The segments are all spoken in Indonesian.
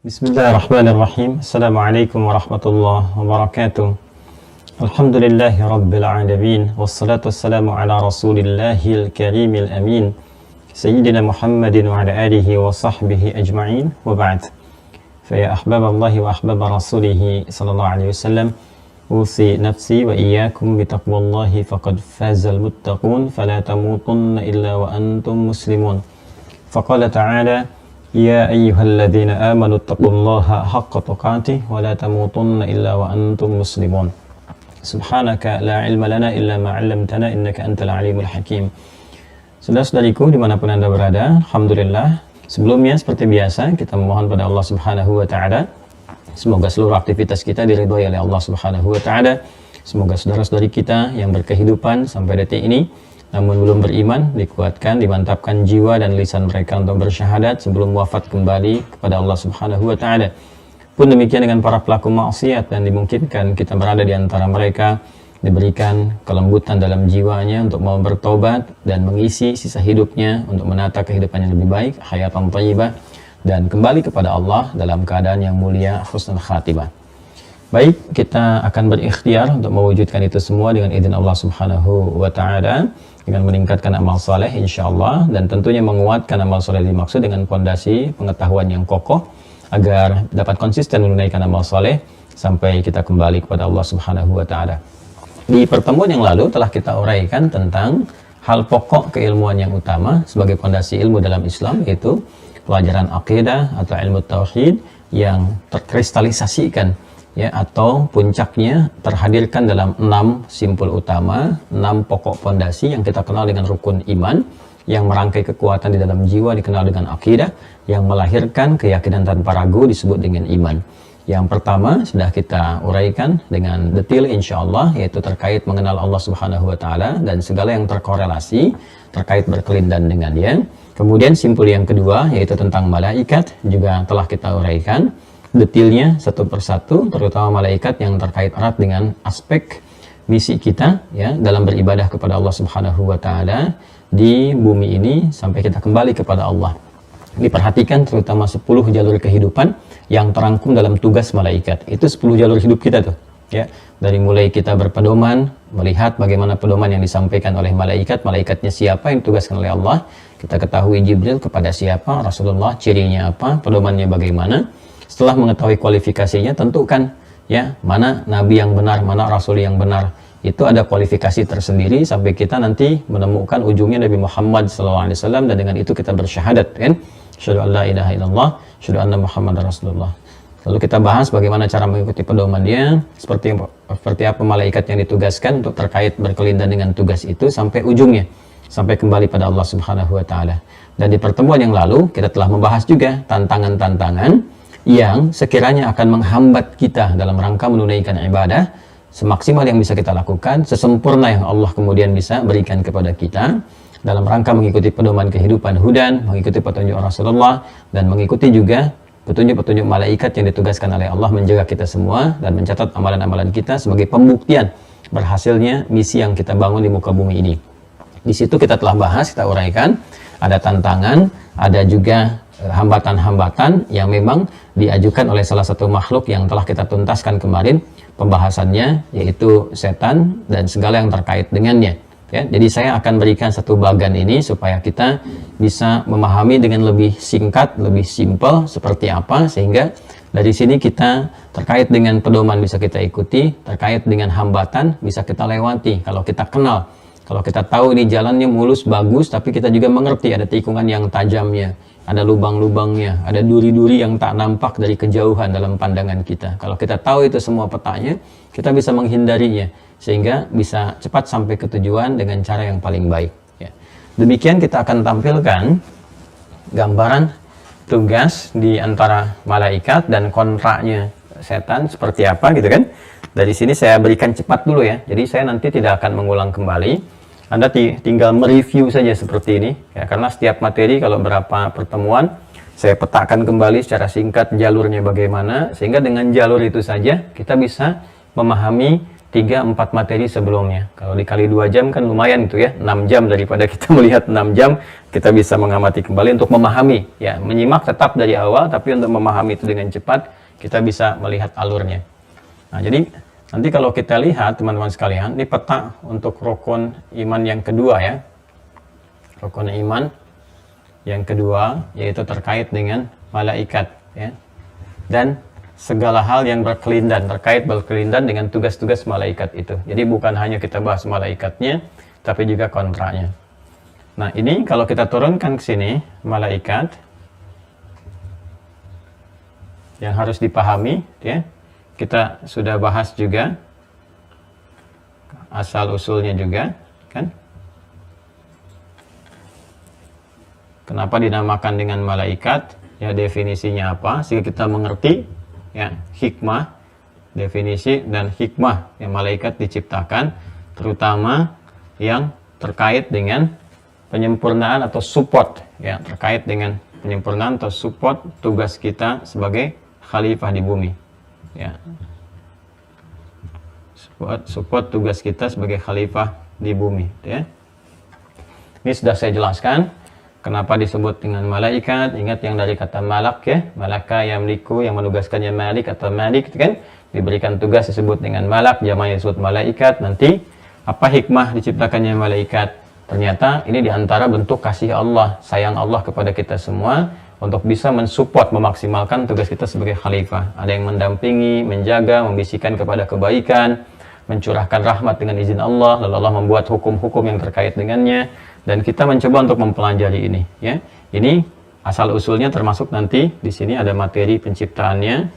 Bismillahirrahmanirrahim. Assalamualaikum warahmatullahi wabarakatuh. Alhamdulillahi rabbil alamin. Wassalatu wassalamu ala rasulillahil karimil amin. Sayyidina Muhammadin wa ala alihi wa sahbihi ajma'in. Wa ba'd. Faya ahbaballahi wa ahbaba rasulihi sallallahu alaihi wasallam. Usi nafsi wa iyyakum bitaqwallahi faqad fazal muttaqun. Fala tamutunna illa wa antum muslimun. Faqala ta'ala Ya ayyuhalladzina amanu taqullaha haqqa tuqatih wa la tamutunna illa wa antum muslimun. Subhanaka la ilma lana illa ma 'allamtana innaka antal alimul hakim. Saudara-saudariku dimanapun Anda berada, alhamdulillah. Sebelumnya seperti biasa kita memohon pada Allah Subhanahu wa taala semoga seluruh aktivitas kita diridhoi oleh Allah Subhanahu wa taala. Semoga saudara-saudari kita yang berkehidupan sampai detik ini namun belum beriman, dikuatkan, dimantapkan jiwa dan lisan mereka untuk bersyahadat sebelum wafat kembali kepada Allah Subhanahu wa taala. Pun demikian dengan para pelaku maksiat dan dimungkinkan kita berada di antara mereka, diberikan kelembutan dalam jiwanya untuk mau bertobat dan mengisi sisa hidupnya untuk menata kehidupan yang lebih baik, hayatan thayyibah, dan kembali kepada Allah dalam keadaan yang mulia, husnul khatimah. Baik, kita akan berikhtiar untuk mewujudkan itu semua dengan izin Allah Subhanahu wa taala, dengan meningkatkan amal soleh insyaallah, dan tentunya menguatkan amal soleh dimaksud dengan fondasi pengetahuan yang kokoh agar dapat konsisten menunaikan amal soleh sampai kita kembali kepada Allah Subhanahu wa taala. Di pertemuan yang lalu telah kita uraikan tentang hal pokok keilmuan yang utama sebagai fondasi ilmu dalam Islam, yaitu pelajaran akidah atau ilmu tauhid yang terkristalisasikan ya, atau puncaknya terhadirkan dalam 6 simpul utama, 6 pokok fondasi yang kita kenal dengan rukun iman, yang merangkai kekuatan di dalam jiwa dikenal dengan akidah, yang melahirkan keyakinan tanpa ragu disebut dengan iman. Yang pertama sudah kita uraikan dengan detail insyaallah, yaitu terkait mengenal Allah Subhanahu wa taala dan segala yang terkorelasi terkait berkelindan dengan dia. Kemudian simpul yang kedua yaitu tentang malaikat juga telah kita uraikan detailnya satu persatu, terutama malaikat yang terkait erat dengan aspek misi kita ya dalam beribadah kepada Allah Subhanahu wa taala di bumi ini sampai kita kembali kepada Allah. Diperhatikan terutama 10 jalur kehidupan yang terangkum dalam tugas malaikat. Itu 10 jalur hidup kita tuh ya. Dari mulai kita berpedoman, melihat bagaimana pedoman yang disampaikan oleh malaikat, malaikatnya siapa yang ditugaskan oleh Allah, kita ketahui Jibril kepada siapa, Rasulullah cirinya apa, pedomannya bagaimana. Setelah mengetahui kualifikasinya, tentukan ya mana nabi yang benar, mana rasul yang benar. Itu ada kualifikasi tersendiri sampai kita nanti menemukan ujungnya Nabi Muhammad SAW, dan dengan itu kita bersyahadat kan, asyhadu an la ilaha illallah, asyhadu anna Muhammadar Rasulullah. Lalu kita bahas bagaimana cara mengikuti pedoman dia, seperti apa malaikat yang ditugaskan untuk terkait berkelindan dengan tugas itu sampai ujungnya, sampai kembali pada Allah Subhanahu wa taala. Dan di pertemuan yang lalu kita telah membahas juga tantangan-tantangan yang sekiranya akan menghambat kita dalam rangka menunaikan ibadah semaksimal yang bisa kita lakukan, sesempurna yang Allah kemudian bisa berikan kepada kita dalam rangka mengikuti pedoman kehidupan hudan, mengikuti petunjuk Rasulullah, dan mengikuti juga petunjuk-petunjuk malaikat yang ditugaskan oleh Allah menjaga kita semua dan mencatat amalan-amalan kita sebagai pembuktian berhasilnya misi yang kita bangun di muka bumi ini. Di situ kita telah bahas, kita uraikan, ada tantangan, ada juga hambatan-hambatan yang memang diajukan oleh salah satu makhluk yang telah kita tuntaskan kemarin pembahasannya, yaitu setan dan segala yang terkait dengannya ya. Jadi saya akan berikan satu bagan ini supaya kita bisa memahami dengan lebih singkat, lebih simpel seperti apa, sehingga dari sini kita terkait dengan pedoman bisa kita ikuti, terkait dengan hambatan bisa kita lewati kalau kita kenal. Kalau kita tahu ini jalannya mulus, bagus, tapi kita juga mengerti ada tikungan yang tajamnya, ada lubang-lubangnya, ada duri-duri yang tak nampak dari kejauhan dalam pandangan kita. Kalau kita tahu itu semua petanya, kita bisa menghindarinya, sehingga bisa cepat sampai ke tujuan dengan cara yang paling baik. Ya. Demikian kita akan tampilkan gambaran tugas di antara malaikat dan kontraknya setan seperti apa gitu kan. Dari sini saya berikan cepat dulu ya, jadi saya nanti tidak akan mengulang kembali. Anda tinggal mereview saja seperti ini ya, karena setiap materi kalau berapa pertemuan saya petakan kembali secara singkat jalurnya bagaimana, sehingga dengan jalur itu saja kita bisa memahami 3-4 materi sebelumnya. Kalau dikali 2 jam kan lumayan itu ya, 6 jam daripada kita melihat 6 jam, kita bisa mengamati kembali untuk memahami. Ya, menyimak tetap dari awal, tapi untuk memahami itu dengan cepat, kita bisa melihat alurnya. Nah, jadi nanti kalau kita lihat teman-teman sekalian, ini peta untuk rukun iman yang kedua ya. Rukun iman yang kedua yaitu terkait dengan malaikat ya. Dan segala hal yang terkait berkelindan dengan tugas-tugas malaikat itu. Jadi bukan hanya kita bahas malaikatnya, tapi juga kontraknya. Nah, ini kalau kita turunkan ke sini, malaikat yang harus dipahami ya. Kita sudah bahas juga asal usulnya juga kan. Kenapa dinamakan dengan malaikat? Ya, definisinya apa? Sehingga kita mengerti ya, hikmah, definisi dan hikmah yang malaikat diciptakan, terutama yang terkait dengan penyempurnaan atau support ya, terkait dengan penyempurnaan atau support tugas kita sebagai khalifah di bumi ya. Support tugas kita sebagai khalifah di bumi ya. Ini sudah saya jelaskan kenapa disebut dengan malaikat. Ingat yang dari kata malak ya, malaka yamliku, yang menugaskannya malik atau malik itu kan, diberikan tugas disebut dengan malak, jamaknya disebut malaikat. Nanti apa hikmah diciptakannya malaikat? Ternyata ini diantara bentuk kasih Allah, sayang Allah kepada kita semua untuk bisa mensupport, memaksimalkan tugas kita sebagai khalifah. Ada yang mendampingi, menjaga, membisikkan kepada kebaikan, mencurahkan rahmat dengan izin Allah, lalu Allah membuat hukum-hukum yang terkait dengannya. Dan kita mencoba untuk mempelajari ini ya. Ini asal usulnya, termasuk nanti di sini ada materi penciptaannya.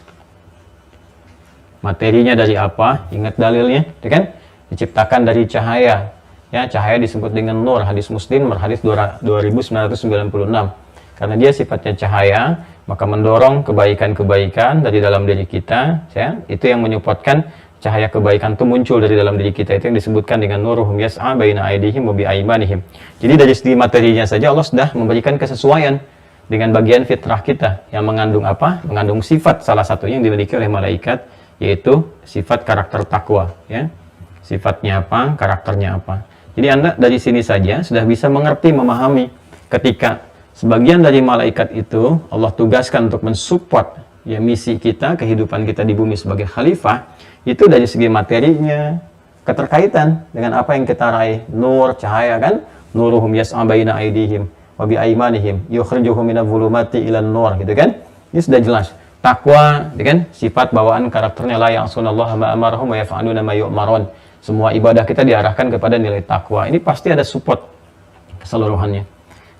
Materinya dari apa? Ingat dalilnya, ya kan? Diciptakan dari cahaya. Ya, cahaya disebut dengan nur. Hadis Muslim berhadis 2996. Karena dia sifatnya cahaya, maka mendorong kebaikan-kebaikan dari dalam diri kita, ya. Itu yang menyuppортkan cahaya kebaikan itu muncul dari dalam diri kita. Itu yang disebutkan dengan nuruhum yas'a baina aydihim wa bi aymanihim. Jadi dari segi materinya saja Allah sudah memberikan kesesuaian dengan bagian fitrah kita yang mengandung apa? Mengandung sifat, salah satunya yang dimiliki oleh malaikat, yaitu sifat karakter takwa ya. Sifatnya apa? Karakternya apa? Jadi Anda dari sini saja sudah bisa mengerti, memahami ketika sebagian dari malaikat itu Allah tugaskan untuk mensupport ya misi kita, kehidupan kita di bumi sebagai khalifah. Itu dari segi materinya keterkaitan dengan apa yang kita raih, nur, cahaya kan, nuruhum yas'a baina aydihim wa bi aymanihim yukhrijuhum minadh dhulumati ilan nur gitu kan. Ini sudah jelas. Takwa, ya kan, sifat bawaan karakternya la ya'sunallaha ma amarahum wa yaf'aluna ma yu'marun. Semua ibadah kita diarahkan kepada nilai takwa. Ini pasti ada support keseluruhannya.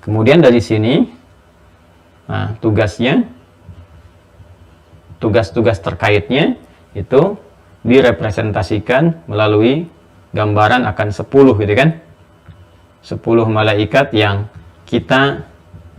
Kemudian dari sini nah, tugasnya, tugas-tugas terkaitnya itu direpresentasikan melalui gambaran akan 10 gitu kan. 10 malaikat yang kita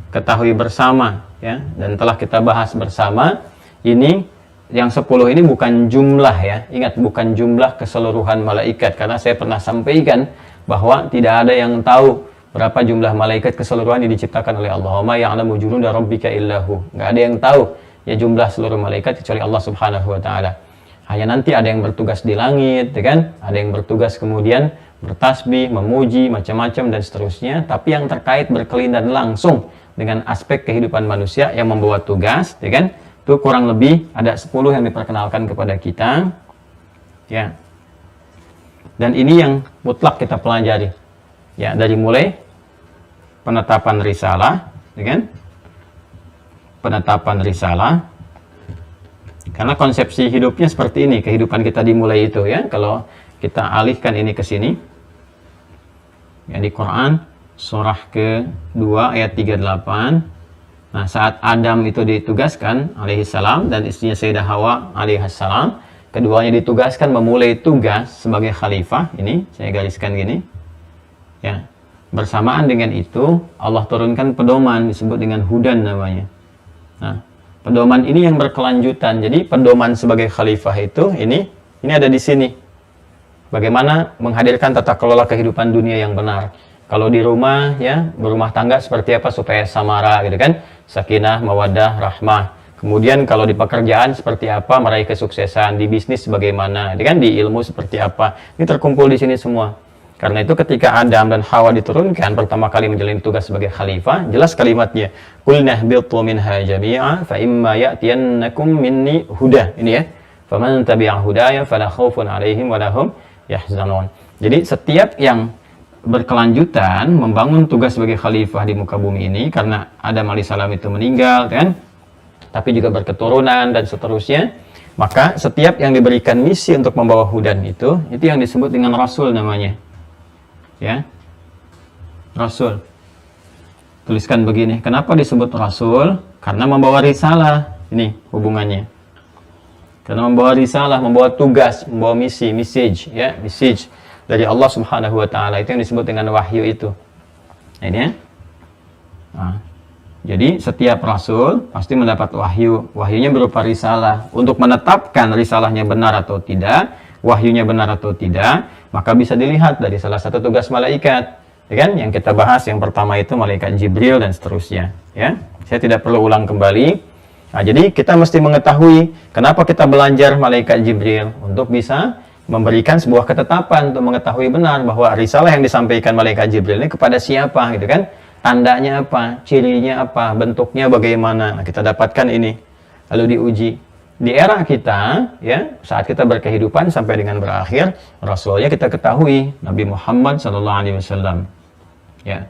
ketahui bersama ya, dan telah kita bahas bersama. Ini yang 10 ini bukan jumlah ya. Ingat, bukan jumlah keseluruhan malaikat, karena saya pernah sampaikan bahwa tidak ada yang tahu berapa jumlah malaikat keseluruhan yang diciptakan oleh Allah. Wa ma ya'lamu junuda rabbika illahu. Enggak ada yang tahu ya jumlah seluruh malaikat kecuali Allah Subhanahu wa taala. Hanya nanti ada yang bertugas di langit, ya kan? Ada yang bertugas kemudian bertasbih, memuji, macam-macam dan seterusnya. Tapi yang terkait berkelindan langsung dengan aspek kehidupan manusia yang membawa tugas, ya kan? Itu kurang lebih ada 10 yang diperkenalkan kepada kita. Ya. Dan ini yang mutlak kita pelajari. Ya, dari mulai penetapan risalah, ya kan? Penetapan risalah. Karena konsepsi hidupnya seperti ini, kehidupan kita dimulai itu ya. Kalau kita alihkan ini ke sini, ya di Quran surah ke-2 ayat 38. Nah, saat Adam itu ditugaskan alaihissalam dan istrinya Sayyidah Hawa alaihissalam, keduanya ditugaskan memulai tugas sebagai khalifah. Ini saya gariskan gini. Ya. Bersamaan dengan itu Allah turunkan pedoman, disebut dengan hudan namanya. Nah, pedoman ini yang berkelanjutan. Jadi pedoman sebagai khalifah itu ini ada di sini. Bagaimana menghadirkan tata kelola kehidupan dunia yang benar. Kalau di rumah ya, berumah tangga seperti apa supaya samara gitu kan, sakinah, mawaddah, rahmah. Kemudian kalau di pekerjaan seperti apa meraih kesuksesan, di bisnis bagaimana, kan di ilmu seperti apa. Ini terkumpul di sini semua. Karena itu ketika Adam dan Hawa diturunkan pertama kali menjalani tugas sebagai khalifah, jelas kalimatnya, "Qulna ihbitu minha jami'a fa imma ya'tiyannakum minni huda." Ini ya. "Faman tabi'a hudaya fala khaufun 'alaihim wa lahum yahzanun." Jadi setiap yang berkelanjutan membangun tugas sebagai khalifah di muka bumi ini, karena Adam alaihissalam itu meninggal kan, tapi juga berketurunan dan seterusnya, maka setiap yang diberikan misi untuk membawa hudan itu yang disebut dengan rasul namanya. Ya. Rasul. Tuliskan begini, kenapa disebut rasul? Karena membawa risalah. Ini hubungannya. Karena membawa risalah, membawa tugas, membawa misi, message, ya, message dari Allah Subhanahu wa taala, itu yang disebut dengan wahyu itu. Ini ya. Nah, jadi setiap rasul pasti mendapat wahyu. Wahyunya berupa risalah. Untuk menetapkan risalahnya benar atau tidak, wahyunya benar atau tidak, maka bisa dilihat dari salah satu tugas malaikat. Ya kan? Yang kita bahas yang pertama itu malaikat Jibril dan seterusnya. Ya, saya tidak perlu ulang kembali. Nah, jadi kita mesti mengetahui kenapa kita belajar malaikat Jibril untuk bisa memberikan sebuah ketetapan untuk mengetahui benar bahwa risalah yang disampaikan malaikat Jibril ini kepada siapa, gitu kan? Tandanya apa, cirinya apa, bentuknya bagaimana. Nah, kita dapatkan ini, lalu diuji. Di era kita, ya, saat kita berkehidupan sampai dengan berakhir, rasulnya kita ketahui, Nabi Muhammad SAW. Ya,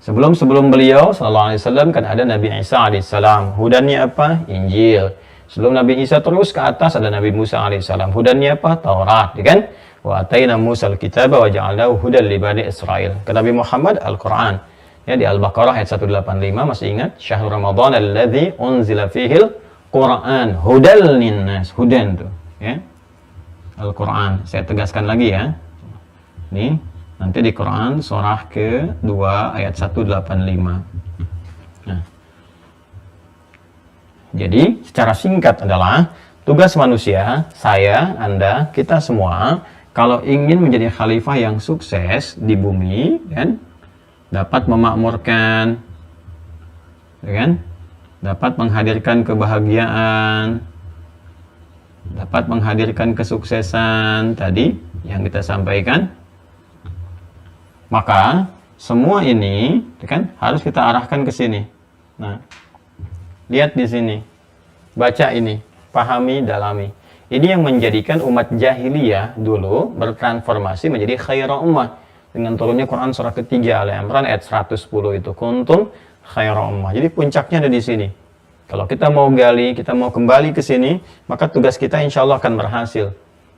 sebelum beliau SAW kan ada Nabi Isa alaihissalam. Hudannya apa? Injil. Sebelum Nabi Isa terus ke atas ada Nabi Musa alaihissalam. Hudannya apa? Taurat, ya kan? Wa ataina Musa al-kitaba wa ja'alnahu hudan li bani Israil. Ke Nabi Muhammad Al-Quran. Ya, di Al-Baqarah ayat 185 masih ingat? Syahrul Ramadan alladzi unzila fihil Quran hudal linnas. Hudan tuh, ya. Al-Quran. Saya tegaskan lagi ya. Nih, nanti di Quran surah ke-2 ayat 185. Nah. Jadi, secara singkat adalah tugas manusia, saya, Anda, kita semua kalau ingin menjadi khalifah yang sukses di bumi, kan? Dapat memakmurkan, ya kan? Dapat menghadirkan kebahagiaan, dapat menghadirkan kesuksesan tadi yang kita sampaikan. Maka semua ini, ya kan, harus kita arahkan ke sini. Nah, lihat di sini, baca ini, pahami, dalami. Ini yang menjadikan umat jahiliyah dulu bertransformasi menjadi khairul ummah. Dengan turunnya Quran surah ketiga Al-Imran ayat 110 itu, kuntum khairul ummah. Jadi puncaknya ada di sini. Kalau kita mau gali, kita mau kembali ke sini, maka tugas kita insya Allah akan berhasil.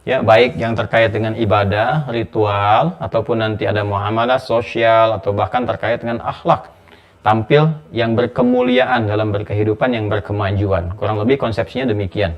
Ya, baik yang terkait dengan ibadah, ritual, ataupun nanti ada muamalah sosial, atau bahkan terkait dengan akhlak. Tampil yang berkemuliaan dalam berkehidupan yang berkemajuan. Kurang lebih konsepsinya demikian.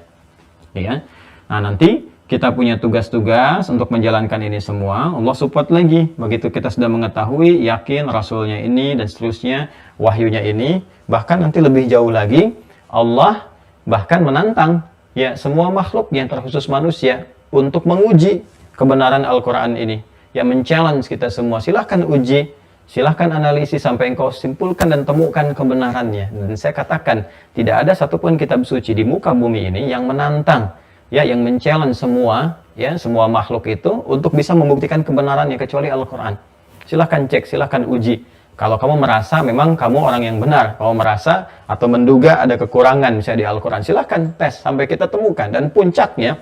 Ya. Nah, nanti kita punya tugas-tugas untuk menjalankan ini semua. Allah support lagi. Begitu kita sudah mengetahui, yakin rasulnya ini dan seterusnya, wahyunya ini, bahkan nanti lebih jauh lagi, Allah bahkan menantang ya semua makhluk yang terkhusus manusia untuk menguji kebenaran Al-Quran ini. Ya, men-challenge kita semua. Silahkan uji, silahkan analisis sampai engkau simpulkan dan temukan kebenarannya. Dan saya katakan, tidak ada satupun kitab suci di muka bumi ini yang menantang, ya, yang men-challenge semua, ya, semua makhluk itu untuk bisa membuktikan kebenarannya kecuali Al-Quran. Silahkan cek, silahkan uji. Kalau kamu merasa memang kamu orang yang benar, kamu merasa atau menduga ada kekurangan misalnya di Al-Quran, silahkan tes sampai kita temukan. Dan puncaknya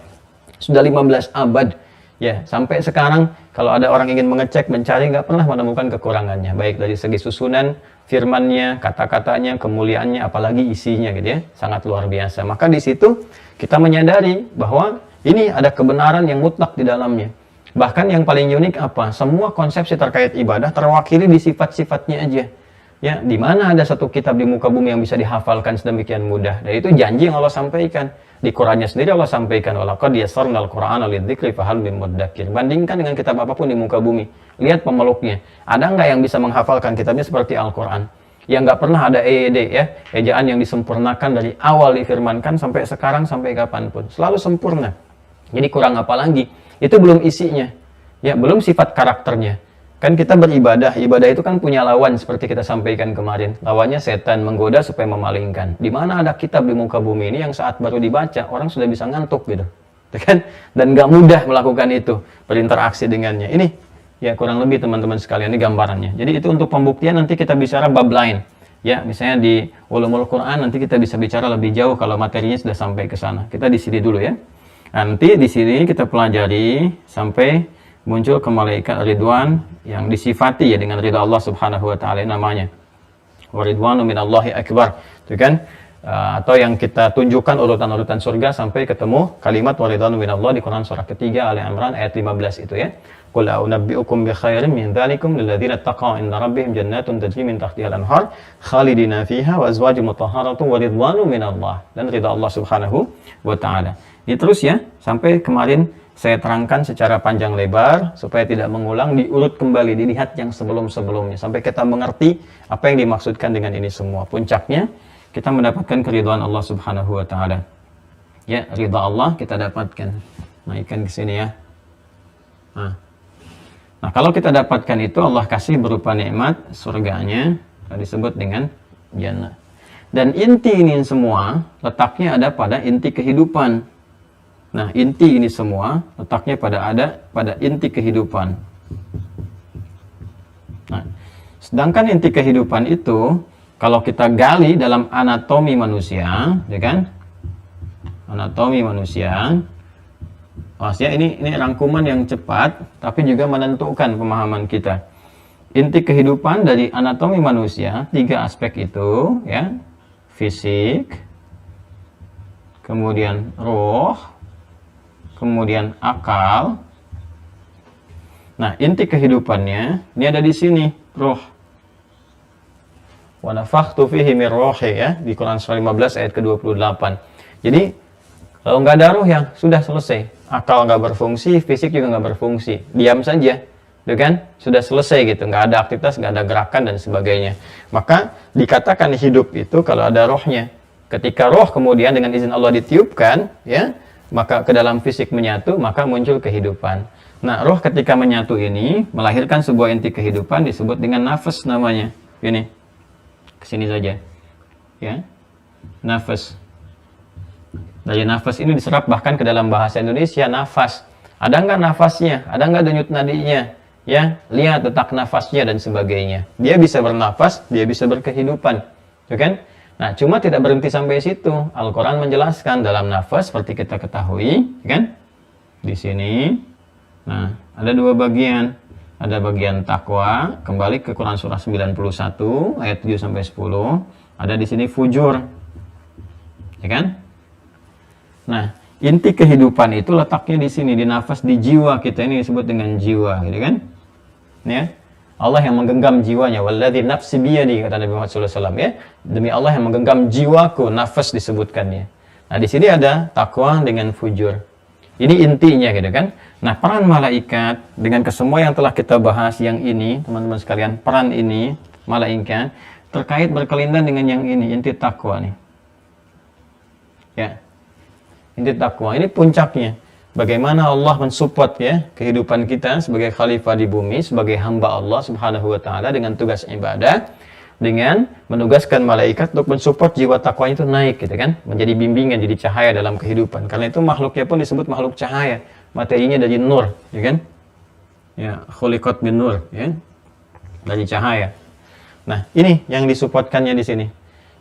sudah 15 abad, ya, sampai sekarang kalau ada orang ingin mengecek, mencari, nggak pernah menemukan kekurangannya, baik dari segi susunan firmannya, kata-katanya, kemuliaannya, apalagi isinya, gitu ya, sangat luar biasa. Maka di situ kita menyadari bahwa ini ada kebenaran yang mutlak di dalamnya. Bahkan yang paling unik apa? Semua konsepsi terkait ibadah terwakili di sifat-sifatnya aja. Ya, di mana ada satu kitab di muka bumi yang bisa dihafalkan sedemikian mudah? Dan itu janji yang Allah sampaikan. Di Qurannya sendiri Allah sampaikan, "Walaqad yassarnal Qur'ana lidzikri fahal min mudzakir." Bandingkan dengan kitab apapun di muka bumi. Lihat pemeluknya. Ada nggak yang bisa menghafalkan kitabnya seperti Al-Quran? Yang nggak pernah ada EED, ya, ejaan yang disempurnakan dari awal difirmankan sampai sekarang, sampai kapanpun. Selalu sempurna. Jadi kurang apa lagi? Itu belum isinya, ya, belum sifat karakternya. Kan kita beribadah, ibadah itu kan punya lawan seperti kita sampaikan kemarin. Lawannya setan, menggoda supaya memalingkan. Di mana ada kitab di muka bumi ini yang saat baru dibaca, orang sudah bisa ngantuk gitu. Kan? Dan nggak mudah melakukan itu, berinteraksi dengannya. Ini ya kurang lebih teman-teman sekalian, ini gambarannya. Jadi itu untuk pembuktian, nanti kita bicara bab lain. Ya, misalnya di Ulumul Quran nanti kita bisa bicara lebih jauh kalau materinya sudah sampai ke sana. Kita di sini dulu ya. Nanti di sini kita pelajari sampai muncul ke malaikat Ridwan yang disifati ya dengan ridha Allah Subhanahu wa taala namanya. Wa ridwanu minallahi akbar. Itu kan atau yang kita tunjukkan urutan-urutan surga sampai ketemu kalimat wa ridwanu minallahi di Quran surah ketiga Ali Imran ayat 15 itu ya. Qul a'unabbi'ukum bi khairin min dzalikum lil ladzina taqaw inda rabbihim jannatun tajri min tahtiha al-anhar khalidina fiha wa azwajun mutahharatun wa ridwanu minallah, dan ridha Allah Subhanahu wa taala. Ini terus ya sampai kemarin saya terangkan secara panjang lebar supaya tidak mengulang, diurut kembali, dilihat yang sebelum-sebelumnya sampai kita mengerti apa yang dimaksudkan dengan ini semua. Puncaknya kita mendapatkan keridhaan Allah Subhanahu wa taala. Ya, ridha Allah kita dapatkan. Naikkan ke sini ya. Nah, kalau kita dapatkan itu Allah kasih berupa nikmat surganya, disebut dengan jannah. Dan inti ini semua letaknya ada pada inti kehidupan. Nah, inti ini semua letaknya pada inti kehidupan. Nah, sedangkan inti kehidupan itu kalau kita gali dalam anatomi manusia, ya kan? Anatomi manusia. Maksudnya ini rangkuman yang cepat tapi juga menentukan pemahaman kita. Inti kehidupan dari anatomi manusia, 3 aspek itu, ya. Fisik, kemudian roh, kemudian akal. Nah, inti kehidupannya ini ada di sini, roh. Wa nafakhtu fihi min ruhi ya, di Quran surah 15 ayat ke-28. Jadi, kalau nggak ada roh ya sudah selesai. Akal nggak berfungsi, fisik juga nggak berfungsi. Diam saja, gitu kan? Sudah selesai gitu, nggak ada aktivitas, nggak ada gerakan dan sebagainya. Maka dikatakan hidup itu kalau ada rohnya. Ketika roh kemudian dengan izin Allah ditiupkan, ya, maka ke dalam fisik menyatu, maka muncul kehidupan. Nah, roh ketika menyatu ini melahirkan sebuah inti kehidupan disebut dengan nafas namanya. Ini, kesini saja, ya, nafas. Dari nafas ini diserap bahkan ke dalam bahasa Indonesia nafas. Ada nggak nafasnya? Ada nggak denyut nadinya? Ya, lihat detak nafasnya dan sebagainya. Dia bisa bernafas, dia bisa berkehidupan, ya kan? Nah, cuma tidak berhenti sampai situ. Al-Quran menjelaskan dalam nafas seperti kita ketahui, kan? Di sini, nah, ada 2 bagian. Ada bagian takwa, kembali ke Quran surah 91 ayat 7 sampai 10. Ada di sini fujur, ya kan? Nah, inti kehidupan itu letaknya di sini, di nafas, di jiwa kita, ini disebut dengan jiwa, gitu kan? Ya. Allah yang menggenggam jiwanya, walladzi nafsi biyadi, kata Nabi Muhammad SAW, ya. Demi Allah yang menggenggam jiwaku, nafas disebutkannya. Nah, di sini ada takwa dengan fujur. Ini intinya, gitu kan? Nah, peran malaikat dengan kesemua yang telah kita bahas yang ini, teman-teman sekalian, peran ini malaikat terkait berkelindan dengan yang ini, inti takwa nih. Ya. Inti takwa ini puncaknya. Bagaimana Allah mensupport ya kehidupan kita sebagai khalifah di bumi, sebagai hamba Allah Subhanahu wa taala dengan tugas ibadah, dengan menugaskan malaikat untuk mensupport jiwa takwa itu naik gitu kan, menjadi bimbingan, jadi cahaya dalam kehidupan. Karena itu makhluknya pun disebut makhluk cahaya. Materinya dari nur, ya kan? Ya, khuliqat bin nur, ya. Dari cahaya. Nah, ini yang disupportkannya di sini.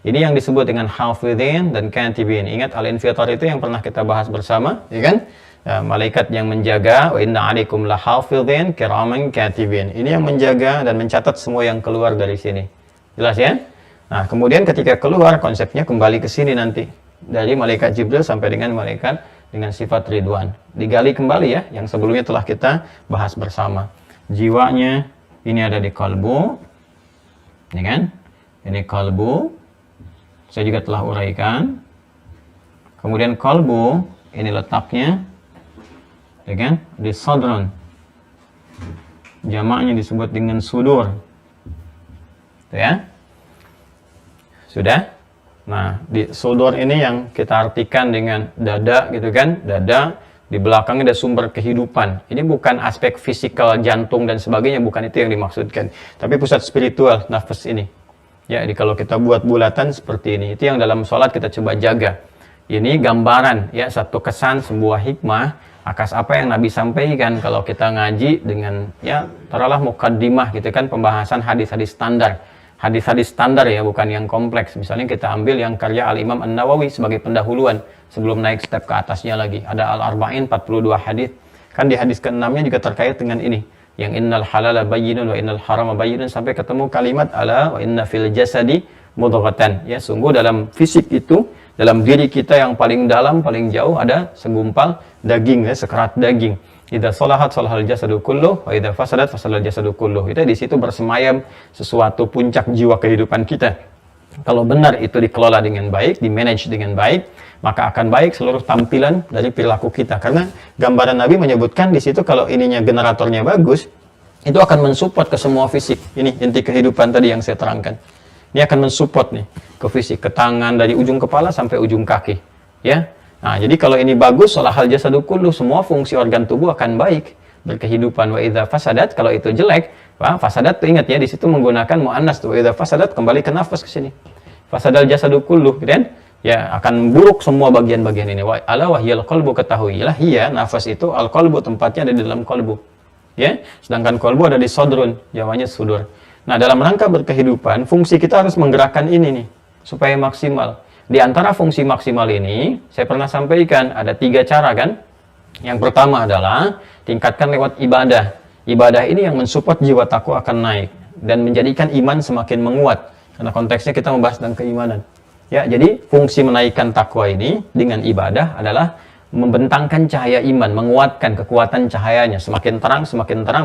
Ini yang disebut dengan hafidhin dan katibin. Ingat al-infitar itu yang pernah kita bahas bersama, ya kan? Ya, malaikat yang menjaga, wa inna alaikum lahafidhin kiraman katibin. Ini yang menjaga dan mencatat semua yang keluar dari sini. Jelas ya? Nah, kemudian ketika keluar konsepnya kembali ke sini nanti. Dari malaikat Jibril sampai dengan malaikat dengan sifat Ridwan. Digali kembali ya, yang sebelumnya telah kita bahas bersama. Jiwanya ini ada di kalbu. Ya kan? Ini kalbu. Saya juga telah uraikan. Kemudian kalbu, ini letaknya, ya kan, di sadrun. Jamaknya disebut dengan sudur. Itu ya. Sudah? Nah, di sudur ini yang kita artikan dengan dada gitu kan, dada, Di belakangnya ada sumber kehidupan. Ini bukan aspek fisikal, jantung dan sebagainya, bukan itu yang dimaksudkan. Tapi pusat spiritual, nafas ini. Ya, jadi kalau kita buat bulatan seperti ini, itu yang dalam sholat kita coba jaga. Ini gambaran, ya, satu kesan, sebuah hikmah akas apa yang Nabi sampaikan. Kalau kita ngaji dengan, ya, taruhlah mukaddimah gitu kan, pembahasan hadis-hadis standar. Hadis-hadis standar ya, bukan yang kompleks. Misalnya kita ambil yang karya Al-Imam An-Nawawi sebagai pendahuluan sebelum naik step ke atasnya lagi. Ada Al-Arba'in 42 hadis. Kan di hadis ke-6-nya juga terkait dengan ini. Yang innal halala bayyinun wa innal harama bayyinun sampai ketemu kalimat ala wa inna fil jasadi mudghatan. Ya, sungguh dalam fisik itu, dalam diri kita yang paling dalam, paling jauh ada segumpal daging, ya, sekerat daging. Idza salahat salahal jasadu kulluh wa idza fasadat fasadal jasadu kulluh. Itu di situ bersemayam sesuatu puncak jiwa kehidupan kita. Kalau benar itu dikelola dengan baik, dimanage dengan baik, maka akan baik seluruh tampilan dari perilaku kita. Karena gambaran Nabi menyebutkan di situ kalau ininya generatornya bagus, itu akan mensupport ke semua fisik. Ini inti kehidupan tadi yang saya terangkan. Ini akan mensupport nih ke fisik, ke tangan dari ujung kepala sampai ujung kaki, ya. Nah, jadi kalau ini bagus, salahal jasadu kullu, semua fungsi organ tubuh akan baik, berkehidupan. Wa idza fasadat, kalau itu jelek, fasadat tuh ingat ya, di situ menggunakan muannas tuh. Wa idza fasadat, kembali ke nafas ke sini. Fasadal jasadu kullu, gitu kan? Ya, akan buruk semua bagian-bagian ini. Wa ala wahyal qalbu, ketahuilah, iya, nafas itu al-qalbu, tempatnya ada di dalam qalbu. Ya, sedangkan qalbu ada di sodrun, jawabannya sudur. Nah, dalam rangka berkehidupan, fungsi kita harus menggerakkan ini nih, supaya maksimal. Di antara fungsi maksimal ini, saya pernah sampaikan, ada 3 cara kan. Yang pertama adalah, tingkatkan lewat ibadah. Ibadah ini yang mensupport jiwa takwa akan naik, dan menjadikan iman semakin menguat. Karena konteksnya kita membahas tentang keimanan. Ya, jadi fungsi menaikkan takwa ini dengan ibadah adalah membentangkan cahaya iman, menguatkan kekuatan cahayanya. Semakin terang,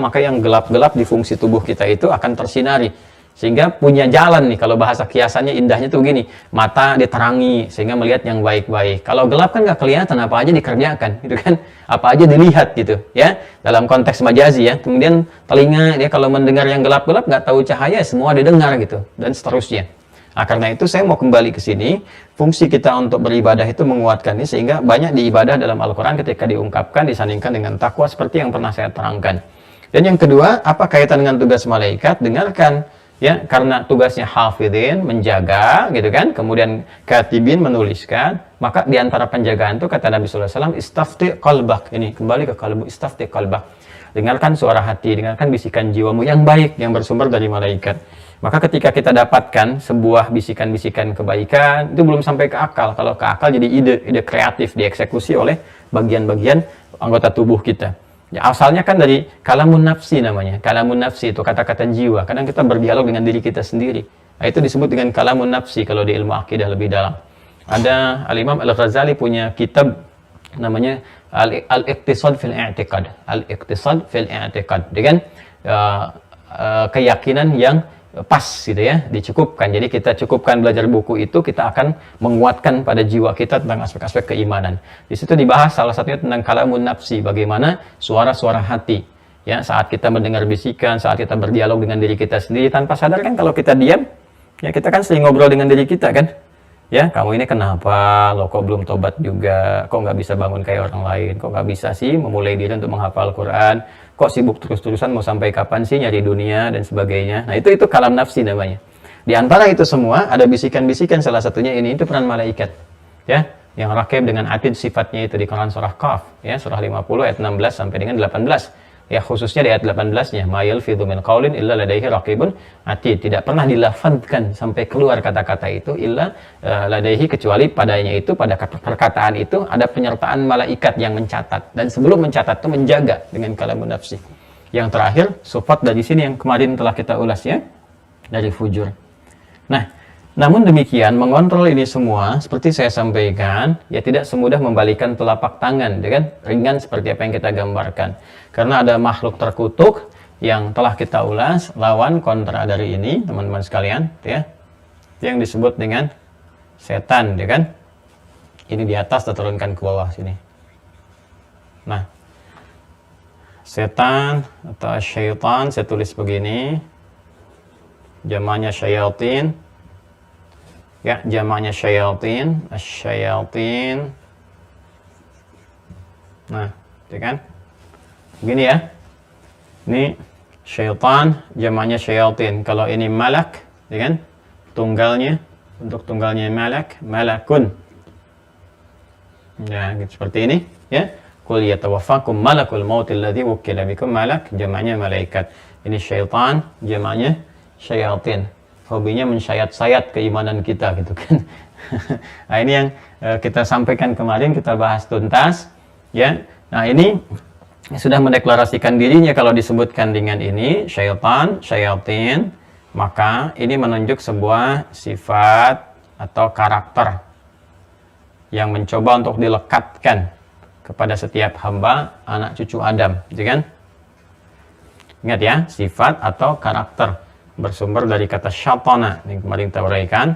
maka yang gelap-gelap di fungsi tubuh kita itu akan tersinari. Sehingga punya jalan nih, kalau bahasa kiasannya indahnya tuh gini, mata diterangi sehingga melihat yang baik-baik. Kalau gelap kan nggak kelihatan, apa aja dikerjakan, gitu kan? Apa aja dilihat gitu, ya. Dalam konteks majazi ya. Kemudian telinga dia kalau mendengar yang gelap-gelap nggak tahu cahaya, semua didengar gitu, dan seterusnya. Nah, karena itu saya mau kembali ke sini, fungsi kita untuk beribadah itu menguatkan ini, sehingga banyak di ibadah dalam Al-Quran ketika diungkapkan, disandingkan dengan takwa seperti yang pernah saya terangkan. Dan yang kedua, apa kaitan dengan tugas malaikat? Dengarkan. Ya, karena tugasnya hafidin, menjaga, gitu kan, kemudian katibin, menuliskan, maka diantara penjagaan itu kata Nabi SAW, istafti qalbak, ini kembali ke kalbu, istafti qalbak, dengarkan suara hati, dengarkan bisikan jiwamu yang baik, yang bersumber dari malaikat. Maka ketika kita dapatkan sebuah bisikan-bisikan kebaikan, itu belum sampai ke akal. Kalau ke akal jadi ide kreatif, dieksekusi oleh bagian-bagian anggota tubuh kita. Ya, asalnya kan dari kalamun nafsi namanya. Kalamun nafsi itu kata-kata jiwa. Kadang kita berdialog dengan diri kita sendiri. Nah, itu disebut dengan kalamun nafsi kalau di ilmu akidah lebih dalam. Ada Al-Imam Al-Ghazali punya kitab namanya Al-Iqtisad fil I'tiqad. Al-Iqtisad fil I'tiqad. Dengan keyakinan yang pas gitu ya, dicukupkan. Jadi kita cukupkan belajar buku itu, kita akan menguatkan pada jiwa kita tentang aspek-aspek keimanan. Di situ dibahas salah satunya tentang kalamun nafsi, bagaimana suara-suara hati. Ya, saat kita mendengar bisikan, saat kita berdialog dengan diri kita sendiri tanpa sadar kan, kalau kita diam, ya kita kan sering ngobrol dengan diri kita kan. Ya, kamu ini kenapa? Lo kok belum tobat juga? Kok nggak bisa bangun kayak orang lain? Kok nggak bisa sih memulai diri untuk menghafal Quran? Kok sibuk terus-terusan, mau sampai kapan sih nyari dunia dan sebagainya? Nah, itu kalam nafsi namanya. Di antara itu semua ada bisikan-bisikan, salah satunya ini, itu peran malaikat. Ya, yang rakib dengan atid sifatnya itu di Quran surah Qaf, ya, surah 50 ayat 16 sampai dengan 18. Ya, khususnya di ayat 18-nya, ma yalfidhu min qaulin illa ladaihi raqibun atid. Tidak pernah dilafadzkan sampai keluar kata-kata itu illa ladaihi, kecuali padanya itu, pada perkataan itu ada penyertaan malaikat yang mencatat, dan sebelum mencatat itu menjaga dengan kalamun nafsi. Yang terakhir, sifat dari sini yang kemarin telah kita ulas ya, dari fujur. Nah, namun demikian, mengontrol ini semua, seperti saya sampaikan, ya tidak semudah membalikan telapak tangan, ya kan? Ringan seperti apa yang kita gambarkan. Karena ada makhluk terkutuk yang telah kita ulas, lawan kontra dari ini, teman-teman sekalian, ya. Yang disebut dengan setan, ya kan? Ini di atas, kita turunkan ke bawah sini. Nah, setan atau syaitan, saya tulis begini, jamaknya syayatin. Ya, jamaknya syayatin, asyayatin. Nah, itu kan? Begini ya. Ini syaitan, jamaknya syayatin. Kalau ini malak, ya kan? Tunggalnya, untuk tunggalnya malak, malakun. Ya, gitu, seperti ini, ya. Qul yatawaffakum malakul maut alladhi wukkila bikum, malak jamaknya malaikat. Ini syaitan, jamaknya syayatin. Hobinya mensyayat-sayat keimanan kita gitu kan. Nah, ini yang kita sampaikan kemarin, kita bahas tuntas, ya. Nah, ini sudah mendeklarasikan dirinya kalau disebutkan dengan ini syaitan, syayatin, maka ini menunjuk sebuah sifat atau karakter yang mencoba untuk dilekatkan kepada setiap hamba anak cucu Adam, gitu kan? Ingat ya, sifat atau karakter bersumber dari kata syaitana yang kemarin kita uraikan.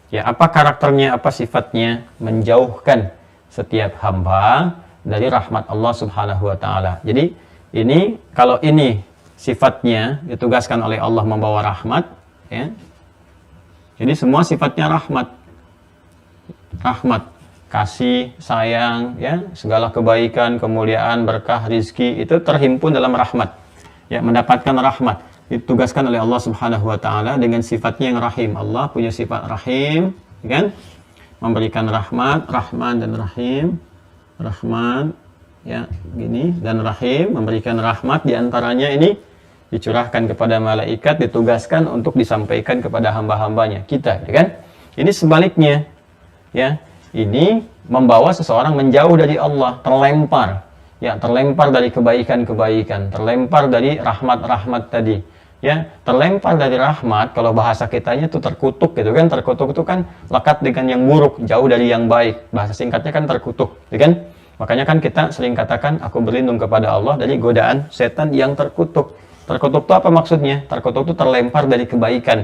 Ya, apa karakternya, apa sifatnya? Menjauhkan setiap hamba dari rahmat Allah Subhanahu wa taala. Jadi, ini kalau ini sifatnya ditugaskan oleh Allah membawa rahmat, ya. Jadi semua sifatnya rahmat. Rahmat, kasih, sayang, ya, segala kebaikan, kemuliaan, berkah, rizki itu terhimpun dalam rahmat. Ya, mendapatkan rahmat ditugaskan oleh Allah Subhanahu wa taala dengan sifatnya yang rahim. Allah punya sifat rahim, kan? Memberikan rahmat, Rahman dan Rahim. Rahman, ya, gini, dan Rahim, memberikan rahmat, diantaranya ini dicurahkan kepada malaikat, ditugaskan untuk disampaikan kepada hamba-hambanya, kita, ya kan? Ini sebaliknya, ya. Ini membawa seseorang menjauh dari Allah, terlempar, ya, terlempar dari kebaikan-kebaikan, terlempar dari rahmat-rahmat tadi. Ya, terlempar dari rahmat, kalau bahasa kitanya itu terkutuk gitu kan. Terkutuk itu kan lekat dengan yang buruk, jauh dari yang baik. Bahasa singkatnya kan terkutuk, gitu kan? Makanya kan kita sering katakan, aku berlindung kepada Allah dari godaan setan yang terkutuk. Terkutuk itu apa maksudnya? Terkutuk itu terlempar dari kebaikan.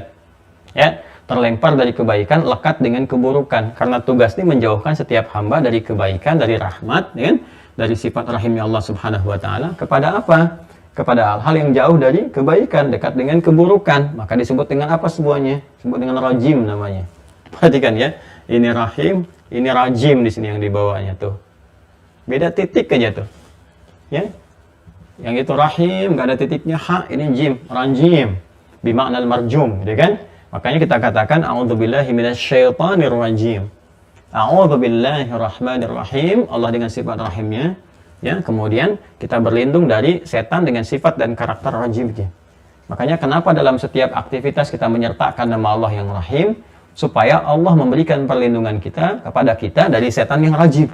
Ya, terlempar dari kebaikan, lekat dengan keburukan. Karena tugas ini menjauhkan setiap hamba dari kebaikan, dari rahmat, ya kan? Dari sifat rahimnya Allah Subhanahu wa taala kepada apa? Kepada hal-hal yang jauh dari kebaikan, dekat dengan keburukan. Maka disebut dengan apa semuanya? Disebut dengan rajim namanya. Perhatikan ya, ini rahim, ini rajim di sini yang dibawanya tuh. Beda titik aja tuh. Ya. Yang itu rahim, nggak ada titiknya, ha, ini jim, rajim. Bimakna al-marjum, gitu kan? Makanya kita katakan a'udzubillahi minasyaitonir rajim. A'udzubillahirrahmanirrahim. Allah dengan sifat rahimnya. Ya, kemudian kita berlindung dari setan dengan sifat dan karakter rajimnya. Makanya kenapa dalam setiap aktivitas kita menyertakan nama Allah yang Rahim, supaya Allah memberikan perlindungan kita kepada kita dari setan yang rajim.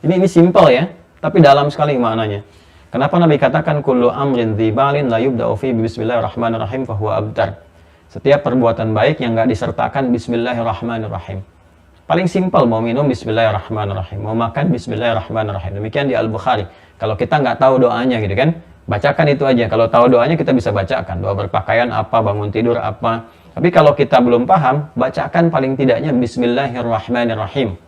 Ini simple ya, tapi dalam sekali maknanya. Kenapa Nabi katakan kullu amrin dzibalin la yubda'u fi bismillahirrahmanirrahim fa huwa abtar. Setiap perbuatan baik yang enggak disertakan bismillahirrahmanirrahim. Paling simpel, mau minum bismillahirrahmanirrahim, mau makan bismillahirrahmanirrahim. Demikian di Al-Bukhari. Kalau kita nggak tahu doanya gitu kan, bacakan itu aja. Kalau tahu doanya kita bisa bacakan. Doa berpakaian apa, bangun tidur apa. Tapi kalau kita belum paham, bacakan paling tidaknya bismillahirrahmanirrahim.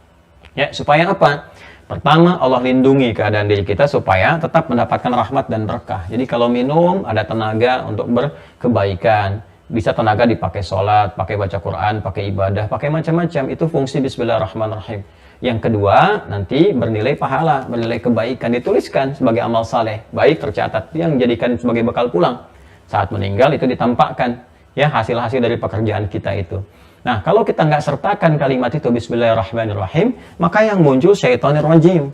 Ya, supaya apa? Pertama, Allah lindungi keadaan diri kita supaya tetap mendapatkan rahmat dan berkah. Jadi kalau minum, ada tenaga untuk berkebaikan. Bisa tenaga dipakai sholat, pakai baca Quran, pakai ibadah, pakai macam-macam. Itu fungsi bismillahirrahmanirrahim. Yang kedua, nanti bernilai pahala, bernilai kebaikan, dituliskan sebagai amal saleh, baik tercatat, yang dijadikan sebagai bekal pulang. Saat meninggal itu ditampakkan, ya, hasil-hasil dari pekerjaan kita itu. Nah, kalau kita nggak sertakan kalimat itu bismillahirrahmanirrahim, maka yang muncul syaitonir rajim.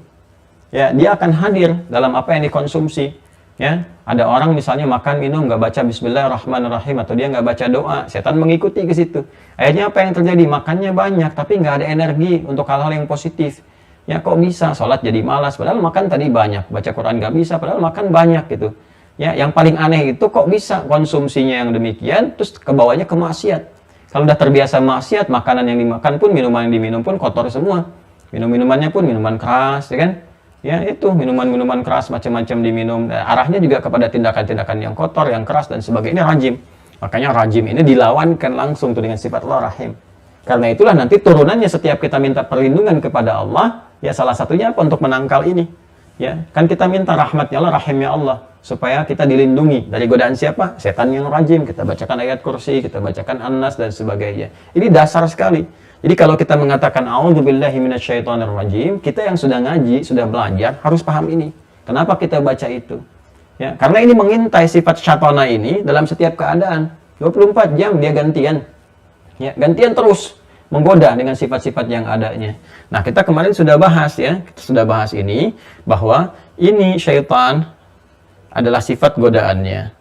Ya, dia akan hadir dalam apa yang dikonsumsi. Ya, ada orang misalnya makan minum nggak baca bismillahirrahmanirrahim atau dia nggak baca doa, setan mengikuti ke situ. Akhirnya apa yang terjadi? Makannya banyak tapi nggak ada energi untuk hal-hal yang positif. Ya, kok bisa sholat jadi malas padahal makan tadi banyak, baca Quran nggak bisa padahal makan banyak gitu. Ya, yang paling aneh itu kok bisa konsumsinya yang demikian terus kebawanya ke maksiat. Kalau udah terbiasa maksiat, makanan yang dimakan pun, minuman yang diminum pun kotor semua. Minum-minumannya pun minuman keras, ya kan? Ya, itu minuman-minuman keras macam-macam diminum. Arahnya juga kepada tindakan-tindakan yang kotor, yang keras dan sebagainya. Ini rajim. Makanya rajim ini dilawankan langsung tuh dengan sifat Allah Rahim. Karena itulah nanti turunannya setiap kita minta perlindungan kepada Allah, ya salah satunya apa? Untuk menangkal ini. Ya, kan kita minta rahmatnya Allah, rahimnya Allah, supaya kita dilindungi dari godaan siapa? Setan yang rajim. Kita bacakan ayat kursi, kita bacakan An-Nas dan sebagainya. Ini dasar sekali. Jadi kalau kita mengatakan a'udzubillahi minasyaitonirrajim, kita yang sudah ngaji, sudah belajar harus paham ini. Kenapa kita baca itu? Ya, karena ini mengintai sifat syaitana ini dalam setiap keadaan. 24 jam dia gantian. Ya, gantian terus menggoda dengan sifat-sifat yang adanya. Nah, kita kemarin sudah bahas ya, kita sudah bahas ini bahwa ini syaitan adalah sifat godaannya.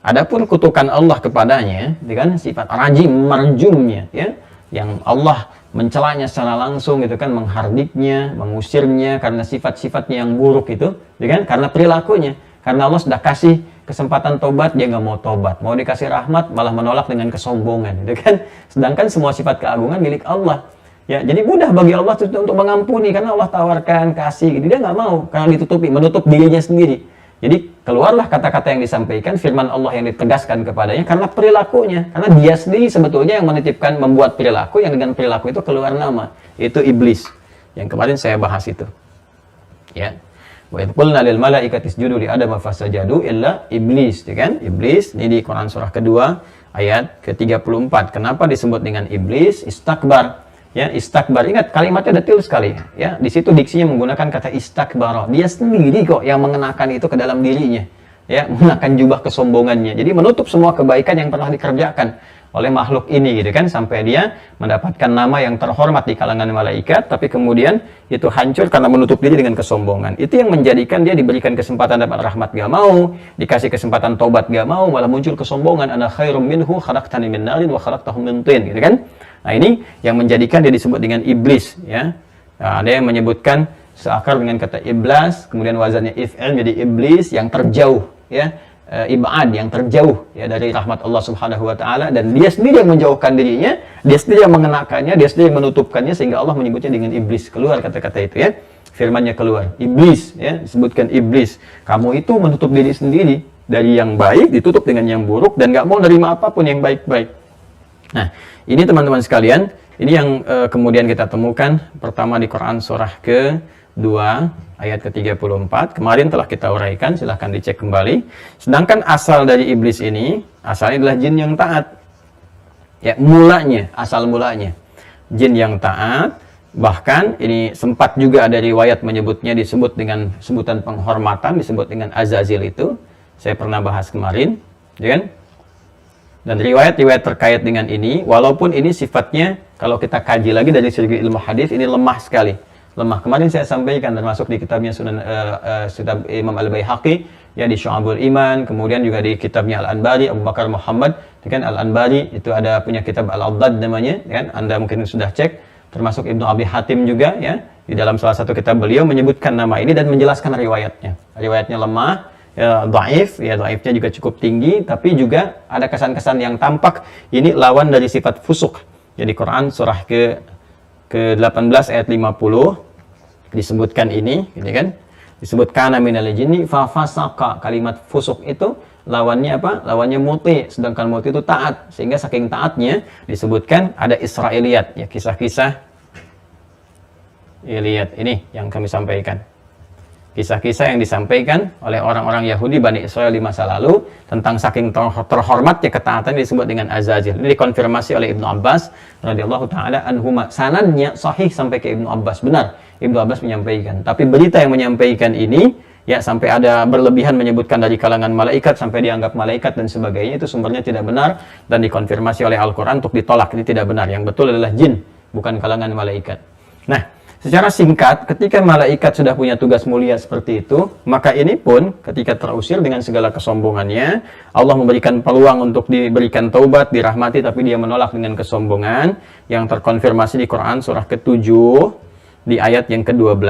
Adapun kutukan Allah kepadanya dengan sifat rajim, marjumnya ya, yang Allah mencelanya secara langsung gitu kan, menghardiknya, mengusirnya karena sifat-sifatnya yang buruk itu, ya kan? Karena perilakunya. Karena Allah sudah kasih kesempatan tobat, dia nggak mau tobat. Mau dikasih rahmat, malah menolak dengan kesombongan, gitu kan? Sedangkan semua sifat keagungan milik Allah. Ya, jadi mudah bagi Allah untuk mengampuni karena Allah tawarkan, kasih. Gitu. Dia nggak mau karena ditutupi, menutup dirinya sendiri. Jadi keluarlah kata-kata yang disampaikan, firman Allah yang ditegaskan kepadanya karena perilakunya. Karena dia sendiri sebetulnya yang menitipkan, membuat perilaku yang dengan perilaku itu keluar nama. Itu iblis. Yang kemarin saya bahas itu. Ya. Wa idh qulna lil malaikati isjudu li adama fasajadu illa iblis, ya kan? Iblis ini di Quran surah kedua ayat ke-34. Kenapa disebut dengan iblis? Istakbar. Ya, istakbar. Ingat kalimatnya detail sekali, ya. Di situ diksinya menggunakan kata istakbar. Dia sendiri kok yang mengenakan itu ke dalam dirinya. Ya, mengenakan jubah kesombongannya. Jadi menutup semua kebaikan yang pernah dikerjakan oleh makhluk ini gitu kan, sampai dia mendapatkan nama yang terhormat di kalangan malaikat, tapi kemudian itu hancur karena menutup diri dengan kesombongan. Itu yang menjadikan dia diberikan kesempatan dapat rahmat gak mau, dikasih kesempatan tobat gak mau, malah muncul kesombongan. Ana khairum minhu khalaqtani min narin wa khalaqtahu min tin, gitu kan. Nah, ini yang menjadikan dia disebut dengan iblis ya. Nah, ada yang menyebutkan seakar dengan kata iblas, kemudian wazannya if'il jadi iblis yang terjauh ya. Ibad yang terjauh ya dari rahmat Allah Subhanahu wa taala, dan dia sendiri yang menjauhkan dirinya, dia sendiri yang mengenakannya, dia sendiri yang menutupkannya, sehingga Allah menyebutnya dengan iblis. Keluar kata-kata itu ya. Firman-Nya keluar. Iblis ya, disebutkan iblis. Kamu itu menutup diri sendiri dari yang baik, ditutup dengan yang buruk, dan nggak mau nerima apapun yang baik-baik. Nah, ini teman-teman sekalian, ini yang kemudian kita temukan pertama di Quran surah ke-2 ayat ke-34. Kemarin telah kita uraikan, silahkan dicek kembali. Sedangkan asal dari iblis ini, asalnya adalah jin yang taat. Ya, mulanya, asal mulanya. Jin yang taat, bahkan ini sempat juga ada riwayat menyebutnya, disebut dengan sebutan penghormatan, disebut dengan Azazil itu. Saya pernah bahas kemarin, ya kan? Dan riwayat-riwayat terkait dengan ini, walaupun ini sifatnya, kalau kita kaji lagi dari segi ilmu hadis, ini lemah sekali. Lemah. Kemarin saya sampaikan termasuk di kitabnya Sunan Imam Al-Baihaqi ya, di Syu'abul Iman, kemudian juga di kitabnya Al-Anbari Abu Bakar Muhammad, kan Al-Anbari itu ada punya kitab Al-Addad namanya, kan Anda mungkin sudah cek, termasuk Ibnu Abi Hatim juga ya, di dalam salah satu kitab beliau menyebutkan nama ini dan menjelaskan riwayatnya. Riwayatnya lemah, ya, dhaif, ya dhaifnya juga cukup tinggi, tapi juga ada kesan-kesan yang tampak ini lawan dari sifat fusuk. Jadi Quran surah ke-18 ayat 50 disebutkan ini, gitu kan? Disebutkan minal jinni fa fasaqa. Kalimat fusuk itu lawannya apa? Lawannya muti, sedangkan muti itu taat. Sehingga saking taatnya disebutkan ada Israiliyat, ya kisah-kisah Iliyat ini yang kami sampaikan. Kisah-kisah yang disampaikan oleh orang-orang Yahudi Bani Israel di masa lalu tentang saking terhormatnya ketaatan disebut dengan Azazil. Ini dikonfirmasi oleh Ibnu Abbas radhiyallahu taala anhuma. Sanadnya sahih sampai ke Ibnu Abbas, benar. Ibnu Abbas menyampaikan. Tapi berita yang menyampaikan ini ya sampai ada berlebihan menyebutkan dari kalangan malaikat sampai dianggap malaikat dan sebagainya, itu sumbernya tidak benar dan dikonfirmasi oleh Al-Qur'an untuk ditolak. Ini tidak benar. Yang betul adalah jin, bukan kalangan malaikat. Nah, secara singkat, ketika malaikat sudah punya tugas mulia seperti itu, maka ini pun ketika terusir dengan segala kesombongannya, Allah memberikan peluang untuk diberikan taubat, dirahmati, tapi dia menolak dengan kesombongan, yang terkonfirmasi di Quran surah ke-7 di ayat yang ke-12,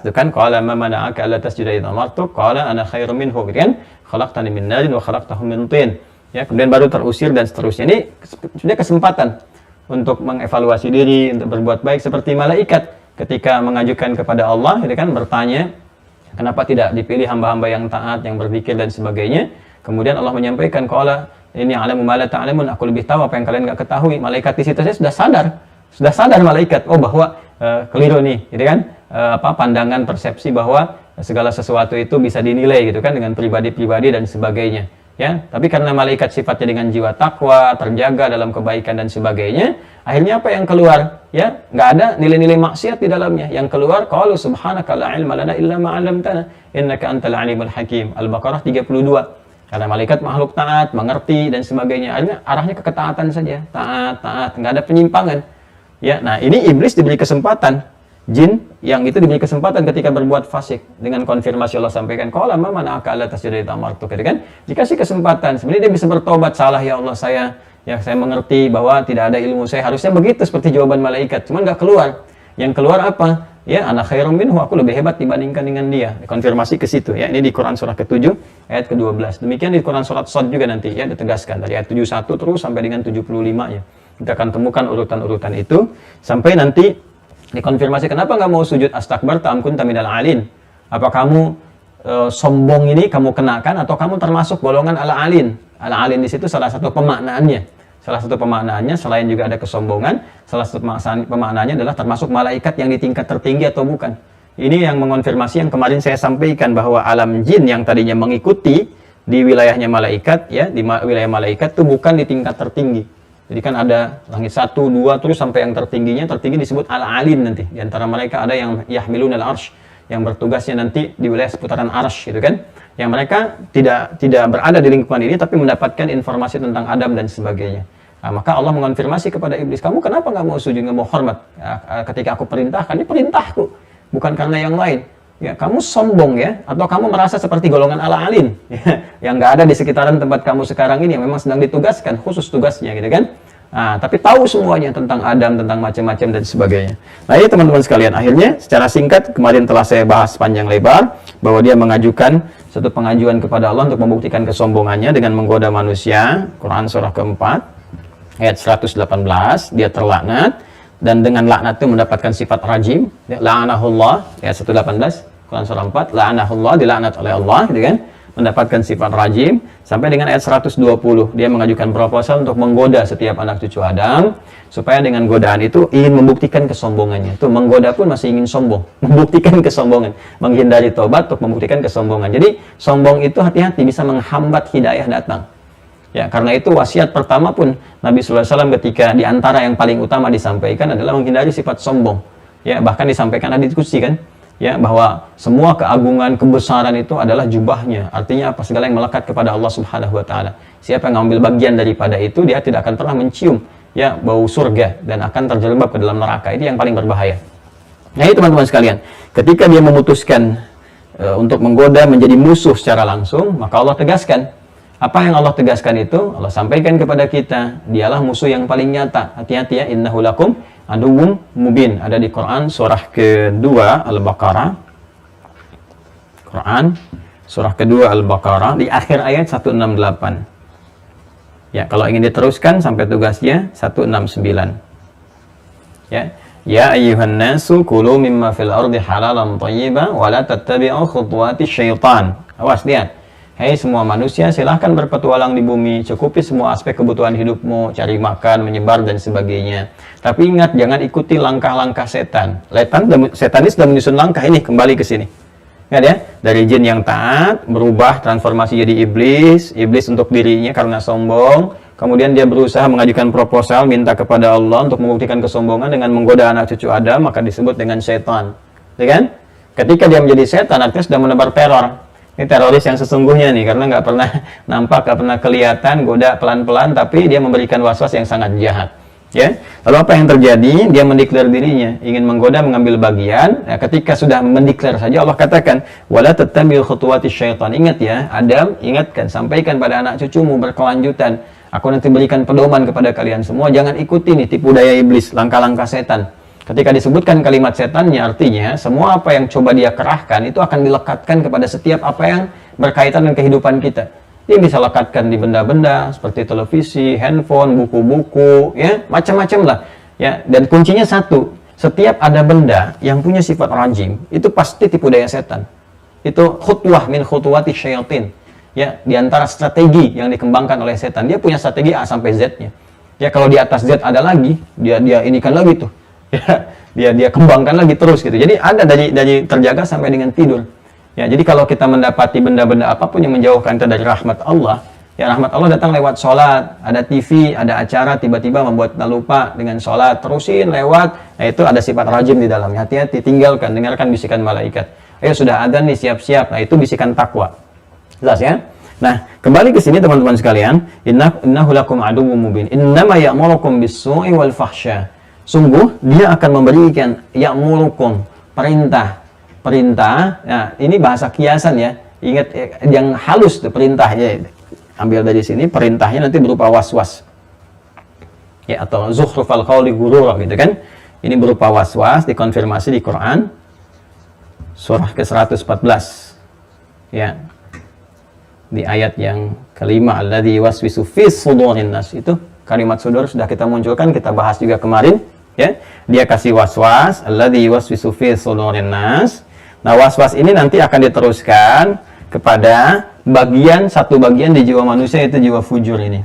itu kan qala ma mana'aka alla tasjuda idh amartuk qala ana khairum minhu, kan khalaqtani min narin wa khalaqtahu min tin. Ya, kemudian baru terusir dan seterusnya. Ini sudah kesempatan untuk mengevaluasi diri, untuk berbuat baik seperti malaikat ketika mengajukan kepada Allah, gitu kan, bertanya kenapa tidak dipilih hamba-hamba yang taat, yang berzikir dan sebagainya. Kemudian Allah menyampaikan, qala ini alamu ma la ta'lamun, aku lebih tahu apa yang kalian enggak ketahui. Malaikat di situ saya sudah sadar malaikat, oh bahwa keliru nih, gitu kan, pandangan persepsi bahwa segala sesuatu itu bisa dinilai, gitu kan, dengan pribadi-pribadi dan sebagainya. Ya, tapi karena malaikat sifatnya dengan jiwa takwa, terjaga dalam kebaikan dan sebagainya, akhirnya apa yang keluar? Ya, nggak ada nilai-nilai maksiat di dalamnya. Yang keluar, qalu subhanaka la ilma lana illa ma 'allamtana innaka antal alimul hakim. Al-Baqarah 32. Karena malaikat makhluk taat, mengerti dan sebagainya. Akhirnya arahnya ke ketaatan saja, taat, nggak ada penyimpangan. Ya, nah ini iblis diberi kesempatan. Jin yang itu diberi kesempatan ketika berbuat fasik, dengan konfirmasi Allah sampaikan qala ma mana'aka alla tasjuda idza amartuk, gitu kan, dikasih kesempatan sebenarnya dia bisa bertobat, salah ya Allah saya mengerti bahwa tidak ada ilmu, saya harusnya begitu seperti jawaban malaikat, cuman nggak keluar. Yang keluar apa? Ya, ana khairum minhu, aku lebih hebat dibandingkan dengan dia. Konfirmasi ke situ ya. Ini di Quran surah ke-7 ayat ke-12. Demikian di Quran surat Shad juga nanti ya ditegaskan dari ayat 71 terus sampai dengan 75 ya. Kita akan temukan urutan-urutan itu sampai nanti dikonfirmasi, kenapa nggak mau sujud astakbarta am kunta minal alin? Apa kamu sombong ini kamu kenakan atau kamu termasuk golongan ala-alin? Ala-alin di situ salah satu pemaknaannya. Salah satu pemaknaannya selain juga ada kesombongan, salah satu pemaknaannya adalah termasuk malaikat yang di tingkat tertinggi atau bukan. Ini yang mengonfirmasi yang kemarin saya sampaikan bahwa alam jin yang tadinya mengikuti di wilayahnya malaikat ya, di wilayah malaikat itu bukan di tingkat tertinggi. Jadi kan ada langit 1, 2, terus sampai yang tertinggi disebut al-alin nanti. Di antara mereka ada yang yahmilun al-arsh, yang bertugasnya nanti di wilayah seputaran arsh, gitu kan. Yang mereka tidak berada di lingkungan ini, tapi mendapatkan informasi tentang Adam dan sebagainya. Nah, maka Allah mengonfirmasi kepada iblis, kamu kenapa nggak mau sujud, nggak mau hormat? Ketika aku perintahkan, ini perintahku, bukan karena yang lain. Ya, kamu sombong ya, atau kamu merasa seperti golongan ala-alin ya, yang nggak ada di sekitaran tempat kamu sekarang ini, yang memang sedang ditugaskan, khusus tugasnya gitu kan. Nah, tapi tahu semuanya tentang Adam, tentang macam-macam dan sebagainya. Nah ini teman-teman sekalian, akhirnya secara singkat kemarin telah saya bahas panjang lebar bahwa dia mengajukan satu pengajuan kepada Allah untuk membuktikan kesombongannya dengan menggoda manusia. Quran surah keempat ayat 118, dia terlaknat dan dengan laknat itu mendapatkan sifat rajim. La'anahullah ayat 118 Quran surah 4, la'anahullah, dilaknat oleh Allah gitu kan, mendapatkan sifat rajim. Sampai dengan ayat 120 dia mengajukan proposal untuk menggoda setiap anak cucu Adam, supaya dengan godaan itu ingin membuktikan kesombongannya. Tuh, menggoda pun masih ingin sombong, membuktikan kesombongan, menghindari tobat untuk membuktikan kesombongan. Jadi sombong itu hati-hati, bisa menghambat hidayah datang. Ya, karena itu wasiat pertama pun Nabi SAW ketika diantara yang paling utama disampaikan adalah menghindari sifat sombong. Ya, bahkan disampaikan, ada diskusi kan, ya, bahwa semua keagungan, kebesaran itu adalah jubahnya. Artinya apa? Segala yang melekat kepada Allah Subhanahu wa taala. Siapa yang mengambil bagian daripada itu, dia tidak akan pernah mencium ya bau surga dan akan terjerembab ke dalam neraka. Itu yang paling berbahaya. Nah, ini teman-teman sekalian, ketika dia memutuskan untuk menggoda menjadi musuh secara langsung, maka Allah tegaskan. Apa yang Allah tegaskan itu, Allah sampaikan kepada kita, dialah musuh yang paling nyata. Hati-hati ya, innahu lakum aduwwum mubin. Ada di Quran surah kedua Al-Baqarah. Quran surah kedua Al-Baqarah di akhir ayat 168. Ya, kalau ingin diteruskan sampai tugasnya 169. Ya, ya ayyuhan nasu kulu mimma fil ardi halalan thayyiban wa la tattabi'u khutuwati syaitan. Awas, lihat. Hei semua manusia, silahkan berpetualang di bumi, cukupi semua aspek kebutuhan hidupmu, cari makan, menyebar, dan sebagainya. Tapi ingat, jangan ikuti langkah-langkah setan. Setan ini sudah menyusun langkah ini, kembali ke sini. Ingat ya, dari jin yang taat, berubah, transformasi jadi iblis untuk dirinya karena sombong. Kemudian dia berusaha mengajukan proposal, minta kepada Allah untuk membuktikan kesombongan dengan menggoda anak cucu Adam, maka disebut dengan setan. Ya kan? Ketika dia menjadi setan, artinya sudah menebar teror. Ini teroris yang sesungguhnya nih, karena nggak pernah nampak, nggak pernah kelihatan, goda pelan-pelan, tapi dia memberikan waswas yang sangat jahat. Ya, lalu apa yang terjadi? Dia mendeklar dirinya, ingin menggoda, mengambil bagian. Nah, ketika sudah mendeklar saja, Allah katakan, wala tattabi'u khutuwati syaitan. Ingat ya, Adam, ingatkan, sampaikan pada anak cucumu berkelanjutan. Aku nanti berikan pedoman kepada kalian semua, jangan ikuti nih tipu daya iblis, langkah-langkah setan. Ketika disebutkan kalimat setannya, artinya semua apa yang coba dia kerahkan itu akan dilekatkan kepada setiap apa yang berkaitan dengan kehidupan kita. Dia bisa lekatkan di benda-benda seperti televisi, handphone, buku-buku, ya macam-macam lah. Ya, dan kuncinya satu, setiap ada benda yang punya sifat rajim itu pasti tipu daya setan. Itu khutwah min khutuwati syaitin. Ya, di antara strategi yang dikembangkan oleh setan, dia punya strategi A sampai Z-nya. Ya, kalau di atas Z ada lagi, dia inikan lagi tuh. Ya, dia kembangkan lagi terus gitu. Jadi ada dari terjaga sampai dengan tidur. Ya, jadi kalau kita mendapati benda-benda apapun yang menjauhkan kita dari rahmat Allah, Ya, rahmat Allah datang lewat sholat, ada TV, ada acara, tiba-tiba membuat kita lupa dengan sholat, terusin lewat, nah itu ada sifat rajim di dalamnya. Hati-hati, tinggalkan, dengarkan bisikan malaikat. Ayo sudah adzan nih, siap-siap. Nah itu bisikan takwa. Jelas ya? Nah, kembali ke sini teman-teman sekalian, innahu lakum aduwwum mubin. Innama ya'murukum bis-su'i wal fahsya. Sungguh dia akan memberikan ya'murukum, perintah. Nah, ini bahasa kiasan ya. Ingat yang halus tuh perintahnya. Ambil dari sini, perintahnya nanti berupa was-was. Ya, atau zukhrufal qawli ghurura gitu kan. Ini berupa was-was, dikonfirmasi di Quran. Surah ke-114. Ya. Di ayat yang kelima, alladzi waswisu fis sudurin nas. Itu kalimat sudur sudah kita munculkan, kita bahas juga kemarin. Ya. Dia kasih was-was, alladzi waswisu fis sudurin nas. Nah, was-was ini nanti akan diteruskan kepada satu bagian di jiwa manusia, itu jiwa fujur ini.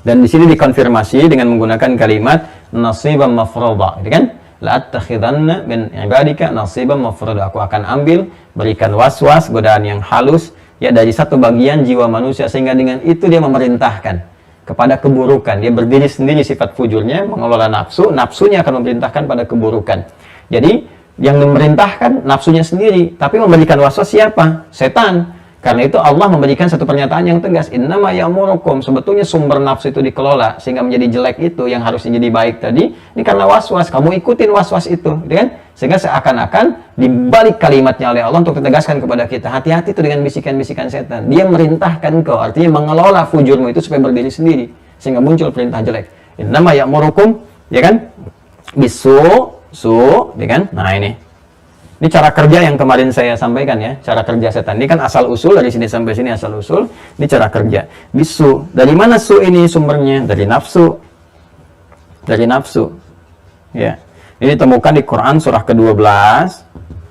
Dan di sini dikonfirmasi dengan menggunakan kalimat nasiban mafruḍa, gitu kan? La attakhidanna min ibadika nasiban mafruḍa. Aku akan ambil, berikan was-was, godaan yang halus ya dari satu bagian jiwa manusia, sehingga dengan itu dia memerintahkan kepada keburukan. Dia berdiri sendiri sifat fujurnya, mengelola nafsu, nafsunya akan memerintahkan pada keburukan. Jadi yang memerintahkan nafsunya sendiri, tapi memberikan waswas siapa? Setan. Karena itu Allah memberikan satu pernyataan yang tegas, innama ya'murukum. Sebetulnya sumber nafsu itu dikelola sehingga menjadi jelek itu yang harusnya jadi baik tadi, ini karena waswas. Kamu ikutin waswas itu, gitu kan? Sehingga seakan-akan dibalik kalimatnya oleh Allah untuk ditegaskan kepada kita, hati-hati itu dengan bisikan-bisikan setan. Dia merintahkan kau, artinya mengelola fujurmu itu supaya berdiri sendiri, sehingga muncul perintah jelek. Innama ya'murukum, ya kan? Bisu, ya kan? Nah ini cara kerja yang kemarin saya sampaikan ya, cara kerja setan. Ini kan asal usul, dari sini sampai sini asal usul. Ini cara kerja. Bisu. Dari mana su ini sumbernya? Dari nafsu. Dari nafsu. Ya. Ini ditemukan di Quran surah ke-12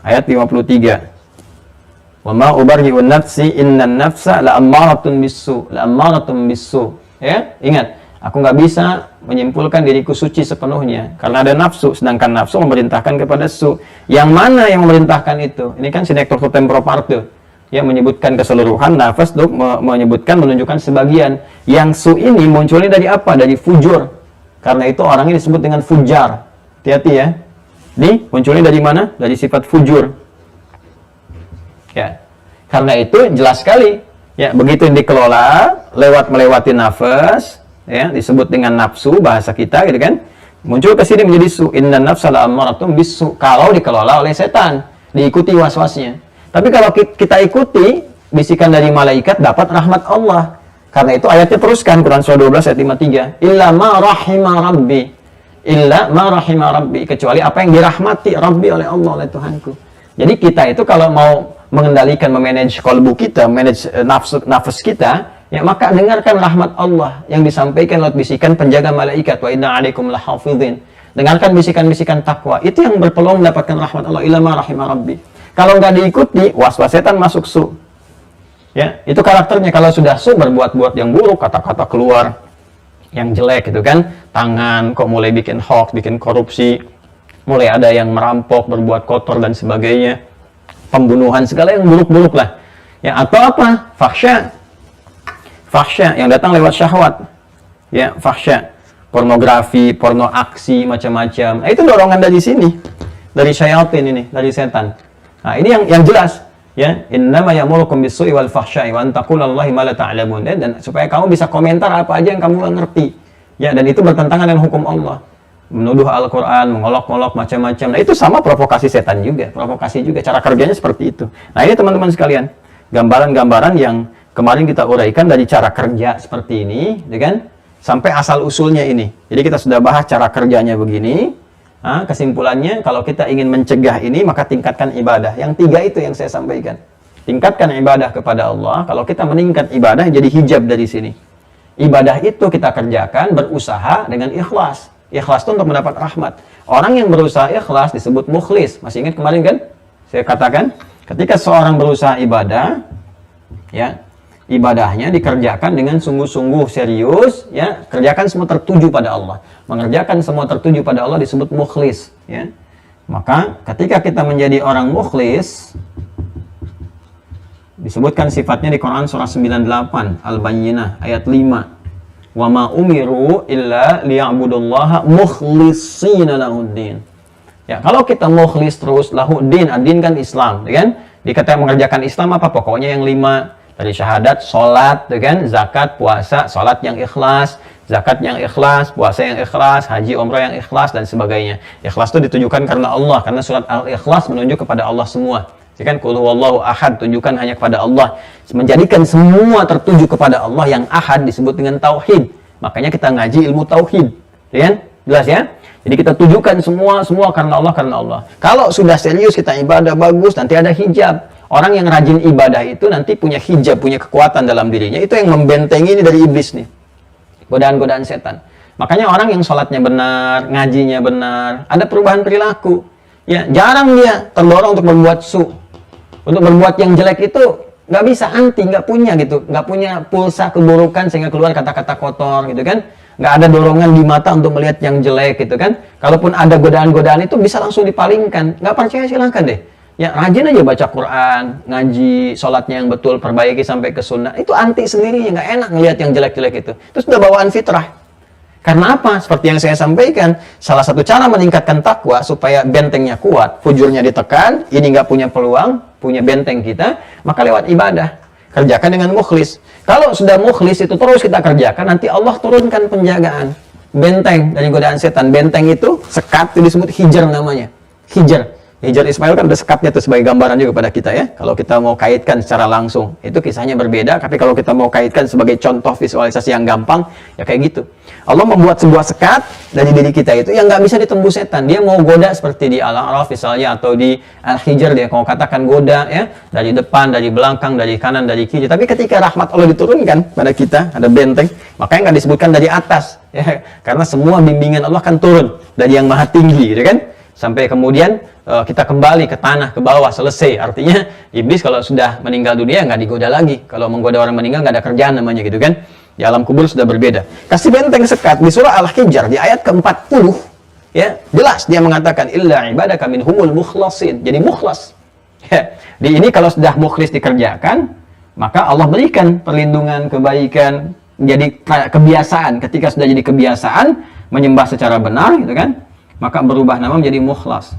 ayat 53. Wa ma ubarri'un nafsi innan nafsa la'ammaratun bisu. La'ammaratun bisu. Ya, ingat. Aku nggak bisa menyimpulkan diriku suci sepenuhnya karena ada nafsu, sedangkan nafsu memerintahkan kepada su. Yang mana yang memerintahkan itu? Ini kan sinektor temporo parte yang menyebutkan keseluruhan, nafas tuh menunjukkan sebagian. Yang su ini munculnya dari apa? Dari fujur. Karena itu orangnya disebut dengan fujar. Hati-hati ya. Ini munculnya dari mana? Dari sifat fujur. Ya. Karena itu jelas sekali. Ya, begitu yang dikelola melewati nafas, ya, disebut dengan nafsu bahasa kita gitu kan, muncul ke sini menjadi su. Innan nafsa la'ammaratun bisu. Kalau dikelola oleh setan, diikuti waswasnya. Tapi kalau kita ikuti bisikan dari malaikat, dapat rahmat Allah. Karena itu ayatnya teruskan, Quran surah 12 ayat 53. Illa ma rahima rabbi. Illa ma rahima rabbi, kecuali apa yang dirahmati Rabbi oleh Allah, oleh Tuhanku. Jadi kita itu kalau mau mengendalikan, memanage kolbu kita, manage nafas kita, ya, maka dengarkan rahmat Allah yang disampaikan lewat bisikan penjaga malaikat, wa inna alaikum lahafidhin. Dengarkan bisikan-bisikan takwa, itu yang berpeluang mendapatkan rahmat Allah, illa ma rahimah rabbi. Kalau nggak diikuti, waswas setan masuk su. Ya, itu karakternya. Kalau sudah su, berbuat-buat yang buruk, kata-kata keluar yang jelek gitu kan, tangan kok mulai bikin hoax, bikin korupsi, mulai ada yang merampok, berbuat kotor dan sebagainya, pembunuhan, segala yang buruk-buruk lah. Ya, atau apa? Fahsya yang datang lewat syahwat. Ya, fahsya. Pornografi, porno aksi, macam-macam. Nah, itu dorongan dari sini. Dari syaitan ini, dari setan. Nah, ini yang jelas. Ya, innama ya'murukum bis-su'i wal fahsya'i wa an taqulallahi ma la ta'lamun. Dan supaya kamu bisa komentar apa aja yang kamu nggak ngerti. Ya, dan itu bertentangan dengan hukum Allah. Menuduh Al-Quran, mengolok-olok macam-macam. Nah, itu sama provokasi setan juga. Provokasi juga. Cara kerjanya seperti itu. Nah, ini teman-teman sekalian. Gambaran-gambaran yang kemarin kita uraikan dari cara kerja seperti ini, ya kan? Sampai asal usulnya ini. Jadi kita sudah bahas cara kerjanya begini. Nah, kesimpulannya, kalau kita ingin mencegah ini, maka tingkatkan ibadah. Yang tiga itu yang saya sampaikan. Tingkatkan ibadah kepada Allah. Kalau kita meningkat ibadah, jadi hijab dari sini. Ibadah itu kita kerjakan, berusaha dengan ikhlas. Ikhlas itu untuk mendapat rahmat. Orang yang berusaha ikhlas disebut mukhlis. Masih ingat kemarin kan? Saya katakan, ketika seorang berusaha ibadah, ya, ibadahnya dikerjakan dengan sungguh-sungguh serius, ya, kerjakan semua tertuju pada Allah. Mengerjakan semua tertuju pada Allah disebut mukhlis, ya. Maka ketika kita menjadi orang mukhlis, di Disebutkan sifatnya di Quran surah 98 Al-Bayyinah ayat 5. Wa ma umiru illa liya'budullaha mukhlishina lahuddin. Ya, kalau kita mukhlis terus lahuddin, ad-din kan Islam, ya kan? Dikata mengerjakan Islam apa? Pokoknya yang 5 dari syahadat, salat, ya kan? Zakat, puasa, salat yang ikhlas, zakat yang ikhlas, puasa yang ikhlas, haji, umrah yang ikhlas dan sebagainya. Ikhlas itu ditujukan karena Allah, karena surat Al-Ikhlas menunjuk kepada Allah semua. Kan qul huwallahu ahad, tunjukkan hanya kepada Allah. Menjadikan semua tertuju kepada Allah yang ahad disebut dengan tauhid. Makanya kita ngaji ilmu tauhid, ya kan? Jelas ya? Jadi kita tujukan semua karena Allah. Kalau sudah serius kita ibadah bagus, nanti ada hijab. Orang yang rajin ibadah itu nanti punya hijab, punya kekuatan dalam dirinya. Itu yang membentengi ini dari iblis nih. Godaan-godaan setan. Makanya orang yang sholatnya benar, ngajinya benar, ada perubahan perilaku. Ya, jarang dia terdorong untuk berbuat untuk berbuat yang jelek itu nggak bisa, anti, nggak punya gitu, nggak punya pulsa keburukan sehingga keluar kata-kata kotor gitu kan, nggak ada dorongan di mata untuk melihat yang jelek gitu kan. Kalaupun ada godaan-godaan itu bisa langsung dipalingkan. Nggak percaya silahkan deh, ya rajin aja baca Quran, ngaji, sholatnya yang betul, perbaiki sampai ke sunnah. Itu anti sendirinya, nggak enak ngelihat yang jelek-jelek itu sudah bawaan fitrah. Karena apa? Seperti yang saya sampaikan, salah satu cara meningkatkan takwa supaya bentengnya kuat, fujurnya ditekan, ini nggak punya peluang, punya benteng kita, maka lewat ibadah. Kerjakan dengan mukhlis. Kalau sudah mukhlis itu terus kita kerjakan, nanti Allah turunkan penjagaan. Benteng dari godaan setan. Benteng itu, sekat itu disebut hijr namanya. Hijr. Hijr Ismail kan ada sekatnya itu sebagai gambaran juga pada kita ya. Kalau kita mau kaitkan secara langsung, itu kisahnya berbeda. Tapi kalau kita mau kaitkan sebagai contoh visualisasi yang gampang, ya kayak gitu. Allah membuat sebuah sekat dari diri kita itu yang nggak bisa ditembus setan. Dia mau goda seperti di Al-A'raf misalnya, atau di Al-Hijr dia kalau katakan goda ya, dari depan, dari belakang, dari kanan, dari kiri. Tapi ketika rahmat Allah diturunkan pada kita, ada benteng, makanya nggak disebutkan dari atas ya, karena semua bimbingan Allah kan turun dari yang maha tinggi gitu kan, sampai kemudian kita kembali ke tanah, ke bawah, selesai. Artinya iblis kalau sudah meninggal dunia nggak digoda lagi. Kalau menggoda orang meninggal nggak ada kerjaan namanya gitu kan. Di alam kubur sudah berbeda. Kasih benteng sekat di surah Al-Hijr di ayat ke-40 ya, jelas dia mengatakan illa ibadaka minhumul mukhlasin. Jadi mukhlas ya. Di ini kalau sudah mukhlis dikerjakan, maka Allah berikan perlindungan, kebaikan, jadi kebiasaan. Ketika sudah jadi kebiasaan menyembah secara benar gitu kan, maka berubah nama menjadi mukhlas.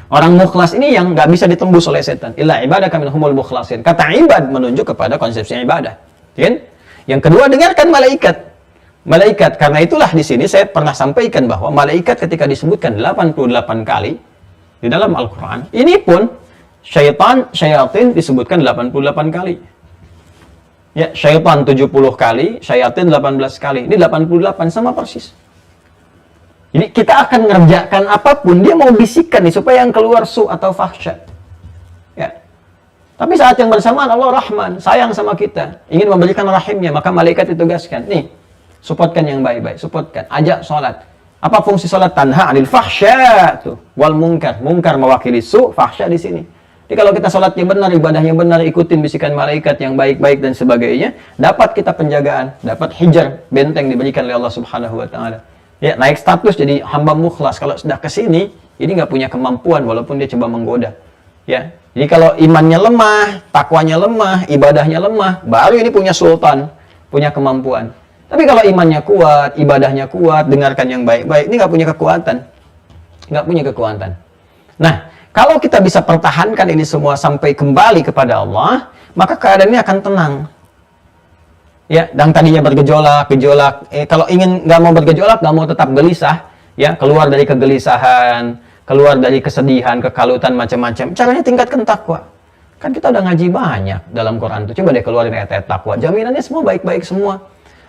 Orang mukhlas ini yang nggak bisa ditembus oleh setan. Illa ibadaka minhumul mukhlasin. Kata ibad menunjuk kepada konsepsi ibadah. Kan? Yang kedua, dengarkan malaikat. Malaikat, karena itulah di sini saya pernah sampaikan bahwa malaikat ketika disebutkan 88 kali di dalam Al-Quran, ini pun syayatin disebutkan 88 kali. Ya, syaitan 70 kali, syayatin 18 kali. Ini 88 sama persis. Jadi kita akan ngerjakan apapun, dia mau bisikan nih supaya yang keluar atau fahsya. Ya. Tapi saat yang bersamaan Allah Rahman, sayang sama kita, ingin memberikan rahimnya, maka malaikat ditugaskan, nih, supportkan yang baik-baik, supportkan, ajak sholat. Apa fungsi sholat? Tanha anil fahsya tuh, wal munkar. Munkar mewakili fahsya di sini. Jadi kalau kita sholatnya benar, ibadahnya benar, ikutin bisikan malaikat yang baik-baik dan sebagainya, dapat kita penjagaan, dapat hijr, benteng diberikan oleh Allah Subhanahu wa taala. Ya, naik status jadi hamba mukhlas. Kalau sudah ke sini, ini nggak punya kemampuan walaupun dia coba menggoda. Ya, jadi kalau imannya lemah, takwanya lemah, ibadahnya lemah, baru ini punya sultan, punya kemampuan. Tapi kalau imannya kuat, ibadahnya kuat, dengarkan yang baik-baik, ini nggak punya kekuatan. Nggak punya kekuatan. Nah, kalau kita bisa pertahankan ini semua sampai kembali kepada Allah, maka keadaan ini akan tenang. Ya, dan tadinya bergejolak, kalau ingin nggak mau bergejolak, nggak mau tetap gelisah, ya keluar dari kegelisahan, keluar dari kesedihan, kekalutan macam-macam. Caranya tingkatkan takwa. Kan kita udah ngaji banyak dalam Quran itu. Coba deh keluarin ayat-ayat takwa. Jaminannya semua baik-baik semua.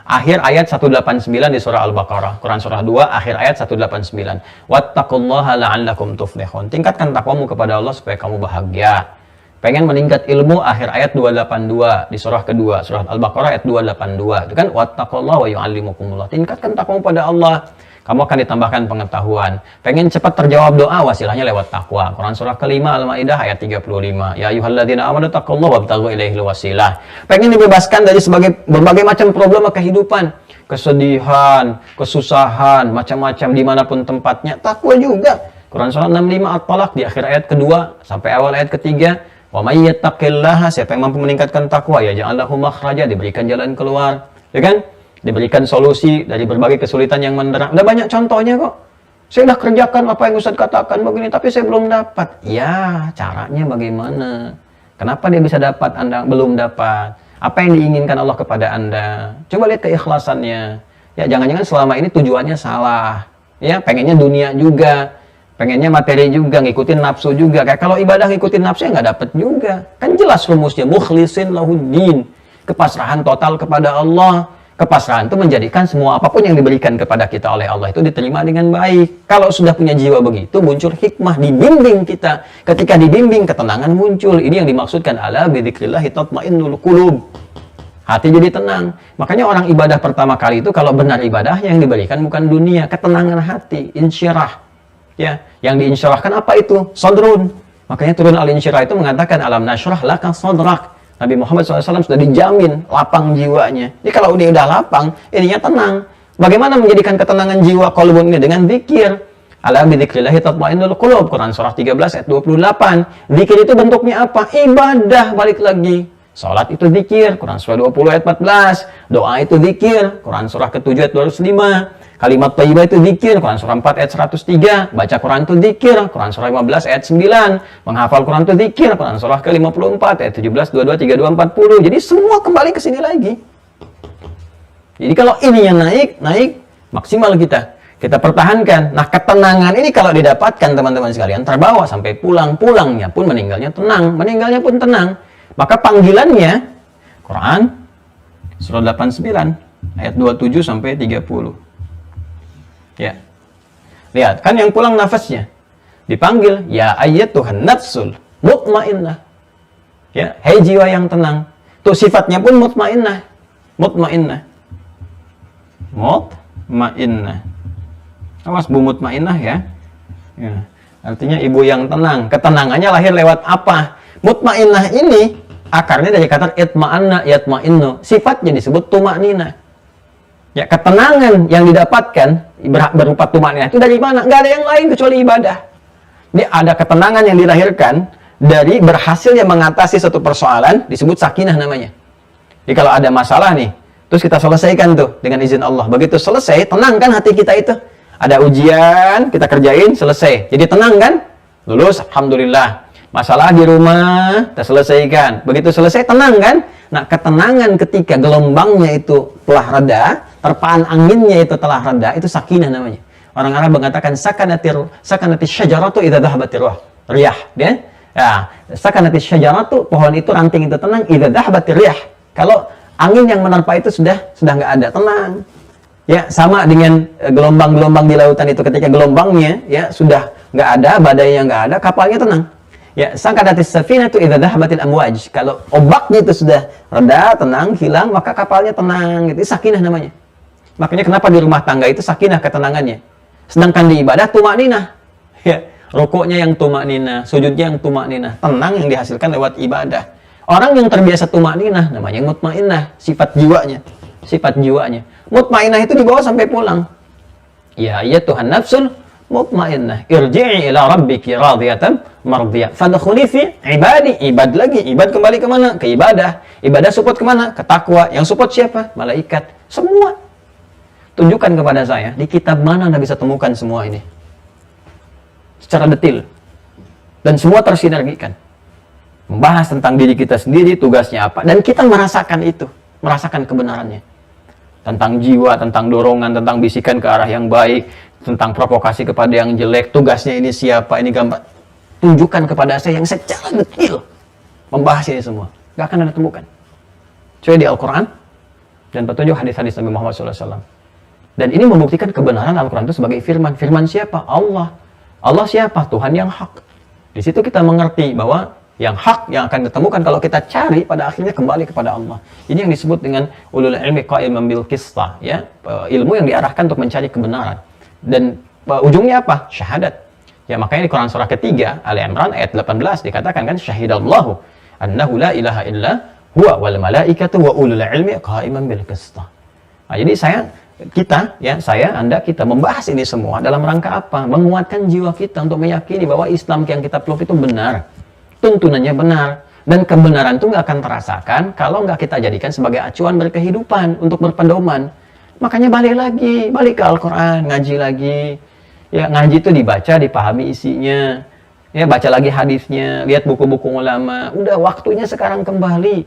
Akhir ayat 189 di surah Al-Baqarah, Quran surah 2, akhir ayat 189. Wattaqullaha la'allakum tuflihun. Tingkatkan takwamu kepada Allah supaya kamu bahagia. Pengen meningkat ilmu, akhir ayat 282 di surah kedua, surah Al-Baqarah ayat 282. Itu kan wattaqullaha wa yu'allimukumullah. Tingkatkan takwamu pada Allah, kamu akan ditambahkan pengetahuan. Pengen cepat terjawab doa, wasilahnya lewat takwa. Quran surah kelima Al-Maidah ayat 35. Ya ayyuhalladzina amanu taqullaha wabtaghu ilaihil wasilah. Pengen dibebaskan dari berbagai macam problema kehidupan, kesedihan, kesusahan, macam-macam dimanapun tempatnya, takwa juga. Quran surah 65 At-Talaq di akhir ayat kedua sampai awal ayat ketiga. Wa may yattaqillaha, siapa yang mampu meningkatkan takwa, ya ja'allahu makhraja, diberikan jalan keluar, ya kan? Diberikan solusi dari berbagai kesulitan yang mendera. Udah banyak contohnya kok. Saya udah kerjakan apa yang Ustaz katakan begini, tapi saya belum dapat. Ya, caranya bagaimana? Kenapa dia bisa dapat, Anda belum dapat? Apa yang diinginkan Allah kepada Anda? Coba lihat keikhlasannya. Ya, jangan-jangan selama ini tujuannya salah. Ya, pengennya dunia juga. Pengennya materi juga, ngikutin nafsu juga. Kayak kalau ibadah ngikutin nafsu ya nggak dapet juga. Kan jelas rumusnya, mukhlisin lahuddin. Kepasrahan total kepada Allah. Kepasrahan itu menjadikan semua apapun yang diberikan kepada kita oleh Allah itu diterima dengan baik. Kalau sudah punya jiwa begitu, muncul hikmah, dibimbing kita. Ketika dibimbing, ketenangan muncul. Ini yang dimaksudkan, ala bidzikrillahi tatmainnul qulub. Hati jadi tenang. Makanya orang ibadah pertama kali itu kalau benar ibadah yang diberikan bukan dunia, ketenangan hati, insyirah. Ya, yang diinsyirahkan apa itu? Sodrun. Makanya turun al-insyirah itu mengatakan alam nasyrah laka sodrak. Nabi Muhammad SAW sudah dijamin lapang jiwanya. Jadi kalau dia udah lapang, ininya tenang. Bagaimana menjadikan ketenangan jiwa qalbun ini? Dengan zikir. Ala bidzikrillahi tatmainnul qulub. Quran surah 13 ayat 28. Zikir itu bentuknya apa? Ibadah, balik lagi. Salat itu zikir. Quran surah 20 ayat 14. Doa itu zikir. Quran surah ke-7 ayat 205. Kalimat thayyibah itu zikir, Quran surah 4 ayat 103. Baca Quran itu zikir, Quran surah 15 ayat 9. Menghafal Quran itu zikir, Quran surah ke-54 ayat 17, 22, 32, 40. Jadi semua kembali ke sini lagi. Jadi kalau ininya naik maksimal kita pertahankan. Nah, ketenangan ini kalau didapatkan teman-teman sekalian, terbawa sampai pulangnya pun meninggalnya pun tenang. Maka panggilannya Quran surah 89 ayat 27 sampai 30. Ya. Lihat, kan yang pulang nafasnya dipanggil, ya ayyatuhan nafsul mutmainnah. Ya, hai jiwa yang tenang. Tuh sifatnya pun mutmainnah. Mutmainnah. Awas bu mutmainnah ya. Ya. Artinya ibu yang tenang. Ketenangannya lahir lewat apa? Mutmainnah ini akarnya dari kata itma'anna yatma'innu. Sifatnya disebut tumakninah. Ya, ketenangan yang didapatkan berupa tumakninah itu dari mana? Nggak ada yang lain kecuali ibadah. Ini ada ketenangan yang dilahirkan dari berhasilnya mengatasi satu persoalan, disebut sakinah namanya. Jadi kalau ada masalah nih, terus kita selesaikan tuh dengan izin Allah. Begitu selesai, tenang kan hati kita itu. Ada ujian, kita kerjain, selesai. Jadi tenang kan? Lulus, alhamdulillah. Masalah di rumah, kita selesaikan. Begitu selesai, tenang kan? Nah, ketenangan ketika gelombangnya itu telah reda, terpaan anginnya itu telah reda, itu sakinah namanya. Orang Arab mengatakan sakanatis syajaratu idza dhahabatir riyah, ya. Ya, sakanatis syajaratu, pohon itu ranting itu tenang idza dhahabatir riyah. Kalau angin yang menerpa itu sudah enggak ada, tenang. Ya, sama dengan gelombang-gelombang di lautan itu, ketika gelombangnya ya sudah enggak ada, badainya enggak ada, kapalnya tenang. Ya, sakanatis safinatu idza dhahabatil amwaj. Kalau ombaknya itu sudah reda, tenang, hilang, maka kapalnya tenang. Itu sakinah namanya. Makanya kenapa di rumah tangga itu sakinah ketenangannya. Sedangkan di ibadah tumakninah. Ya, rukuknya yang tumakninah, sujudnya yang tumakninah, tenang yang dihasilkan lewat ibadah. Orang yang terbiasa tumakninah namanya mutmainnah, sifat jiwanya. Sifat jiwanya. Mutmainnah itu dibawa sampai pulang. Ya, ya Tuhan nafsul mutmainnah, irji'i ila rabbiki radiyatan mardiyah. Fadkhuli fi ibadi, ibad kembali ke mana? Ke ibadah. Ibadah support ke mana? Ke takwa. Yang support siapa? Malaikat. Semua. Tunjukkan kepada saya, di kitab mana Anda bisa temukan semua ini? Secara detail. Dan semua tersinergikan. Membahas tentang diri kita sendiri, tugasnya apa, dan kita merasakan itu, merasakan kebenarannya. Tentang jiwa, tentang dorongan, tentang bisikan ke arah yang baik, tentang provokasi kepada yang jelek, tugasnya ini siapa, ini gambar. Tunjukkan kepada saya yang secara detail membahas ini semua. Gak akan Anda temukan. Coba di Al-Quran dan petunjuk hadis-hadis Nabi Muhammad SAW. Dan ini membuktikan kebenaran Al-Quran itu sebagai firman. Firman siapa? Allah. Allah siapa? Tuhan yang hak. Di situ kita mengerti bahwa yang hak yang akan ditemukan kalau kita cari pada akhirnya kembali kepada Allah. Ini yang disebut dengan ulul ilmi qa'iman bil qista, ya, ilmu yang diarahkan untuk mencari kebenaran. Dan ujungnya apa? Syahadat. Ya, makanya di Quran surah ketiga Ali Imran ayat 18 dikatakan kan syahidallahu annahu la ilaha illa huwa wal malaikatu wa ulul ilmi qa'iman bil qista. Nah, jadi kita membahas ini semua dalam rangka apa? Menguatkan jiwa kita untuk meyakini bahwa Islam yang kita peluk itu benar. tuntunannya benar. Dan kebenaran itu nggak akan terasakan kalau nggak kita jadikan sebagai acuan berkehidupan untuk berpedoman. Makanya balik ke Al-Quran, ngaji lagi. Ya, ngaji itu dibaca, dipahami isinya. Ya, baca lagi hadisnya, lihat buku-buku ulama. Udah waktunya sekarang kembali.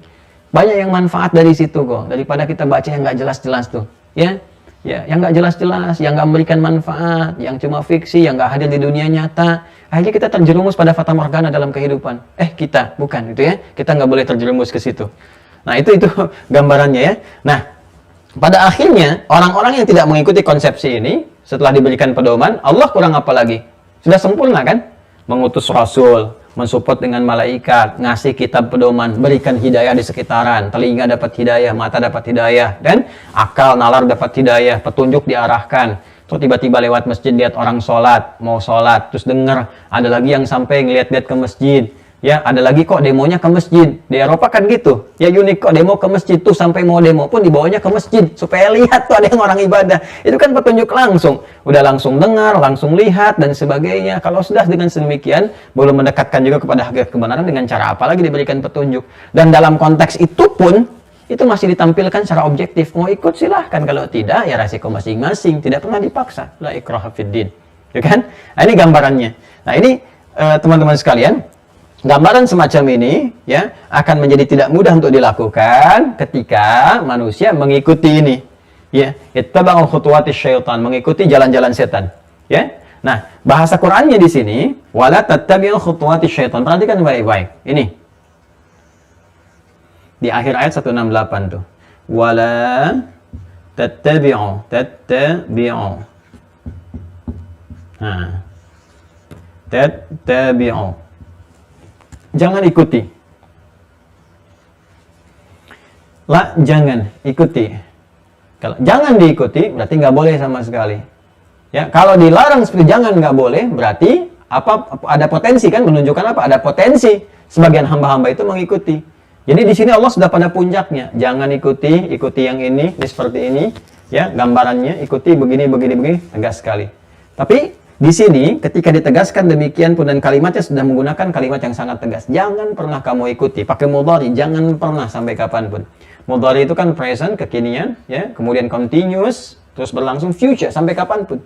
Banyak yang manfaat dari situ kok, daripada kita baca yang nggak jelas-jelas tuh. Ya, yang nggak jelas-jelas, yang nggak memberikan manfaat, yang cuma fiksi, yang nggak hadir di dunia nyata. Akhirnya kita terjerumus pada fata morgana dalam kehidupan. Kita bukan gitu ya. Kita nggak boleh terjerumus ke situ. Nah, itu gambarannya ya. Nah, pada akhirnya orang-orang yang tidak mengikuti konsepsi ini setelah diberikan pedoman, Allah kurang apa lagi? Sudah sempurna kan? Mengutus rasul, mensupport dengan malaikat, ngasih kitab pedoman, berikan hidayah di sekitaran, telinga dapat hidayah, mata dapat hidayah, dan akal nalar dapat hidayah, petunjuk diarahkan. Terus tiba-tiba lewat masjid lihat orang sholat, mau sholat, terus dengar ada lagi yang sampai ngeliat-liat ke masjid. Ya, ada lagi kok demonya ke masjid. Di Eropa kan gitu. Ya unik kok demo ke masjid tuh, sampai mau demo pun dibawanya ke masjid supaya lihat tuh ada yang orang ibadah. Itu kan petunjuk langsung. Udah langsung dengar, langsung lihat dan sebagainya. Kalau sudah dengan sedemikian, belum mendekatkan juga kepada hakikat kebenaran dengan cara apa lagi diberikan petunjuk. Dan dalam konteks itu pun itu masih ditampilkan secara objektif. Mau ikut silahkan, kalau tidak ya resiko masing-masing. Tidak pernah dipaksa. La ikraha fiddin. Ya kan? Nah, ini gambarannya. Nah, ini teman-teman sekalian, gambaran semacam ini ya akan menjadi tidak mudah untuk dilakukan ketika manusia mengikuti ini. Ya, ittaba'u khutuwatis syaitan, mengikuti jalan-jalan setan. Ya. Nah, bahasa Qur'annya di sini wala tattabi'u khutuwatis syaitan. Perhatikan baik-baik. Ini. Di akhir ayat 168 tuh. Wala tattabi'u. Nah. Tattabi'u. Jangan ikuti. Jangan ikuti. Kalau jangan diikuti, berarti nggak boleh sama sekali. Ya, kalau dilarang seperti jangan nggak boleh, berarti ada potensi kan, menunjukkan apa? Ada potensi sebagian hamba-hamba itu mengikuti. Jadi di sini Allah sudah pada puncaknya. Jangan ikuti yang ini seperti ini. Ya, gambarannya ikuti begini, tegas sekali. Tapi di sini, ketika ditegaskan demikian pun dan kalimatnya sudah menggunakan kalimat yang sangat tegas. Jangan pernah kamu ikuti. Pakai mudhari, jangan pernah sampai kapanpun. Mudhari itu kan present, kekinian, ya, kemudian continuous, terus berlangsung future, sampai kapanpun.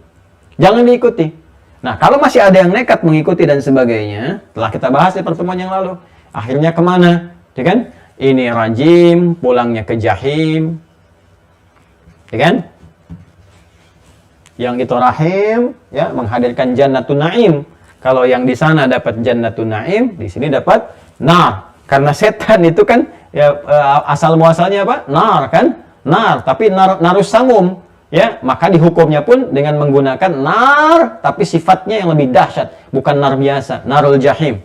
Jangan diikuti. Nah, kalau masih ada yang nekat mengikuti dan sebagainya, telah kita bahas di pertemuan yang lalu. Akhirnya kemana? Ya kan? Ini rajim, pulangnya ke jahim. Ya kan? Yang itu rahim, ya, menghadirkan jannatun na'im. Kalau yang di sana dapat jannatun na'im, di sini dapat nar. Karena setan itu kan ya asal muasalnya apa? Nar kan? Nar, tapi narus samum, ya. Maka dihukumnya pun dengan menggunakan nar, tapi sifatnya yang lebih dahsyat, bukan nar biasa, narul jahim.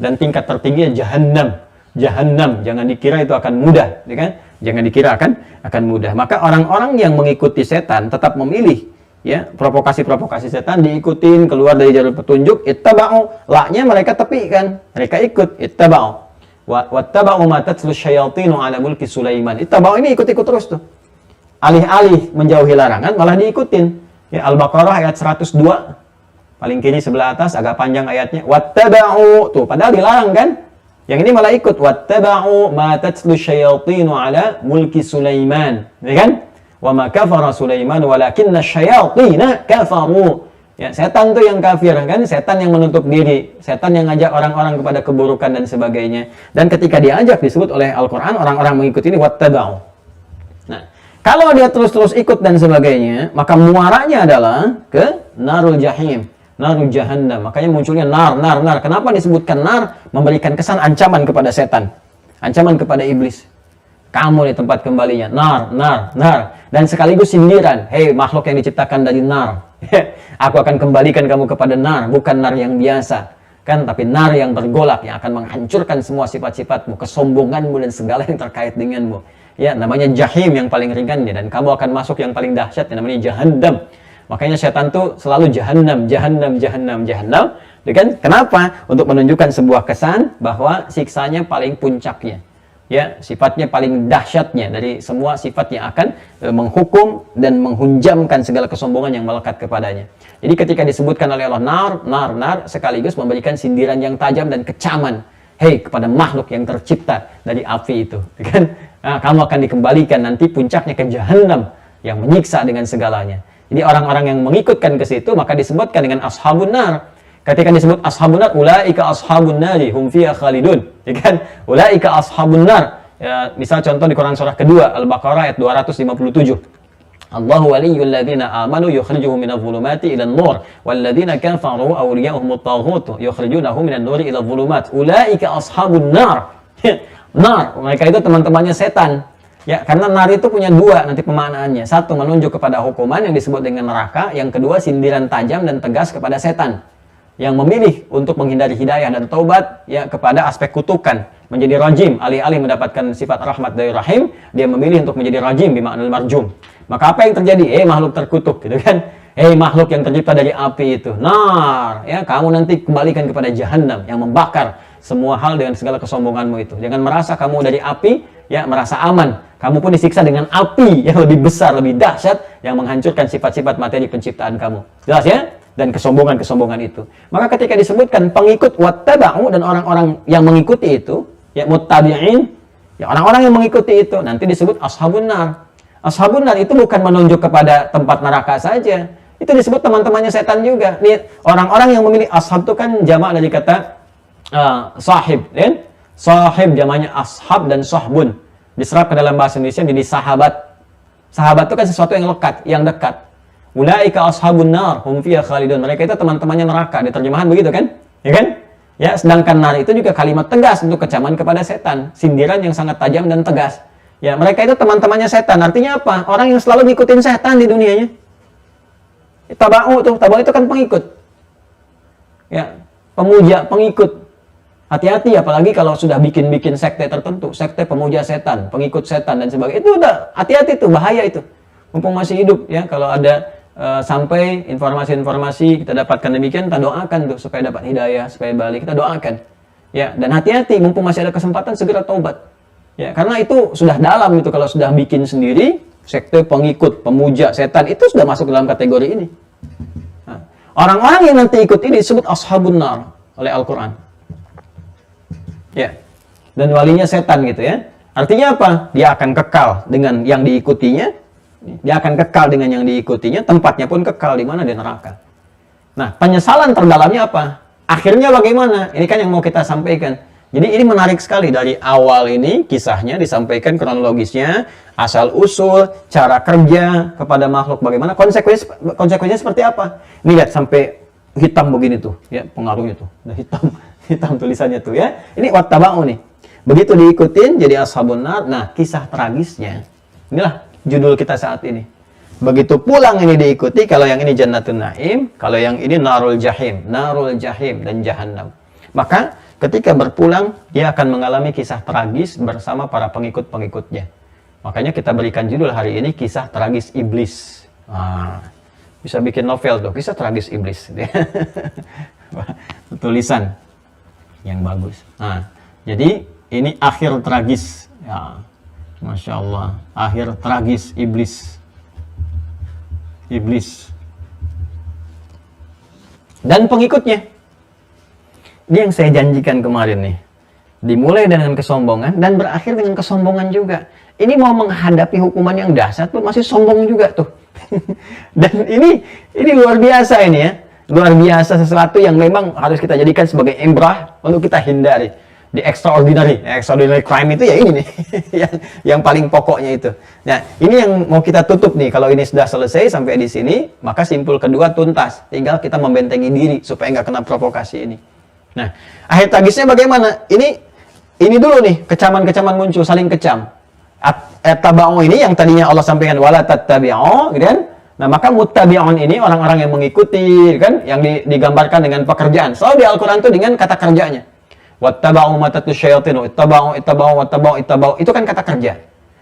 Dan tingkat tertingginya jahannam. Jahannam, jangan dikira itu akan mudah, ya kan? Jangan dikira akan mudah. Maka orang-orang yang mengikuti setan tetap memilih, ya, provokasi-provokasi setan diikutin, keluar dari jalur petunjuk, ittaba'u, laknya mereka tepikan, mereka ikut, ittaba'u. Wattaba'u ma tatlu syayatinu ala mulki Sulaiman. Ittaba'u ini ikut-ikut terus tuh. Alih-alih menjauhi larangan, malah diikutin. Ya, Al-Baqarah ayat 102, paling kiri sebelah atas, agak panjang ayatnya. Wattaba'u, tuh, padahal dilarang kan? Yang ini malah ikut. Wattaba'u ma tatlu syayatinu ala mulki Sulaiman. Ya kan? Wa ma kafara Sulaiman walakinna syayatina kafaru. Ya, setan tuh yang kafir kan, setan yang menutup diri, setan yang ngajak orang-orang kepada keburukan dan sebagainya. Dan ketika diajak disebut oleh Al-Qur'an orang-orang mengikuti ini wattaba'u. Nah, kalau dia terus-terus ikut dan sebagainya, maka muaranya adalah ke narul jahim, narul jahannam. Makanya munculnya nar. Kenapa disebutkan nar? Memberikan kesan ancaman kepada setan, ancaman kepada iblis. Kamu di tempat kembalinya, nar. Dan sekaligus sindiran, hei makhluk yang diciptakan dari nar. Aku akan kembalikan kamu kepada nar, bukan nar yang biasa. Kan, tapi nar yang bergolak, yang akan menghancurkan semua sifat-sifatmu, kesombonganmu, dan segala yang terkait denganmu. Ya, namanya jahim yang paling ringannya, dan kamu akan masuk yang paling dahsyat, yang namanya jahannam. Makanya setan tuh selalu jahannam. Kan? Kenapa? Untuk menunjukkan sebuah kesan bahwa siksanya paling puncaknya. Ya, sifatnya paling dahsyatnya dari semua sifat yang akan menghukum dan menghunjamkan segala kesombongan yang melekat kepadanya. Jadi ketika disebutkan oleh Allah nar sekaligus memberikan sindiran yang tajam dan kecaman. hei kepada makhluk yang tercipta dari api itu, kan? Nah, kamu akan dikembalikan nanti puncaknya ke Jahannam yang menyiksa dengan segalanya. Jadi orang-orang yang mengikutkan ke situ maka disebutkan dengan ashabun nar. Ketika disebut ashabun nar, ulaika ashabun nari hum fiha khalidun, ya kan? Ulaika ashabun nar. Ya, misal contoh di Quran surah kedua Al-Baqarah ayat 257. Allahu waliyyul ladzina amanu yukhrijuhum minadh dhulumati ilan nur wal ladzina kafaru awliya'uhumut taghut yukhrijunahum minan nuri ilal dhulumat ulaika ashabun nar. Nar, mereka itu teman-temannya setan. Ya, karena nar itu punya dua nanti pemaknaannya. Satu menunjuk kepada hukuman yang disebut dengan neraka, yang kedua sindiran tajam dan tegas kepada setan yang memilih untuk menghindari hidayah dan taubat ya kepada aspek kutukan, menjadi rajim, alih-alih mendapatkan sifat rahmat dari rahim, dia memilih untuk menjadi rajim bimakna marjum. Maka apa yang terjadi? Makhluk terkutuk gitu kan. Makhluk yang tercipta dari api itu, nar, ya, kamu nanti kembalikan kepada Jahannam yang membakar semua hal dengan segala kesombonganmu itu. Jangan merasa kamu dari api, ya, merasa aman. Kamu pun disiksa dengan api yang lebih besar, lebih dahsyat, yang menghancurkan sifat-sifat materi penciptaan kamu. Jelas ya? Dan kesombongan-kesombongan itu. Maka ketika disebutkan pengikut wattaba'u dan orang-orang yang mengikuti itu, ya, muttabi'in, ya, orang-orang yang mengikuti itu, nanti disebut ashabun nar. Ashabun nar itu bukan menunjuk kepada tempat neraka saja. Itu disebut teman-temannya setan juga. Nih, orang-orang yang memilih ashab itu kan jamak dari kata sahib, kan? Sahib jamaknya ashab dan sahbun. Diserap ke dalam bahasa Indonesia jadi sahabat. Sahabat itu kan sesuatu yang lekat, yang dekat. Ulaika ashabun nar hum fiha khalidun. Mereka itu teman-temannya neraka. Di terjemahan begitu kan? Ya kan? Ya, sedangkan nar itu juga kalimat tegas untuk kecaman kepada setan, sindiran yang sangat tajam dan tegas. Ya, mereka itu teman-temannya setan. Artinya apa? Orang yang selalu ngikutin setan di dunianya. Taba'u itu kan pengikut. Ya, pemuja, pengikut. Hati-hati apalagi kalau sudah bikin-bikin sekte tertentu, sekte pemuja setan, pengikut setan dan sebagainya. Itu udah hati-hati tuh, bahaya itu. Mumpung masih hidup ya, kalau ada sampai informasi-informasi kita dapatkan demikian, kita doakan tuh supaya dapat hidayah, supaya balik, kita doakan. Ya, dan hati-hati mumpung masih ada kesempatan segera taubat. Ya, karena itu sudah dalam itu, kalau sudah bikin sendiri, sekte pengikut, pemuja setan, itu sudah masuk dalam kategori ini. Nah, orang-orang yang nanti ikut ini disebut ashabun nar oleh Al-Quran. Ya, dan walinya setan gitu ya. Artinya apa? Dia akan kekal dengan yang diikutinya. Dia akan kekal dengan yang diikutinya, tempatnya pun kekal di mana? Di neraka. Nah, penyesalan terdalamnya apa? Akhirnya bagaimana? Ini kan yang mau kita sampaikan. Jadi ini menarik sekali, dari awal ini kisahnya disampaikan kronologisnya, asal usul, cara kerja kepada makhluk bagaimana, konsekuensinya seperti apa. Ini lihat sampai hitam begini tuh, ya, pengaruhnya tuh. Udah hitam tulisannya tuh ya. Ini wattaba'u nih. Begitu diikutin jadi ashabun nar. Nah, kisah tragisnya. Inilah judul kita saat ini. Begitu pulang ini diikuti, kalau yang ini Jannatun Naim, kalau yang ini Narul Jahim dan Jahannam. Maka ketika berpulang, dia akan mengalami kisah tragis bersama para pengikut-pengikutnya. Makanya kita berikan judul hari ini kisah tragis iblis. Bisa bikin novel tuh, kisah tragis iblis. Tulisan yang bagus. Jadi ini akhir tragis. Ya. Masya Allah, akhir tragis iblis. Dan pengikutnya. Ini yang saya janjikan kemarin nih. Dimulai dengan kesombongan dan berakhir dengan kesombongan juga. Ini mau menghadapi hukuman yang dahsyat pun masih sombong juga tuh. Dan ini luar biasa ini ya. Luar biasa, sesuatu yang memang harus kita jadikan sebagai ibrah untuk kita hindari. Di extraordinary crime itu ya ini nih, yang paling pokoknya itu. Nah, ini yang mau kita tutup nih. Kalau ini sudah selesai sampai di sini, maka simpul kedua tuntas. Tinggal kita membentengi diri supaya nggak kena provokasi ini. Nah, akhir tragisnya bagaimana? Ini dulu nih, kecaman-kecaman muncul, saling kecam. At-taba'u ini yang tadinya Allah sampaikan wala tattabi'u, gitu kan? Nah, maka muttabi'un ini orang-orang yang mengikuti, kan? Yang digambarkan dengan pekerjaan. Selalu di Al-Quran itu dengan kata kerjanya. Wattaba'u ma tatlu syayatinu, ittaba'u. Itu kan kata kerja.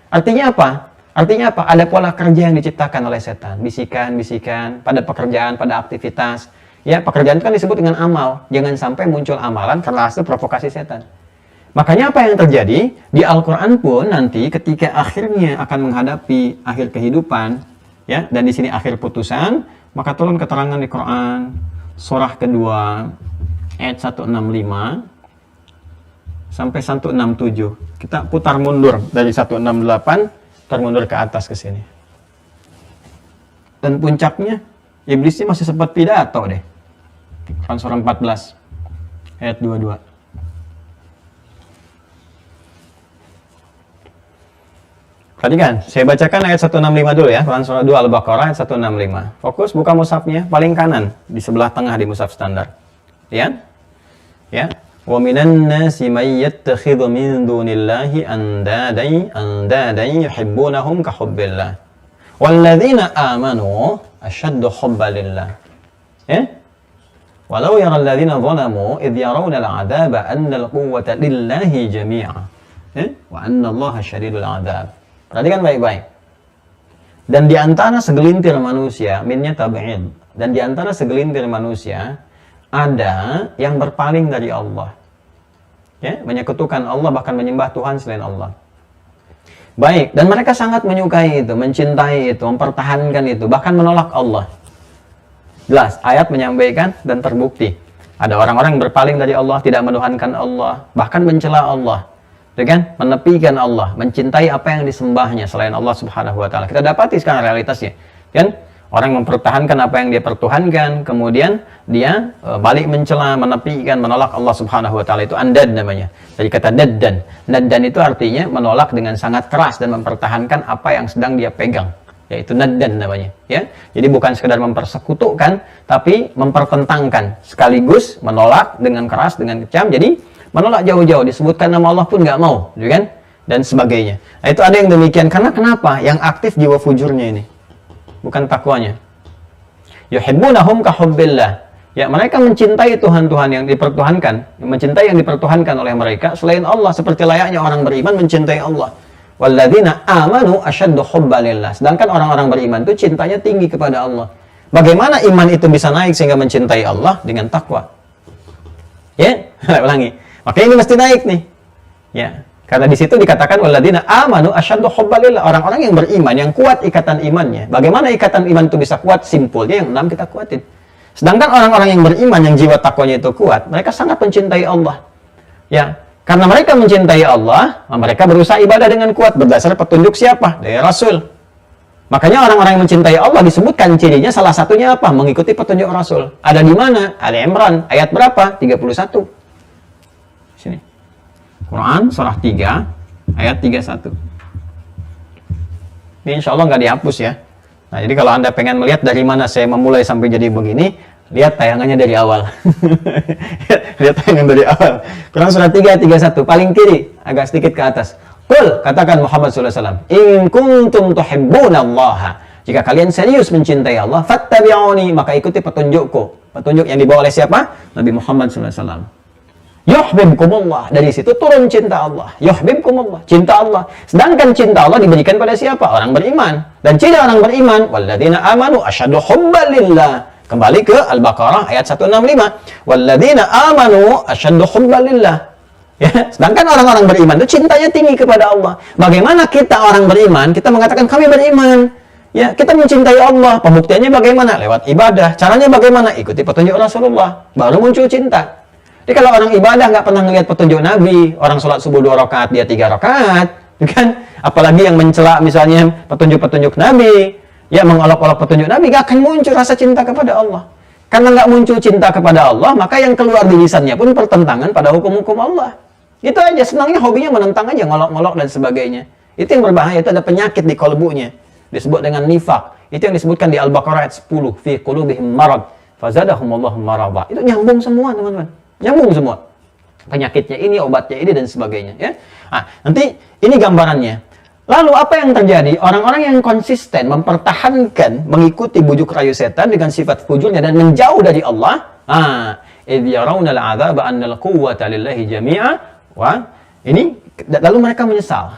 Artinya apa? Ada pola kerja yang diciptakan oleh setan. Bisikan-bisikan pada pekerjaan, pada aktivitas. Ya, pekerjaan itu kan disebut dengan amal. Jangan sampai muncul amalan karena hasil provokasi setan. Makanya apa yang terjadi? Di Al-Quran pun nanti ketika akhirnya akan menghadapi akhir kehidupan, ya, dan di sini akhir putusan, maka turun keterangan di Quran, surah kedua, ayat 165. sampai 167. Kita putar mundur dari 168, putar mundur ke atas ke sini. Dan puncaknya, iblisnya masih sempat pidato deh. Quran surah 14, ayat 22. Tadi kan, saya bacakan ayat 165 dulu ya, Quran surah 2 Al-Baqarah ayat 165. Fokus, buka mushafnya, paling kanan, di sebelah tengah di mushaf standar. Ya? Ya. Wa minan nasi may yattakhidhu min dunillahi andadan yuhibbunahum ka hubbillah. Walladzina amanu ashaddu hubban lillah. Ya? Walau yara alladzina zalamu idh yarawna al'adzaba anna al-quwwata lillahi jami'a. Ya? Wa anna Allaha syadidul 'adzab. Perhatikan baik-baik. Dan di antara segelintir manusia, minnya tabi'in, dan di antara segelintir manusia ada yang berpaling dari Allah. Ya, menyekutukan Allah, bahkan menyembah Tuhan selain Allah. Baik, dan mereka sangat menyukai itu, mencintai itu, mempertahankan itu, bahkan menolak Allah. Jelas, ayat menyampaikan dan terbukti. Ada orang-orang yang berpaling dari Allah, tidak menuhankan Allah, bahkan mencela Allah. Ya kan? Menepikan Allah, mencintai apa yang disembahnya selain Allah Subhanahu wa taala. Kita dapati sekarang realitasnya. Kan? Orang mempertahankan apa yang dia pertuhankan, kemudian dia balik mencela, menepikan, menolak Allah Subhanahu wa taala. Itu andad namanya. Dari kata daddan. Naddan itu artinya menolak dengan sangat keras dan mempertahankan apa yang sedang dia pegang. Yaitu naddan namanya, ya. Jadi bukan sekedar mempersekutukan, tapi mempertentangkan, sekaligus menolak dengan keras, dengan kejam. Jadi menolak jauh-jauh, disebutkan nama Allah pun nggak mau, gitu kan? Dan sebagainya. Nah, itu ada yang demikian. Karena kenapa? Yang aktif jiwa fujurnya ini, bukan takwanya. Yuhibbunahum ka hubbillah. Ya, mereka mencintai Tuhan-Tuhan yang dipertuhankan, mencintai yang dipertuhankan oleh mereka selain Allah, seperti layaknya orang beriman mencintai Allah. Walladzina amanu asyaddu hubban lillah. Sedangkan orang-orang beriman itu cintanya tinggi kepada Allah. Bagaimana iman itu bisa naik sehingga mencintai Allah? Dengan takwa. Ya, ulangi. Makanya ini mesti naik nih. Ya, karena di situ dikatakan walladzina amanu asyaddu hubban lillah. Orang-orang yang beriman, yang kuat ikatan imannya. Bagaimana ikatan iman itu bisa kuat? Simpulnya yang 6 kita kuatin. Sedangkan orang-orang yang beriman, yang jiwa takwanya itu kuat, mereka sangat mencintai Allah. Ya, karena mereka mencintai Allah, mereka berusaha ibadah dengan kuat berdasar petunjuk siapa? Dari Rasul. Makanya orang-orang yang mencintai Allah disebutkan cirinya salah satunya apa? Mengikuti petunjuk Rasul. Ada di mana? Ali Imran ayat berapa? 31. Sini. Quran surah 3 ayat 31. Ini insya Allah nggak dihapus ya. Nah, jadi kalau Anda pengen melihat dari mana saya memulai sampai jadi begini, lihat tayangannya dari awal. Lihat tayangan dari awal. Quran surah 3 ayat 31, paling kiri, agak sedikit ke atas. Qul, katakan Muhammad sallallahu alaihi wasallam, in kuntum tuhibbunallaha. Jika kalian serius mencintai Allah, fattabi'uni, maka ikuti petunjukku. Petunjuk yang dibawa oleh siapa? Nabi Muhammad sallallahu alaihi wasallam. Yuhibbukumullah, dari situ turun cinta Allah. Yuhibbukumullah, cinta Allah. Sedangkan cinta Allah diberikan pada siapa? Orang beriman. Dan ciri orang beriman, walladzina amanu asyaddu hubban lillah. Kembali ke Al-Baqarah ayat 165. Walladzina amanu asyaddu hubban lillah. Ya, sedangkan orang-orang beriman itu cintanya tinggi kepada Allah. Bagaimana kita orang beriman, kita mengatakan kami beriman. Ya, kita mencintai Allah. Pembuktiannya bagaimana? Lewat ibadah. Caranya bagaimana? Ikuti petunjuk Rasulullah. Baru muncul cinta. Jadi kalau orang ibadah nggak pernah ngelihat petunjuk Nabi, orang sholat subuh 2 rakaat, dia 3 rakaat, kan? Apalagi yang mencela misalnya petunjuk-petunjuk Nabi, ya mengolok-olok petunjuk Nabi, nggak akan muncul rasa cinta kepada Allah. Karena nggak muncul cinta kepada Allah, maka yang keluar di lisannya pun pertentangan pada hukum-hukum Allah. Itu aja, senangnya hobinya menentang aja, ngolok-ngolok dan sebagainya. Itu yang berbahaya, itu ada penyakit di kolbunya. Disebut dengan nifaq. Itu yang disebutkan di Al-Baqarah ayat 10, fi qulubihim marad, fazadahumullahu marada. Itu nyambung semua, teman-teman. Nyambung semua. Penyakitnya ini, obatnya ini, dan sebagainya. Ya. Nah, nanti ini gambarannya. Lalu apa yang terjadi? Orang-orang yang konsisten mempertahankan, mengikuti bujuk rayu setan dengan sifat fujurnya dan menjauh dari Allah. Idh yarawna al-'adzaba anna al-quwwata lillahi jami'a. Wah, ini lalu mereka menyesal.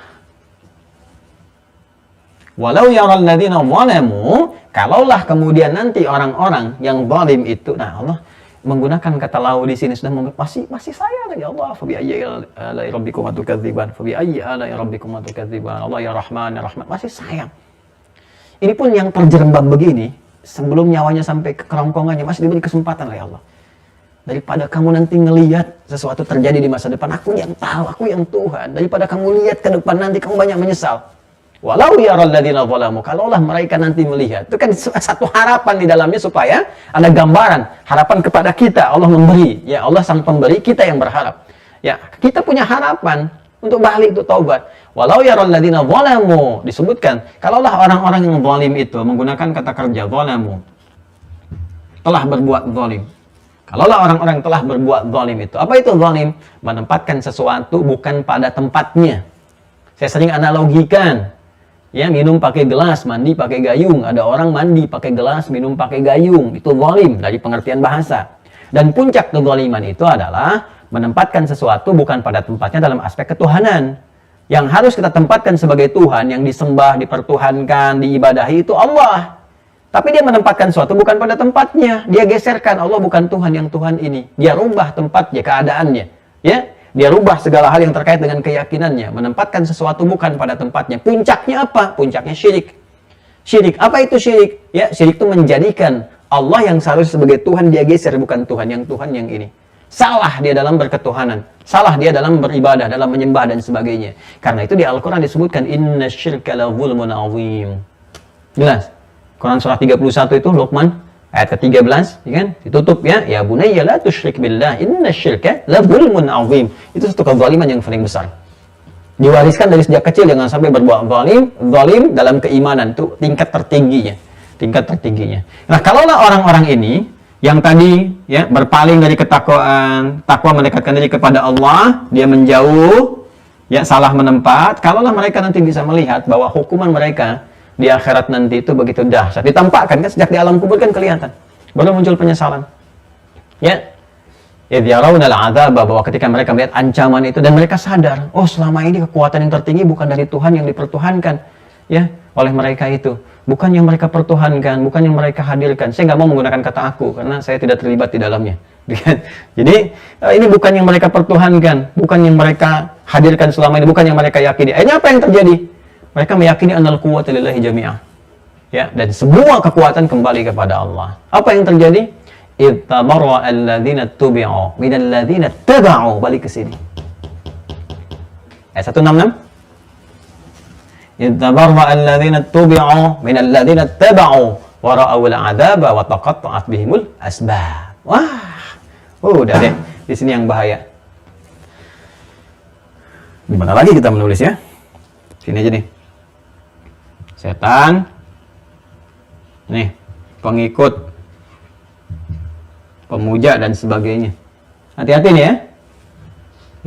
Walau yaral ladzina zalamu, kalaulah kemudian nanti orang-orang yang zalim itu, nah Allah menggunakan kata lau di sini sudah masih sayang ya Allah. Fa bi ayyi ala'i rabbikum tukadziban. Fa bi ayyi ala'i rabbikum tukadziban. Allah ya Rahman ya Rahman, masih sayang. Ini pun yang terjerembab begini, sebelum nyawanya sampai ke kerongkongannya masih diberi kesempatan oleh Allah. daripada kamu nanti ngelihat sesuatu terjadi di masa depan. Aku yang tahu, aku yang Tuhan. Daripada kamu lihat ke depan nanti kamu banyak menyesal. Walau yaral ladzina zalamu, kalaulah mereka nanti melihat. Itu kan satu harapan di dalamnya supaya ada gambaran, harapan kepada kita. Allah memberi, ya Allah sang pemberi, kita yang berharap. Ya, kita punya harapan untuk balik, untuk taubat. Walau yaral ladzina zalamu, disebutkan, kalaulah orang-orang yang zalim itu menggunakan kata kerja zalamu, telah berbuat zalim. Kalaulah orang-orang telah berbuat zalim itu. Apa itu zalim? Menempatkan sesuatu bukan pada tempatnya. Saya sering analogikan, ya, minum pakai gelas, mandi pakai gayung. Ada orang mandi pakai gelas, minum pakai gayung. Itu zalim dari pengertian bahasa. Dan puncak kezaliman itu adalah menempatkan sesuatu bukan pada tempatnya dalam aspek ketuhanan. Yang harus kita tempatkan sebagai Tuhan, yang disembah, dipertuhankan, diibadahi itu Allah. Tapi dia menempatkan sesuatu bukan pada tempatnya. Dia geserkan, Allah bukan Tuhan yang Tuhan ini. Dia rubah tempatnya, keadaannya. Ya, dia rubah segala hal yang terkait dengan keyakinannya. Menempatkan sesuatu bukan pada tempatnya. Puncaknya apa? Puncaknya syirik. Syirik. Apa itu syirik? Ya, syirik itu menjadikan Allah yang seharusnya sebagai Tuhan, dia geser, bukan Tuhan yang ini. Salah dia dalam berketuhanan. Salah dia dalam beribadah, dalam menyembah dan sebagainya. Karena itu di Al-Quran disebutkan, inna syirka la zulmun azim. Jelas. Quran surah 31 itu, Luqman ayat ke-13, ya kan? Ditutup ya, ya bunayya la tusyrik billah, inna syirka la zulmun azim. Itu satu kezaliman yang paling besar. Diwariskan dari sejak kecil, jangan sampai berbuat zalim dalam keimanan, itu tingkat tertingginya. Tingkat tertingginya. Nah, kalaulah orang-orang ini yang tadi ya berpaling dari ketakwaan, takwa mendekatkan diri kepada Allah, dia menjauh, ya salah menempat, kalaulah mereka nanti bisa melihat bahwa hukuman mereka di akhirat nanti itu begitu dahsyat. Ditampakkan kan sejak di alam kubur kan kelihatan. Baru muncul penyesalan. Ya. Idh yarawnal adzaba, bahwa ketika mereka melihat ancaman itu dan mereka sadar, oh selama ini kekuatan yang tertinggi bukan dari Tuhan yang dipertuhankan ya oleh mereka itu. Bukan yang mereka pertuhankan, bukan yang mereka hadirkan. Saya nggak mau menggunakan kata aku karena saya tidak terlibat di dalamnya. Jadi ini bukan yang mereka pertuhankan, bukan yang mereka hadirkan selama ini, bukan yang mereka yakini. Akhirnya apa yang terjadi? Mereka meyakini annal quwwata lillahi jami'ah. Ya, dan semua kekuatan kembali kepada Allah. Apa yang terjadi? Ittabarra alladzina tubi'u minal ladzina taba'u. Balik ke sini. Ayat 166. Ittabarra alladzina tubi'u minal ladzina taba'u wa ra'awul 'adzaba wa taqatta'at bihimul asbab. Wah. Udah deh. Di sini yang bahaya. Di mana lagi kita menulis ya? Sini aja nih. Setan, nih, pengikut, pemuja dan sebagainya. Hati-hati nih ya.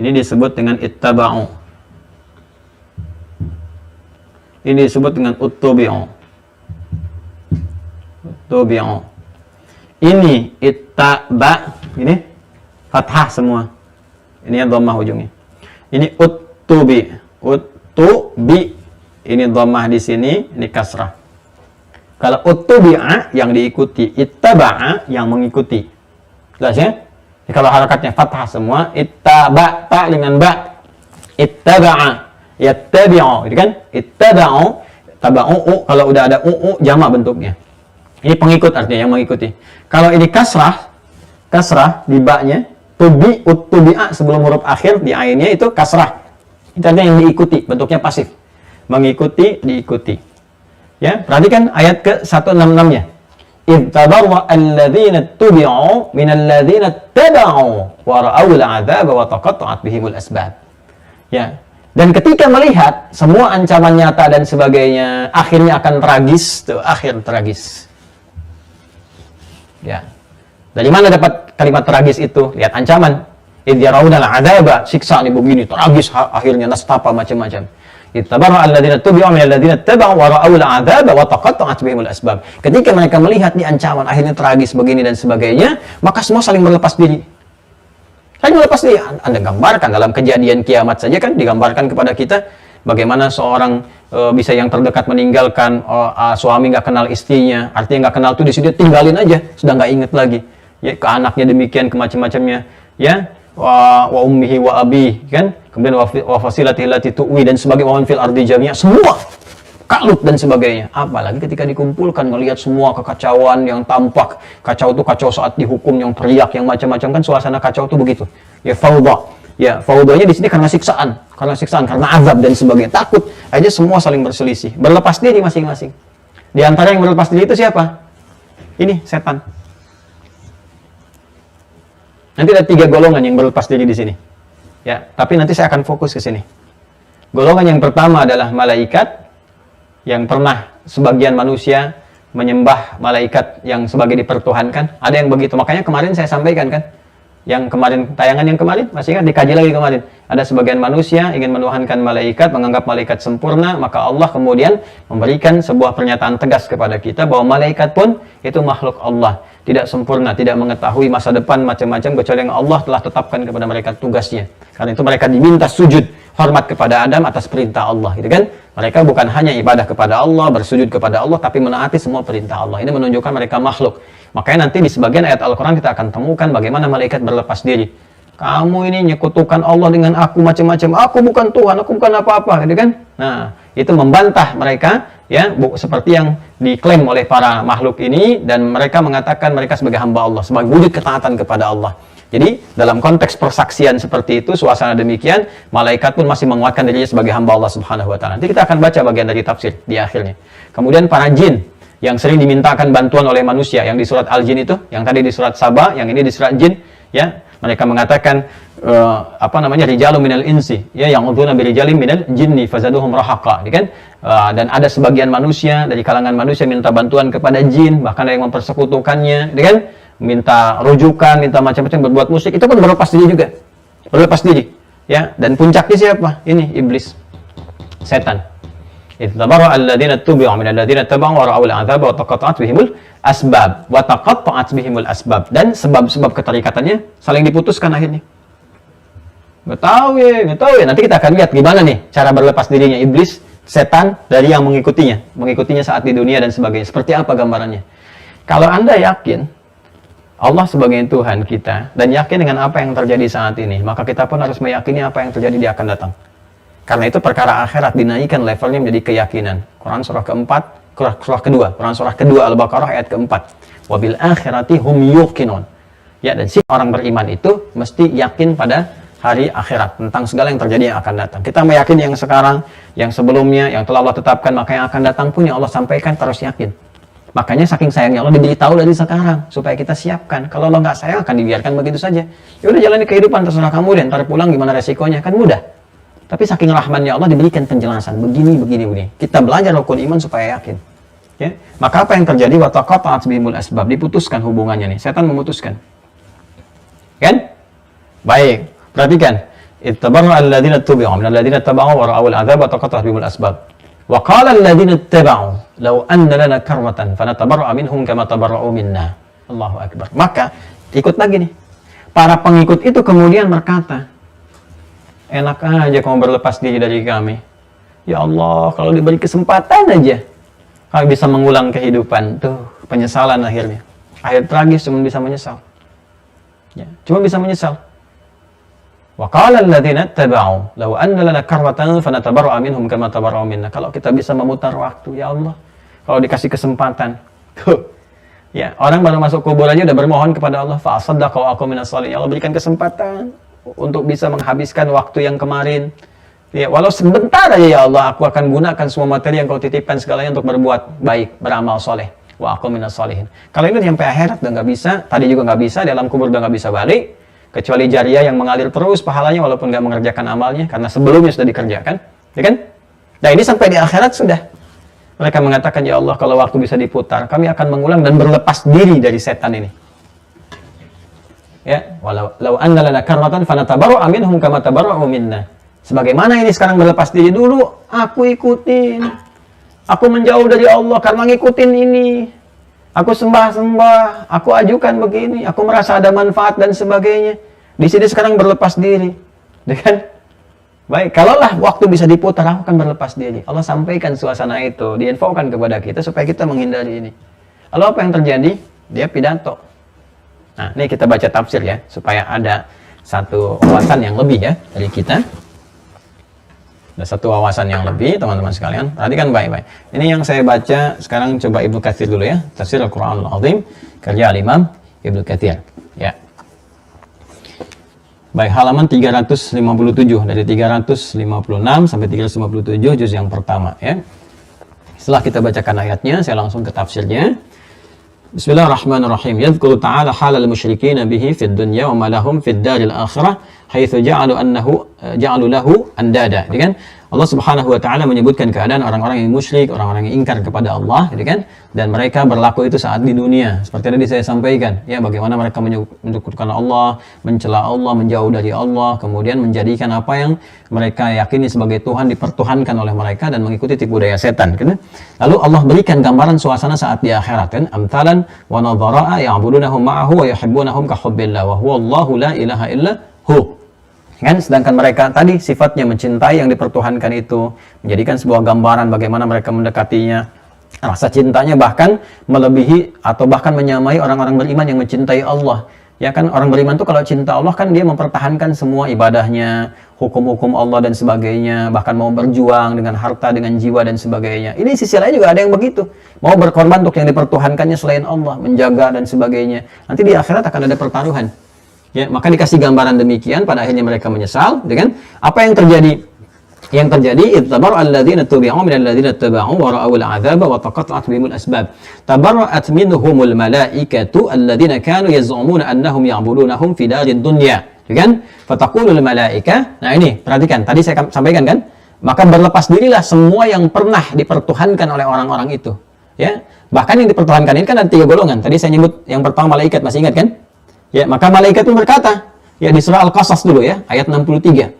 Ini disebut dengan ittaba'u. Ini disebut dengan uttubi'u. Uttubi'u. Ini ittaba, ini fathah semua. Ini yang dhammah ujungnya. Ini uttubi, uttubi. Ini dhammah di sini, ini kasrah. Kalau uttubi'a yang diikuti, ittaba'a yang mengikuti. Jelas ya? Jadi kalau harakatnya fathah semua, ittaba, ta dengan ba. Ittaba'a, yattabi'u, gitu kan? Ittaba'u, taba'u, kalau udah ada jamak bentuknya. Ini pengikut artinya yang mengikuti. Kalau ini kasrah di ba-nya, tubi, uttubi'a sebelum huruf akhir di ainnya itu kasrah. Itu artinya yang diikuti, bentuknya pasif. Mengikuti, diikuti. Ya, perhatikan ayat ke-166-nya. Ittabarra alladzina tubi'u minal ladzina taba'u wa ra'awul 'adzaba wa taqatta'at bihimul asbab. Ya. Dan ketika melihat semua ancaman nyata dan sebagainya, akhirnya akan tragis, tuh, akhir tragis. Ya. Dari mana dapat kalimat tragis itu? Lihat ancaman. Idh yarawnal 'adzaba, siksa ini begini, tragis akhirnya, nastapa macam-macam. Ittabarra alladzina tubi'u minal ladzina taba'u wa ra'awul 'adzaba wa taqatta'at bihimul asbab. Ketika mereka melihat di ancaman akhirnya tragis begini dan sebagainya, maka semua saling berlepas diri. Saling berlepas diri. Anda gambarkan dalam kejadian kiamat saja kan digambarkan kepada kita bagaimana seorang bisa yang terdekat meninggalkan suami nggak kenal istrinya, artinya nggak kenal tuh di sini tinggalin aja, sudah nggak inget lagi. Ya, ke anaknya demikian, ke macam-macamnya, ya. Wa ummihi wa abi, kan? Kemudian wa fasilatihi allati tuwi dan sebagai wa fil ardi jami'a, semua kalut dan sebagainya. Apalagi ketika dikumpulkan, ngelihat semua kekacauan yang tampak. Kacau itu kacau saat dihukum, yang teriak, yang macam-macam, kan suasana kacau itu begitu. Ya, fawda. Ya, fawdanya di sini karena siksaan, karena azab dan sebagainya. Takut aja semua saling berselisih, berlepas diri masing-masing. Di antara yang berlepas diri itu siapa? Ini setan. Nanti ada 3 golongan yang berlepas diri di sini. Ya, tapi nanti saya akan fokus ke sini. Golongan yang pertama adalah malaikat, yang pernah sebagian manusia menyembah malaikat yang sebagai dipertuhankan. Ada yang begitu. Makanya kemarin saya sampaikan kan, yang kemarin, tayangan yang kemarin, masih ingat, dikaji lagi kemarin. Ada sebagian manusia ingin menuhankan malaikat, menganggap malaikat sempurna, maka Allah kemudian memberikan sebuah pernyataan tegas kepada kita bahwa malaikat pun itu makhluk Allah, tidak sempurna, tidak mengetahui masa depan, macam-macam, kecuali yang Allah telah tetapkan kepada mereka tugasnya. Karena itu mereka diminta sujud hormat kepada Adam atas perintah Allah, gitu kan? Mereka bukan hanya ibadah kepada Allah, bersujud kepada Allah, tapi menaati semua perintah Allah. Ini menunjukkan mereka makhluk. Makanya nanti di sebagian ayat Al-Quran kita akan temukan bagaimana malaikat berlepas diri. Kamu ini nyekutukan Allah dengan aku macam-macam. Aku bukan Tuhan, aku bukan apa-apa, gitu kan? Nah, itu membantah mereka, ya, seperti yang diklaim oleh para makhluk ini, dan mereka mengatakan mereka sebagai hamba Allah, sebagai wujud ketaatan kepada Allah. Jadi, dalam konteks persaksian seperti itu, suasana demikian, malaikat pun masih menguatkan dirinya sebagai hamba Allah Subhanahu wa Ta'ala. Nanti kita akan baca bagian dari tafsir di akhirnya. Kemudian para jin yang sering dimintakan bantuan oleh manusia, yang di surat Al-Jin itu, yang tadi di surat Saba, yang ini di surat Jin, ya, mereka mengatakan rijalun minal insi, ya, yang udhuna birijalin minal jinni fazaduhum rahaqa, kan? Dan ada sebagian manusia dari kalangan manusia minta bantuan kepada jin, bahkan ada yang mempersekutukannya, kan? Minta rujukan, minta macam-macam, berbuat musik, itu pun berlepas diri juga. Berlepas diri, ya. Dan puncaknya siapa? Ini iblis. Setan. Ittabarra alladziina tubi'u min alladziina taba'u wa ra'awul 'adzaba wa taqatta'at bihimul asbab wa taqatta'at bihimul asbab. Dan sebab-sebab keterikatannya saling diputuskan akhirnya. Nggak tahu ya. Nanti kita akan lihat gimana nih cara berlepas dirinya iblis, setan, dari yang mengikutinya saat di dunia dan sebagainya. Seperti apa gambarannya? Kalau Anda yakin Allah sebagai Tuhan kita, dan yakin dengan apa yang terjadi saat ini, maka kita pun harus meyakini apa yang terjadi di akan datang. Karena itu perkara akhirat dinaikkan levelnya menjadi keyakinan. Quran surah keempat, surah kedua, Quran surah kedua Al-Baqarah ayat keempat. Wabil akhirati hum yuqinun. Ya, dan si orang beriman itu mesti yakin pada hari akhirat, tentang segala yang terjadi yang akan datang. Kita meyakini yang sekarang, yang sebelumnya, yang telah Allah tetapkan, maka yang akan datang pun yang Allah sampaikan terus yakin. Makanya saking sayangnya Allah diberitahu dari sekarang supaya kita siapkan. Kalau Allah nggak sayang akan dibiarkan begitu saja. Ya udah, jalani kehidupan terserah kamu, dan ntar pulang gimana resikonya, kan mudah. Tapi saking rahmannya Allah diberikan penjelasan begini. Kita belajar rukun iman supaya yakin. Ya, maka apa yang terjadi? Wa taqatta'at bihimul asbab, diputuskan hubungannya nih. Setan memutuskan. Kan? Baik, perhatikan. Ittabarra alladziina tubi'u min alladziina taba'u wa ra'awul 'adzaba wa taqatta'at bihimul asbab. Wa qala alladziina ittaba'u law anna lana karratan fanatabarra'a minhum kama tabarra'u minna. Allahu akbar. Maka ikut lagi nih. Para pengikut itu kemudian berkata, enak aja kamu berlepas diri dari kami. Ya Allah, kalau diberi kesempatan aja kami bisa mengulang kehidupan. Tuh, penyesalan akhirnya. Akhir tragis, cuma bisa menyesal. Ya, cuma bisa menyesal. Wa qala alladziina ittaba'u law anna lana karratan fanatabarra'a minhum kama tabarra'u minna. Kalau kita bisa memutar waktu, ya Allah, kalau dikasih kesempatan. Tuh. Ya, orang baru masuk kubur aja udah bermohon kepada Allah, fa asaddaqa wa aqum minas shalihin. Ya Allah, berikan kesempatan untuk bisa menghabiskan waktu yang kemarin. Ya, walau sebentar aja ya Allah, aku akan gunakan semua materi yang kau titipkan segalanya untuk berbuat baik, beramal soleh. Wa aqum minas shalihin. Kalau ini sampai akhirat udah nggak bisa, tadi juga nggak bisa, dalam kubur udah nggak bisa balik. Kecuali jariah yang mengalir terus pahalanya walaupun nggak mengerjakan amalnya, karena sebelumnya sudah dikerjakan, ya kan? Nah, ini sampai di akhirat sudah. Mereka mengatakan, ya Allah, kalau waktu bisa diputar, kami akan mengulang dan berlepas diri dari setan ini. Ya, walau anna lana karratan fanatabarra'a minhum kama tabarra'u minna. Sebagaimana ini sekarang berlepas diri, dulu aku ikutin. Aku menjauh dari Allah karena ngikutin ini. Aku sembah-sembah, aku ajukan begini, aku merasa ada manfaat dan sebagainya. Di sini sekarang berlepas diri. Kan? Baik, kalaulah waktu bisa diputar, aku akan berlepas diri. Allah sampaikan suasana itu, diinfokan kepada kita supaya kita menghindari ini. Lalu apa yang terjadi? Dia pidato. Nah, ini kita baca tafsir ya, supaya ada satu wawasan yang lebih ya dari kita. Ada satu wawasan yang lebih, teman-teman sekalian. Perhatikan baik-baik. Ini yang saya baca sekarang, coba Ibnu Katsir dulu ya. Tafsir Al-Quranul Azim, karya Al-Imam Ibnu Katsir. Ya. Baik, halaman 357, dari 356 sampai 357 juz yang pertama ya. Setelah kita bacakan ayatnya, saya langsung ke tafsirnya. Bismillahirrahmanirrahim. Yadhkuru ta'ala halal musyrikin bihi fid dunya wa ma lahum fid daril akhirah haitsu ja'alu lahu andada. Jadi kan Allah Subhanahu wa taala menyebutkan keadaan orang-orang yang musyrik, orang-orang yang ingkar kepada Allah, gitu kan? Dan mereka berlaku itu saat di dunia. Seperti tadi saya sampaikan, ya bagaimana mereka menyekutukan Allah, mencela Allah, menjauh dari Allah, kemudian menjadikan apa yang mereka yakini sebagai Tuhan dipertuhankan oleh mereka dan mengikuti tipu daya setan, gitu. Lalu Allah berikan gambaran suasana saat di akhirat, kan? Amtalan wa nadhara'a ya'budunahum ma'ahu wa yuhibbunahum ka hubbillah wa huwa Allahu la ilaha illa hu. Kan, sedangkan mereka tadi sifatnya mencintai yang dipertuhankan itu, menjadikan sebuah gambaran bagaimana mereka mendekatinya, rasa cintanya bahkan melebihi atau bahkan menyamai orang-orang beriman yang mencintai Allah. Ya kan, orang beriman tuh kalau cinta Allah kan dia mempertahankan semua ibadahnya, hukum-hukum Allah dan sebagainya, bahkan mau berjuang dengan harta, dengan jiwa dan sebagainya. Ini sisi lain juga ada yang begitu, mau berkorban untuk yang dipertuhankannya selain Allah, menjaga dan sebagainya. Nanti di akhirat akan ada pertaruhan. Ya, maka dikasih gambaran demikian, pada akhirnya mereka menyesal, dengan apa yang terjadi? Yang terjadi, ittabara'u alladzina tubi'u minal ladzina taba'u wa ra'awul 'adzaba wa taqatta'at bihimul asbab. Tabarra'at minhumul malaikatu alladzina kanu yaz'umuna annahum ya'budunahum fi darid dunya. Kan? Fataqulul malaika. Nah, ini perhatikan, tadi saya sampaikan kan? Maka berlepas dirilah semua yang pernah dipertuhankan oleh orang-orang itu. Ya. Bahkan yang dipertuhankan ini kan ada 3 golongan. Tadi saya nyebut yang pertama malaikat, masih ingat kan? Ya, maka malaikat pun berkata, ya di surah Al-Qasas dulu ya, ayat 63.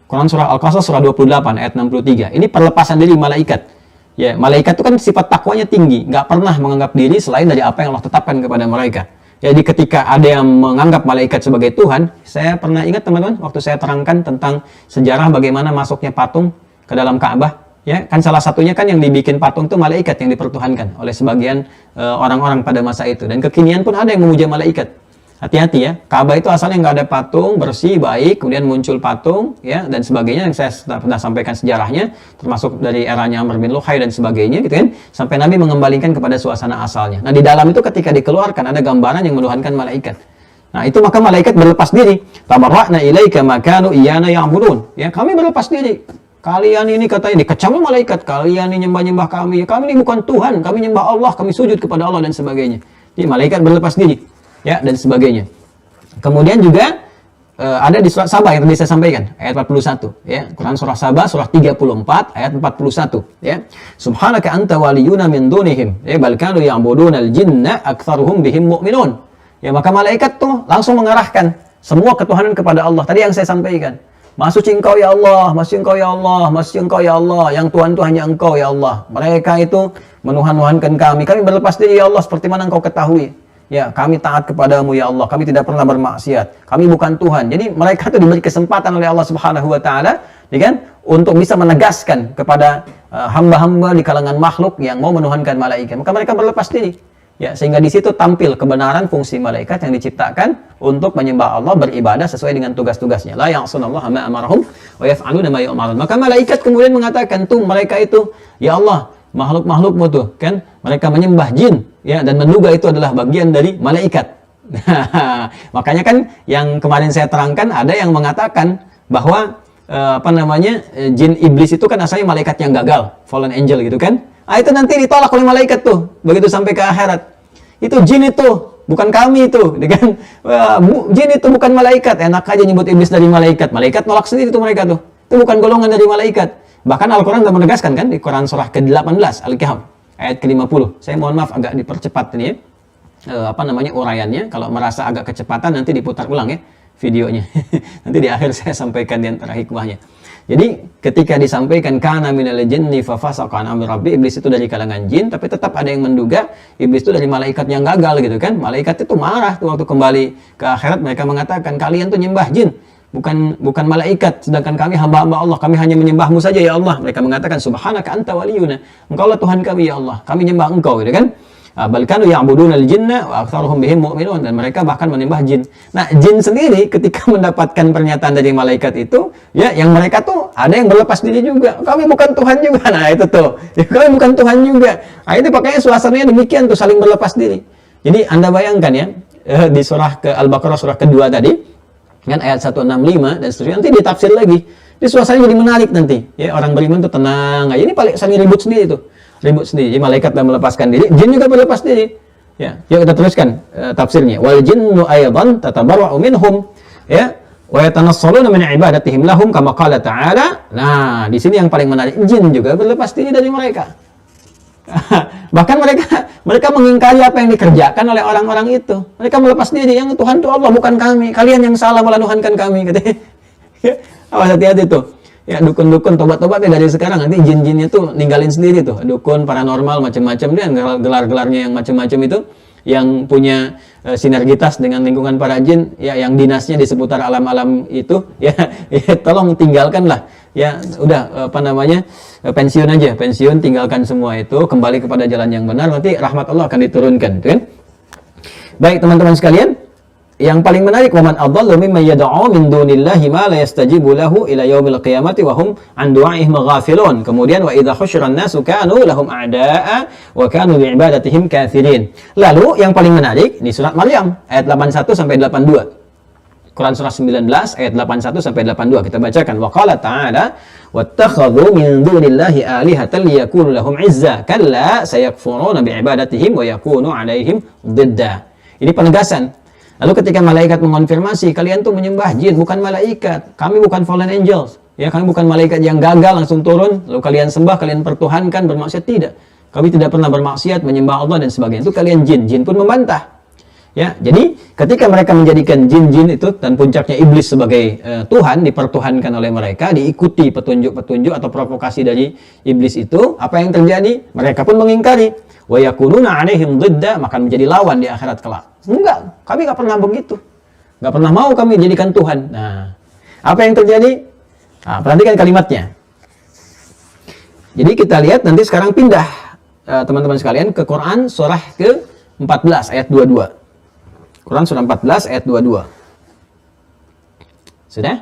Quran surah Al-Qasas surah 28 ayat 63. Ini perlepasan diri malaikat. Ya, malaikat itu kan sifat takwanya tinggi, nggak pernah menganggap diri selain dari apa yang Allah tetapkan kepada mereka. Jadi ketika ada yang menganggap malaikat sebagai Tuhan, saya pernah ingat teman-teman waktu saya terangkan tentang sejarah bagaimana masuknya patung ke dalam Ka'bah. Ya, kan salah satunya kan yang dibikin patung itu malaikat yang dipertuhankan oleh sebagian orang-orang pada masa itu. Dan kekinian pun ada yang memuja malaikat. Hati-hati ya, Ka'bah itu asalnya nggak ada patung, bersih, baik, kemudian muncul patung, ya, dan sebagainya yang saya pernah sampaikan sejarahnya, termasuk dari eranya Amr bin Luhai dan sebagainya, gitu kan, sampai Nabi mengembalikan kepada suasana asalnya. Nah, di dalam itu ketika dikeluarkan, ada gambaran yang menuhankan malaikat. Nah, itu maka malaikat berlepas diri. Tabarra'na ilaika ma kanu iyana ya'budun. Ya, kami berlepas diri. Kalian ini katanya dikecam malaikat, kalian ini nyembah-nyembah kami. Kami ini bukan Tuhan, kami nyembah Allah, kami sujud kepada Allah dan sebagainya. Jadi malaikat berlepas diri. Ya, dan sebagainya. Kemudian juga ada di surat Sabah yang tadi saya sampaikan, ayat 41, ya. Quran surah Sabah surah 34 ayat 41, ya. Subhanaka anta waliyuna min dunihim, ya, bal kanu ya'budunal jinna aktsaruhum bihim mu'minun. Ya, maka malaikat tuh langsung mengarahkan semua ketuhanan kepada Allah. Tadi yang saya sampaikan. Masuk engkau ya Allah, masuk engkau ya Allah, masuk engkau ya Allah, yang Tuhan itu hanya engkau ya Allah. Mereka itu menuhan-nuhankan kami berlepas diri ya Allah seperti mana engkau ketahui. Ya, kami taat kepadamu ya Allah, kami tidak pernah bermaksiat, kami bukan Tuhan. Jadi mereka itu diberi kesempatan oleh Allah Subhanahu wa taala, ya kan, untuk bisa menegaskan kepada hamba-hamba di kalangan makhluk yang mau menuhankan malaikat. Maka mereka berlepas diri. Ya, sehingga di situ tampil kebenaran fungsi malaikat yang diciptakan untuk menyembah Allah, beribadah sesuai dengan tugas-tugasnya. La ya'sunallaha ma amarahum wa yaf'aluna ma yu'marun. Maka malaikat kemudian mengatakan, tuh mereka itu, ya Allah, makhluk-makhlukmu tuh, kan, mereka menyembah jin, ya, dan menduga itu adalah bagian dari malaikat. Makanya kan yang kemarin saya terangkan ada yang mengatakan bahwa jin iblis itu kan asalnya malaikat yang gagal, fallen angel gitu kan. Itu nanti ditolak oleh malaikat tuh begitu sampai ke akhirat. Itu jin itu, bukan kami itu, kan? Jin itu bukan malaikat. Enak aja nyebut iblis dari malaikat. Malaikat nolak sendiri tuh mereka tuh. Itu bukan golongan dari malaikat. Bahkan Al-Quran sudah menegaskan kan di Quran surah ke-18 Al-Kahf ayat ke-50. Saya mohon maaf agak dipercepat ini ya. Uraiannya. Kalau merasa agak kecepatan nanti diputar ulang ya videonya. Nanti di akhir saya sampaikan di antara hikmahnya. Jadi ketika disampaikan kana minal jinni fa fasaqa an amri rabbi, iblis itu dari kalangan jin, tapi tetap ada yang menduga iblis itu dari malaikat yang gagal gitu kan. Malaikat itu marah tuh waktu kembali ke akhirat, mereka mengatakan kalian tuh nyembah jin. Bukan malaikat, sedangkan kami hamba-hamba Allah, kami hanya menyembahmu saja ya Allah. Mereka mengatakan subhanaka anta waliyuna, engkau lah Tuhan kami ya Allah, kami nyembah engkau gitu kan. Bal kanu ya'budunal jinna wa aktsaruhum bihim mu'minun, dan mereka bahkan menyembah jin. Nah, jin sendiri ketika mendapatkan pernyataan dari malaikat itu, ya yang mereka tuh ada yang berlepas diri juga. Kami bukan Tuhan juga. Nah, itu tuh. Ya, kami bukan Tuhan juga. Nah, itu pakainya suasananya demikian tuh, saling berlepas diri. Jadi Anda bayangkan ya, di surah ke Al-Baqarah surah kedua tadi, kan ayat 165 dan seterusnya, nanti ditafsir lagi. Di suasananya jadi menarik nanti. Ya, orang beriman tuh tenang. Nah, ini paling saling ribut sendiri tuh. Ribut sendiri. Jadi malaikat dan melepaskan diri, jin juga berlepas diri. Ya, yuk kita teruskan tafsirnya. Wal jinnu aidan tatabarra'u minhum, ya, wa yatanassaluna min ibadatihim lahum kama qala ta'ala. Nah, di sini yang paling menarik, jin juga berlepas diri dari mereka. Bahkan mereka mengingkari apa yang dikerjakan oleh orang-orang itu. Mereka melepas diri, yang Tuhan itu Allah, bukan kami. Kalian yang salah melanuhankan kami, katanya. Awas, hati-hati tuh. Ya, dukun-dukun tobat-tobat ya dari sekarang, nanti jin-jinnya tuh ninggalin sendiri tuh. Dukun paranormal macam-macam dia, gelar-gelarnya yang macam-macam itu, yang punya sinergitas dengan lingkungan para jin, ya, yang dinasnya di seputar alam-alam itu, ya, ya tolong tinggalkanlah. Ya, udah pensiun aja, pensiun, tinggalkan semua itu, kembali kepada jalan yang benar, nanti rahmat Allah akan diturunkan, kan? Baik, teman-teman sekalian, yang paling menarik, waman adallu mimman yad'u min dunillahi ma la yastajibu lahu ila yaumil qiyamati wa hum an du'a'ihim ghafilun. Kemudian wa idza husyiran nasu kanu lahum a'da'a wa kanu bi'ibadatihim kafirin. Lalu yang paling menarik di surat Maryam ayat 81 sampai 82. Quran surah 19 ayat 81 sampai 82, kita bacakan. Wa qala ta'ala wattakhadhu min dunillahi alihatan liyakunu lahum 'izza kalla sayakfuruna bi'ibadatihim wa yakunu 'alaihim didda. Ini penegasan. Lalu ketika malaikat mengonfirmasi, kalian tuh menyembah jin, bukan malaikat. Kami bukan fallen angels. Ya, kami bukan malaikat yang gagal langsung turun, lalu kalian sembah, kalian pertuhankan, bermaksiat. Tidak. Kami tidak pernah bermaksiat, menyembah Allah dan sebagainya. Itu kalian jin. Jin pun membantah. Ya, jadi ketika mereka menjadikan jin-jin itu dan puncaknya iblis sebagai Tuhan, dipertuhankan oleh mereka, diikuti petunjuk-petunjuk atau provokasi dari iblis itu, apa yang terjadi? Mereka pun mengingkari. Wa yakununa 'alaihim didda, maka menjadi lawan di akhirat kelak. Enggak, kami nggak pernah begitu. Nggak pernah mau kami jadikan Tuhan. Nah, apa yang terjadi? Nah, perhatikan kalimatnya. Jadi kita lihat nanti sekarang pindah, teman-teman sekalian, ke Quran surah ke-14 ayat 22. Quran surah 14 ayat 22. Sudah?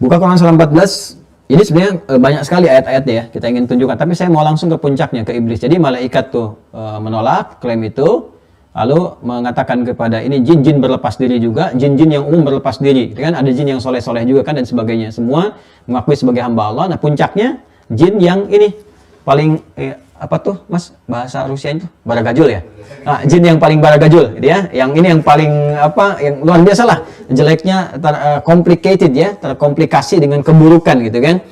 Buka Quran surah 14. Ini sebenarnya banyak sekali ayat-ayatnya ya, kita ingin tunjukkan. Tapi saya mau langsung ke puncaknya, ke iblis. Jadi malaikat tuh menolak klaim itu, lalu mengatakan kepada ini jin-jin berlepas diri juga, jin-jin yang umum berlepas diri. Kan ada jin yang soleh-soleh juga kan dan sebagainya. Semua mengakui sebagai hamba Allah. Nah, puncaknya jin yang ini paling apa tuh Mas bahasa Rusia itu baragajul ya. Nah, jin yang paling baragajul gitu ya. Yang ini yang paling yang luar biasa lah. Jeleknya complicated ya, terkomplikasi dengan keburukan gitu kan.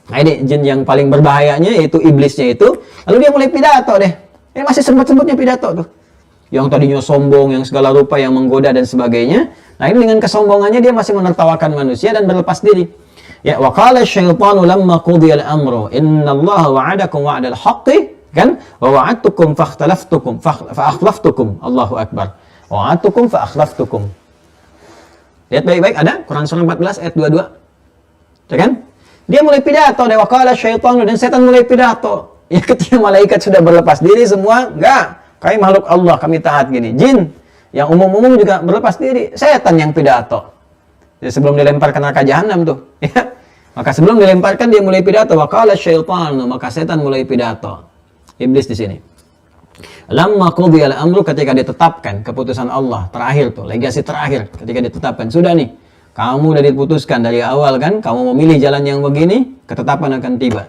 Nah, ini jin yang paling berbahayanya yaitu iblisnya itu. Lalu dia mulai pidato deh. Ini masih sempat-sempatnya pidato tuh. Yang tadinya sombong, yang segala rupa, yang menggoda dan sebagainya. Nah, ini dengan kesombongannya dia masih menertawakan manusia dan berlepas diri. Ya, wa qala asyaitanu lamma qudiya al-amru innallaha wa'adakum wa'dal haqqi, kan? Wa wa'adtukum fakhtalaftukum fa akhlaftukum. Allahu akbar. Wa'adtukum fa akhlaftukum. Lihat baik-baik, ada Quran surah 14 ayat 22. Ya kan? Dia mulai pidato, wa qala asyaitanu, dan setan mulai pidato. Ya, ketika malaikat sudah berlepas diri semua, enggak, kami makhluk Allah, kami taat gini. Jin yang umum-umum juga berlepas diri, setan yang pidato. Jadi sebelum dilempar ke neraka jahanam tuh, ya. Maka sebelum dilemparkan dia mulai pidato, wa qala syaitanu, maka setan mulai pidato. Iblis di sini. Lamma qudiya al-amru, ketika ditetapkan keputusan Allah terakhir tuh, legasi terakhir ketika ditetapkan, sudah nih, kamu udah diputuskan dari awal kan, kamu memilih jalan yang begini, ketetapan akan tiba.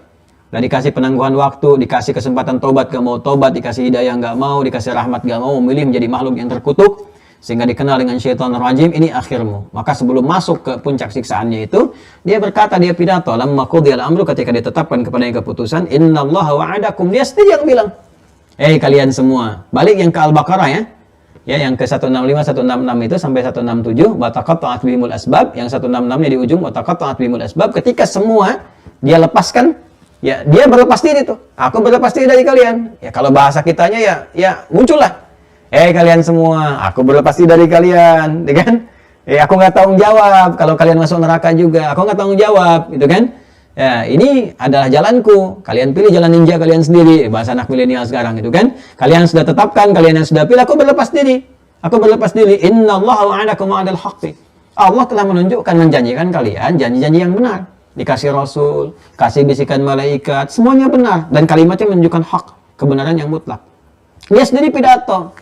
Udah dikasih penangguhan waktu, dikasih kesempatan tobat, gak mau tobat, dikasih hidayah gak mau, dikasih rahmat gak mau, memilih menjadi makhluk yang terkutuk, sehingga dikenal dengan syaitan rajim, ini akhirmu. Maka sebelum masuk ke puncak siksaannya itu, dia berkata, dia pidato, lamma qudiyal amru, ketika ditetapkan kepadanya keputusan, innallaha wa'adakum, dia sendiri yang bilang, kalian semua, balik yang ke Al-Baqarah ya, yang ke 165, 166 itu sampai 167, wataqatta'at bihimul asbab, yang 166-nya di ujung, wataqatta'at bihimul asbab, ketika semua dia lepaskan, ya dia berlepas diri tuh, aku berlepas diri dari kalian. Ya kalau bahasa kitanya ya muncullah, kalian semua, aku berlepas diri dari kalian, ya kan? Aku nggak tanggung jawab kalau kalian masuk neraka juga, aku nggak tanggung jawab, gitu kan? Ya, ini adalah jalanku. Kalian pilih jalan ninja kalian sendiri. Bahasa anak milenial sekarang itu kan. Kalian sudah tetapkan, kalian yang sudah pilih, aku berlepas diri. Aku berlepas diri. Innallaha wa'adakum wa'adal haqqi. Allah telah menunjukkan, menjanjikan kalian janji-janji yang benar. Dikasih Rasul, kasih bisikan malaikat, semuanya benar. Dan kalimatnya menunjukkan hak, kebenaran yang mutlak. Dia sendiri pidato.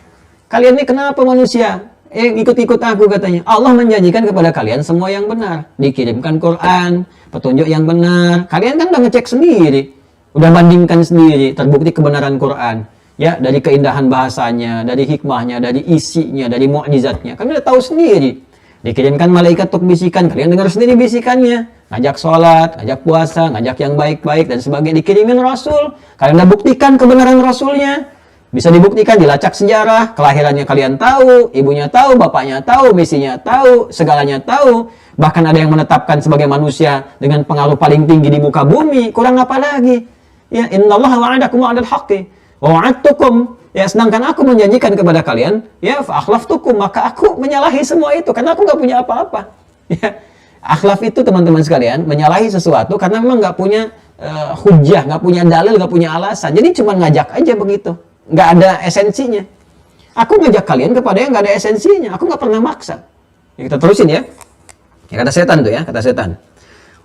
Kalian ini kenapa manusia? Ikut-ikut aku katanya. Allah menjanjikan kepada kalian semua yang benar. Dikirimkan Quran, petunjuk yang benar. Kalian kan udah ngecek sendiri. Udah bandingkan sendiri. Terbukti kebenaran Quran. Ya, dari keindahan bahasanya, dari hikmahnya, dari isinya, dari mukjizatnya. Kalian udah tahu sendiri. Dikirimkan malaikat untuk bisikan. Kalian dengar sendiri bisikannya. Ngajak sholat, ngajak puasa, ngajak yang baik-baik, dan sebagainya. Dikirimin Rasul. Kalian udah buktikan kebenaran Rasulnya. Bisa dibuktikan, dilacak sejarah, kelahirannya kalian tahu, ibunya tahu, bapaknya tahu, misinya tahu, segalanya tahu. Bahkan ada yang menetapkan sebagai manusia dengan pengaruh paling tinggi di muka bumi. Kurang apa lagi? Ya, innallaha wa'adakum wa'adal haqqi wa wa'adtukum. Ya, sedangkan aku menjanjikan kepada kalian, ya, fa'akhlaftukum, maka aku menyalahi semua itu karena aku nggak punya apa-apa. Ya, akhlaf itu teman-teman sekalian, menyalahi sesuatu karena memang nggak punya hujah, nggak punya dalil, nggak punya alasan. Jadi cuma ngajak aja begitu. Nggak ada esensinya. Aku ngajak kalian kepada yang nggak ada esensinya. Aku nggak pernah maksa. Ya, kita terusin ya. Ya, kata setan tuh ya, kata setan.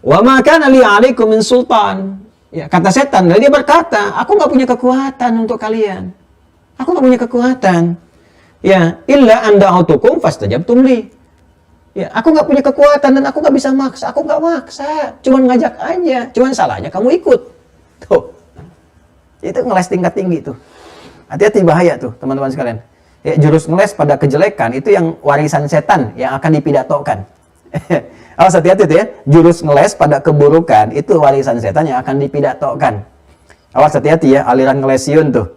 Wa ma kana li 'alaikum min sultan. Ya, kata setan, dia berkata, aku nggak punya kekuatan untuk kalian. Aku nggak punya kekuatan. Ya, illa an da'autukum fastajabtum li. Ya, aku nggak punya kekuatan dan aku nggak bisa maksa. Aku nggak maksa, cuman ngajak aja. Cuman salahnya kamu ikut. Tuh. Itu ngeles tingkat tinggi tuh. Hati-hati, bahaya tuh teman-teman sekalian. Ya, jurus ngeles pada kejelekan itu yang warisan setan yang akan dipidatokan. Awas, hati-hati tuh ya. Jurus ngeles pada keburukan itu warisan setan yang akan dipidatokan. Awas, hati-hati ya, aliran ngelesion tuh.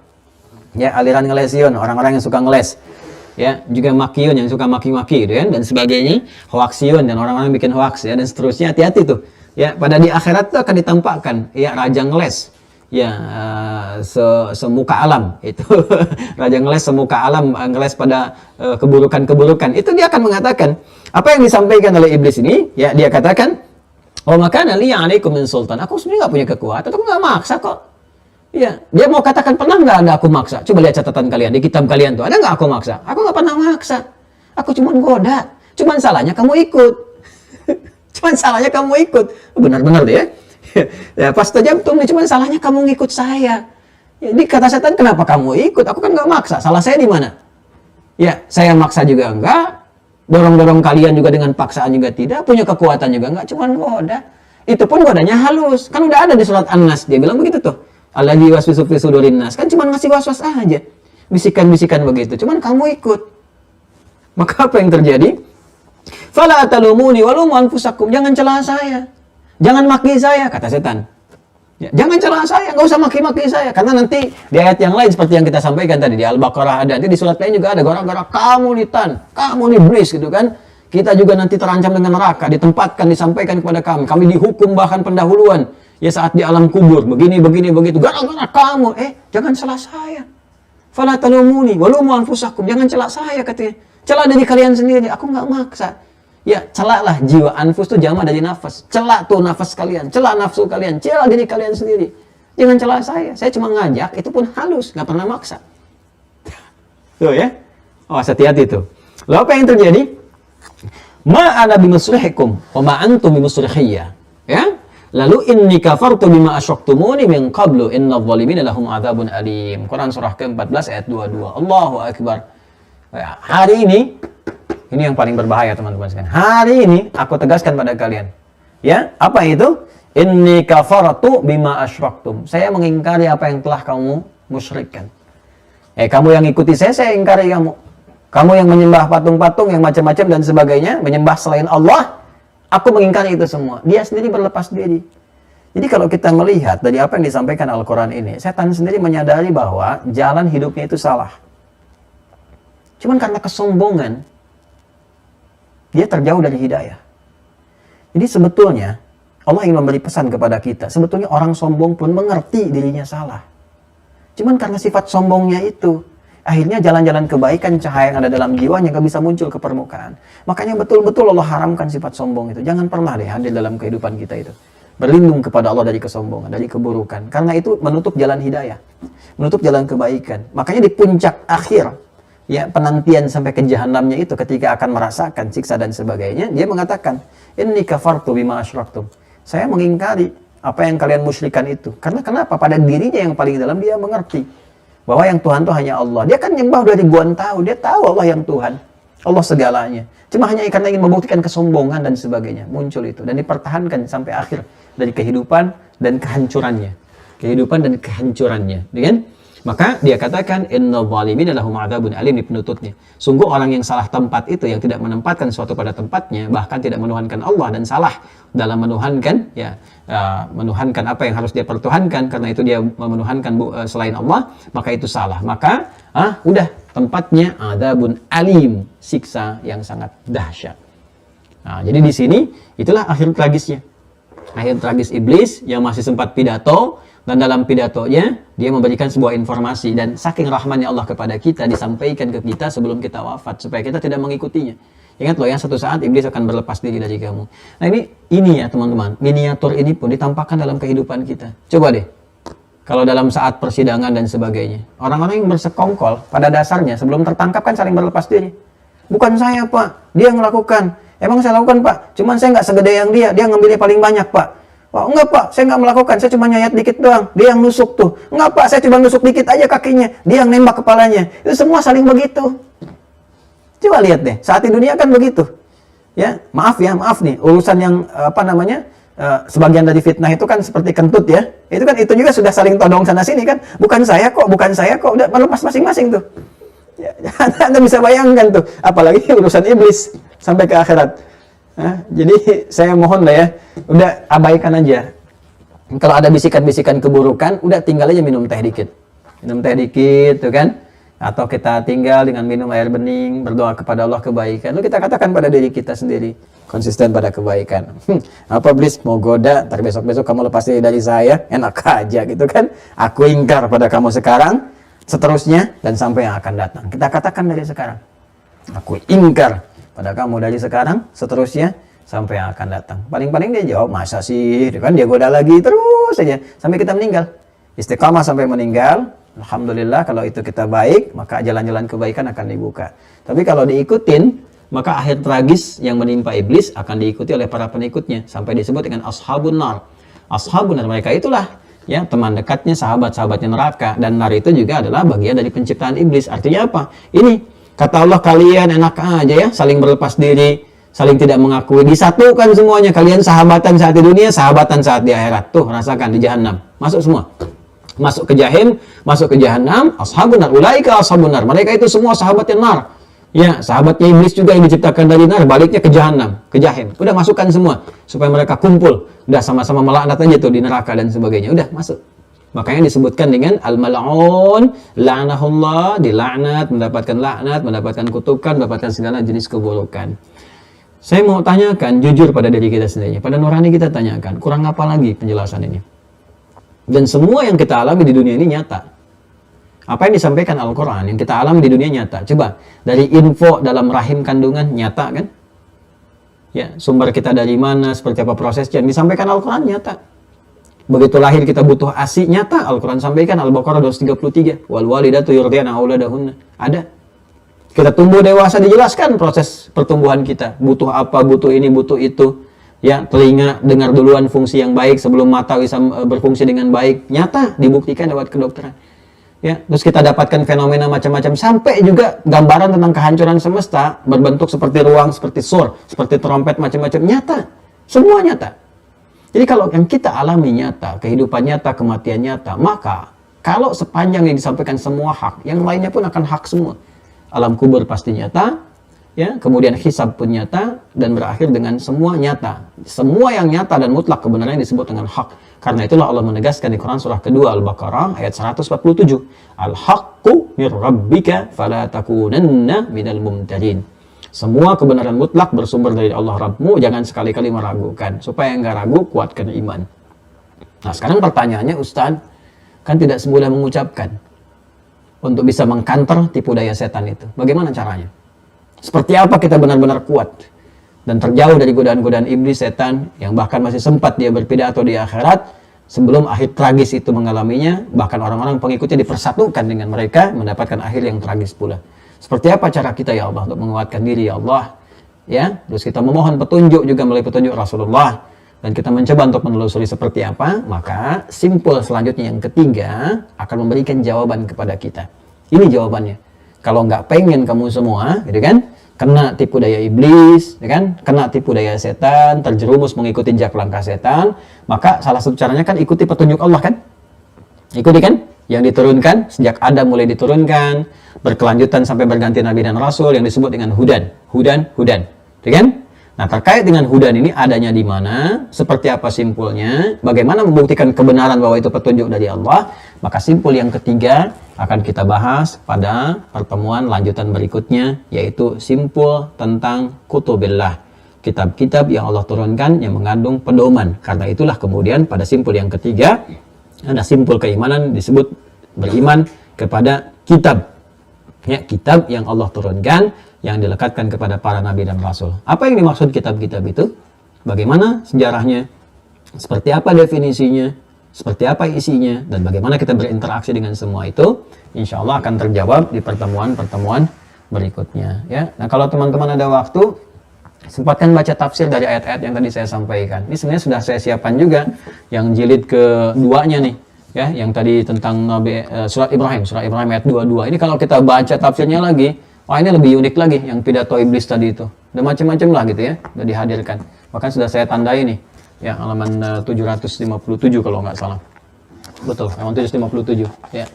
Ya, aliran ngelesion, orang-orang yang suka ngeles. Ya, juga makiun yang suka maki-maki gitu ya, dan sebagainya. Hoaxion dan orang-orang yang bikin hoax ya, dan seterusnya. Hati-hati tuh. Ya, pada di akhirat tuh akan ditampakkan ya raja ngeles. Ya, semuka alam itu raja ngeles semuka alam, ngeles pada keburukan-keburukan. Itu dia akan mengatakan apa yang disampaikan oleh iblis ini. Ya, dia katakan, oh makana li 'alaikum min sultan. Aku sebenarnya nggak punya kekuatan, aku nggak maksa kok. Ya, dia mau katakan pernah nggak ada aku maksa? Coba lihat catatan kalian di kitab kalian tuh, ada nggak aku maksa? Aku nggak pernah maksa. Aku cuma goda. Cuman salahnya kamu ikut. Cuman salahnya kamu ikut. Benar-benar deh ya. Ya, pas tajabtum, cuma salahnya kamu ngikut saya. Jadi kata setan, kenapa kamu ikut? Aku kan nggak maksa. Salah saya di mana? Ya, saya maksa juga enggak. Dorong-dorong kalian juga dengan paksaan juga tidak. Punya kekuatan juga enggak. Cuma goda. Itu pun godanya halus. Kan udah ada di surat An-Nas. Dia bilang begitu tuh. Alladzi waswisu fi sudurin nas. Kan cuma ngasih was-was aja. Bisikan-bisikan begitu. Cuman kamu ikut. Maka apa yang terjadi? Fala talumuni walumu anfusakum. Jangan celah saya. Jangan maki saya, kata setan. Ya, jangan celah saya, nggak usah maki-maki saya. Karena nanti di ayat yang lain seperti yang kita sampaikan tadi di Al-Baqarah ada, nanti di surat lain juga ada, gara-gara kamu nitan, kamu nih iblis gitu kan. Kita juga nanti terancam dengan neraka, ditempatkan, disampaikan kepada kami. Kami dihukum bahkan pendahuluan. Ya saat di alam kubur, begini, begitu. Gara-gara kamu, jangan celah saya. Fala talumuni walumu anfusakum. Jangan celah saya, katanya. Celah dari kalian sendiri, aku nggak maksa. Ya, celaklah jiwa. Anfus itu jama dari nafas. Celak tuh nafas kalian, celak nafsu kalian, celak diri kalian sendiri. Jangan celak saya cuma ngajak, itu pun halus, nggak pernah maksa. Tuh ya. Oh, hati-hati tuh. Lalu apa yang terjadi? Ma ana bimusrihikum wa ma antum bimusrihiyya. Ya. Lalu inni kafartu bima asyraktumuni min qablu innadh dhalimina lahum adzabun alim. Quran surah ke-14 ayat 22. Allahu akbar. Ya, hari ini yang paling berbahaya teman-teman sekalian. Hari ini aku tegaskan pada kalian. Ya, apa itu? Inni kafartu bima asyraktum. Saya mengingkari apa yang telah kamu musyrikkan. Kamu yang ikuti saya ingkari kamu. Kamu yang menyembah patung-patung yang macam-macam dan sebagainya, menyembah selain Allah, aku mengingkari itu semua. Dia sendiri berlepas diri. Jadi kalau kita melihat dari apa yang disampaikan Al-Quran ini, setan sendiri menyadari bahwa jalan hidupnya itu salah. Cuman karena kesombongan, dia terjauh dari hidayah. Jadi sebetulnya Allah ingin memberi pesan kepada kita. Sebetulnya orang sombong pun mengerti dirinya salah. Cuman karena sifat sombongnya itu, akhirnya jalan-jalan kebaikan, cahaya yang ada dalam jiwanya gak bisa muncul ke permukaan. Makanya betul-betul Allah haramkan sifat sombong itu. Jangan pernah deh hadir dalam kehidupan kita itu. berlindung kepada Allah dari kesombongan, dari keburukan. Karena itu menutup jalan hidayah, menutup jalan kebaikan. Makanya di puncak akhir, ya penantian sampai ke jahanamnya itu, ketika akan merasakan siksa dan sebagainya, dia mengatakan, inni kafartu bima asyraktum. Saya mengingkari apa yang kalian musyrikan itu. Karena kenapa? Pada dirinya yang paling dalam dia mengerti bahwa yang Tuhan itu hanya Allah. Dia kan nyembah udah ribuan tahun, dia tahu Allah yang Tuhan, Allah segalanya. Cuma hanya karena ingin membuktikan kesombongan dan sebagainya, muncul itu dan dipertahankan sampai akhir dari kehidupan dan kehancurannya. Kehidupan dan kehancurannya, kan? Maka dia katakan innal zalimina lahum adzabun alim di penutupnya. Sungguh orang yang salah tempat itu, yang tidak menempatkan sesuatu pada tempatnya, bahkan tidak menuhankan Allah dan salah dalam menuhankan, ya, menuhankan apa yang harus dia pertuhankan, karena itu dia menuhankan selain Allah, maka itu salah. Maka udah tempatnya adzabun alim, siksa yang sangat dahsyat. Nah, jadi di sini itulah akhir tragisnya. Akhir tragis iblis yang masih sempat pidato, dan dalam pidatonya dia memberikan sebuah informasi, dan saking rahmannya Allah kepada kita disampaikan ke kita sebelum kita wafat supaya kita tidak mengikutinya. Ingat loh, yang satu saat iblis akan berlepas diri dari kamu. Nah ini ya teman-teman, miniatur ini pun ditampakkan dalam kehidupan kita. Coba deh, kalau dalam saat persidangan dan sebagainya, orang-orang yang bersekongkol pada dasarnya sebelum tertangkap kan saling berlepas diri. Bukan saya Pak, dia yang melakukan. Emang saya lakukan Pak, cuman saya nggak segede yang dia ngambilnya paling banyak Pak. Oh enggak Pak, saya nggak melakukan, saya cuma nyayat dikit doang, dia yang nusuk tuh. Enggak Pak, saya cuma nusuk dikit aja kakinya, dia yang nembak kepalanya. Itu semua saling begitu. Coba lihat deh, saat di dunia kan begitu. Ya, maaf nih, urusan yang sebagian dari fitnah itu kan seperti kentut ya. Itu juga sudah saling todong sana sini kan. Bukan saya kok, udah melepas masing-masing tuh. Ya, Anda bisa bayangkan tuh, apalagi urusan iblis sampai ke akhirat. Jadi saya mohon lah ya, udah abaikan aja. Kalau ada bisikan-bisikan keburukan, udah tinggal aja minum teh dikit, tuh kan? Atau kita tinggal dengan minum air bening, berdoa kepada Allah kebaikan. Lalu kita katakan pada diri kita sendiri, konsisten pada kebaikan. Apa iblis mau goda, ntar besok-besok kamu lepas diri dari saya, enak aja gitu kan? Aku ingkar pada kamu sekarang, seterusnya dan sampai yang akan datang. Kita katakan dari sekarang, aku ingkar pada kamu dari sekarang, seterusnya sampai yang akan datang. Paling-paling dia jawab, masa sih? Kan dia goda lagi terus saja sampai kita meninggal. Istiqamah sampai meninggal. Alhamdulillah, kalau itu kita baik, maka jalan-jalan kebaikan akan dibuka. Tapi kalau diikutin, maka akhir tragis yang menimpa iblis akan diikuti oleh para pengikutnya sampai disebut dengan ashabun nar. Ashabun nar, mereka itulah ya teman dekatnya, sahabat-sahabatnya neraka, dan nar itu juga adalah bagian dari penciptaan iblis. Artinya apa? Ini kata Allah, kalian enak aja ya, saling berlepas diri, saling tidak mengakui, disatukan semuanya. Kalian sahabatan saat di dunia, sahabatan saat di akhirat. Tuh, rasakan di jahanam. Masuk semua. Masuk ke jahim, masuk ke jahanam, ashabun nar, ulaika ashabun nar. Mereka itu semua sahabatnya nar. Ya, sahabatnya iblis juga yang diciptakan dari nar, baliknya ke jahanam, ke jahim. Udah masukkan semua supaya mereka kumpul. Udah sama-sama melaknat aja tuh di neraka dan sebagainya. Udah masuk. Makanya disebutkan dengan al-mal'un, la'nahullah, dilaknat, mendapatkan laknat, mendapatkan kutukan, mendapatkan segala jenis keburukan. Saya mau tanyakan jujur pada diri kita sendiri, pada nurani kita tanyakan, kurang apa lagi penjelasan ini? Dan semua yang kita alami di dunia ini nyata. Apa yang disampaikan Al-Quran, yang kita alami di dunia nyata. Coba, dari info dalam rahim kandungan nyata kan? Ya, sumber kita dari mana, seperti apa prosesnya, disampaikan Al-Quran nyata. Begitu lahir kita butuh ASI, nyata. Al-Quran sampaikan, Al-Baqarah 233. Wal walidatu yurdi'na auladahunna. Ada. Kita tumbuh dewasa dijelaskan proses pertumbuhan kita. Butuh apa, butuh ini, butuh itu. Ya, telinga dengar duluan fungsi yang baik sebelum mata bisa berfungsi dengan baik. Nyata, dibuktikan lewat kedokteran. Ya, terus kita dapatkan fenomena macam-macam. Sampai juga gambaran tentang kehancuran semesta. Berbentuk seperti ruang, seperti sur, seperti trompet, macam-macam. Nyata. Semua nyata. Jadi kalau yang kita alami nyata, kehidupan nyata, kematian nyata, maka kalau sepanjang yang disampaikan semua hak, yang lainnya pun akan hak semua. Alam kubur pasti nyata, ya, kemudian hisab pun nyata, dan berakhir dengan semua nyata. Semua yang nyata dan mutlak kebenaran disebut dengan hak. Karena itulah Allah menegaskan di Quran surah kedua Al-Baqarah ayat 147. Al-haqqu mir rabbika fala takunanna minal mumtarin. Semua kebenaran mutlak bersumber dari Allah Rabbmu, jangan sekali-kali meragukan. Supaya enggak ragu, kuatkan iman. Nah, sekarang pertanyaannya, Ustaz, kan tidak semudah mengucapkan. Untuk bisa mengkanter tipu daya setan itu. Bagaimana caranya? Seperti apa kita benar-benar kuat dan terjauh dari godaan-godaan iblis, setan, yang bahkan masih sempat dia berpidato di akhirat sebelum akhir tragis itu mengalaminya. Bahkan orang-orang pengikutnya dipersatukan dengan mereka, mendapatkan akhir yang tragis pula. Seperti apa cara kita ya Allah untuk menguatkan diri ya Allah? Ya, terus kita memohon petunjuk juga melalui petunjuk Rasulullah, dan kita mencoba untuk menelusuri seperti apa. Maka simpul selanjutnya yang ketiga akan memberikan jawaban kepada kita. Ini jawabannya. Kalau nggak pengen kamu semua, gitu kan, kena tipu daya iblis, ya kan, kena tipu daya setan, terjerumus mengikuti jejak langkah setan, maka salah satu caranya kan ikuti petunjuk Allah kan? Ikuti kan? Yang diturunkan sejak Adam mulai diturunkan, berkelanjutan sampai berganti Nabi dan Rasul yang disebut dengan hudan, ya kan? Nah, terkait dengan hudan ini adanya di mana, seperti apa simpulnya, bagaimana membuktikan kebenaran bahwa itu petunjuk dari Allah, maka simpul yang ketiga akan kita bahas pada pertemuan lanjutan berikutnya, yaitu simpul tentang kutubillah, kitab-kitab yang Allah turunkan yang mengandung pedoman. Karena itulah kemudian pada simpul yang ketiga ada simpul keimanan disebut beriman kepada kitab, ya, kitab yang Allah turunkan yang dilekatkan kepada para nabi dan rasul. Apa yang dimaksud kitab-kitab itu? Bagaimana sejarahnya? Seperti apa definisinya? Seperti apa isinya? Dan bagaimana kita berinteraksi dengan semua itu? Insya Allah akan terjawab di pertemuan-pertemuan berikutnya. Ya. Nah, kalau teman-teman ada waktu, sempatkan baca tafsir dari ayat-ayat yang tadi saya sampaikan. Ini sebenarnya sudah saya siapkan juga yang jilid keduanya nih. Ya, yang tadi tentang surat Ibrahim ayat 22. Ini kalau kita baca tafsirnya lagi, wah ini lebih unik lagi yang pidato iblis tadi itu. Udah macam-macam lah gitu ya, udah dihadirkan. Bahkan sudah saya tandai nih, ya halaman 757 kalau nggak salah. Betul, halaman 757. Ya.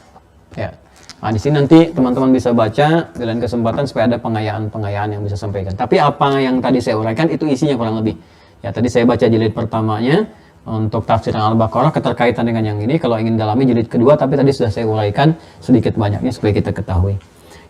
Ya. Nah, di sini nanti teman-teman bisa baca dengan kesempatan supaya ada pengayaan-pengayaan yang bisa sampaikan. Tapi apa yang tadi saya uraikan itu isinya kurang lebih. Ya, tadi saya baca jilid pertamanya untuk tafsir Al-Baqarah keterkaitan dengan yang ini. Kalau ingin dalami jilid kedua, tapi tadi sudah saya uraikan sedikit banyaknya supaya kita ketahui.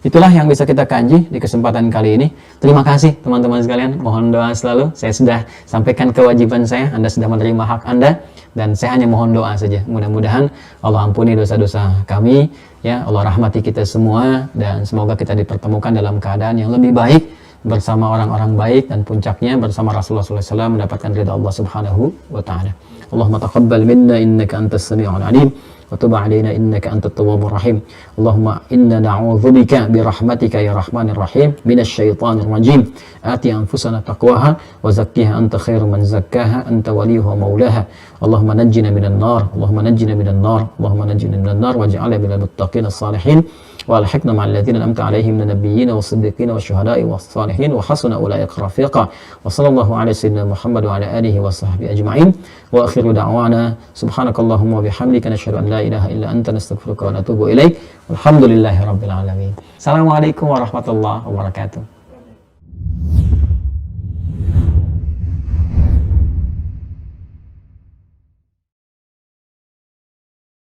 Itulah yang bisa kita kaji di kesempatan kali ini. Terima kasih teman-teman sekalian. Mohon doa selalu. Saya sudah sampaikan kewajiban saya. Anda sudah menerima hak Anda. Dan saya hanya mohon doa saja. Mudah-mudahan Allah ampuni dosa-dosa kami. Ya, Allah rahmati kita semua. Dan semoga kita dipertemukan dalam keadaan yang lebih baik. Bersama orang-orang baik. Dan puncaknya bersama Rasulullah SAW mendapatkan ridha Allah Subhanahu wa ta'ala. Allahumma taqabbal minna innaka antas sami'ul alim. وتب علينا إنك أنت التواب الرحيم اللهم إنا نعوذ بك برحمتك يا رحمن الرحيم من الشيطان الرجيم آت أنفسنا تقواها وزكها أنت خير من زكاها أنت وليها ومولاها اللهم نجنا من النار اللهم نجنا من النار اللهم نجنا من النار واجعلنا من المتقين الصالحين وألحقنا مع الذين أنعمت عليهم من النبيين والصديقين والشهداء والصالحين وحسن أولئك رفيقا وصلى الله على سيدنا محمد وعلى آله وصحبه أجمعين وآخر دعوانا سبحانك اللهم وبحمدك نشهد أن لا إله إلا أنت نستغفرك ونتوب إليك والحمد لله رب العالمين. Assalamualaikum warahmatullahi wabarakatuh.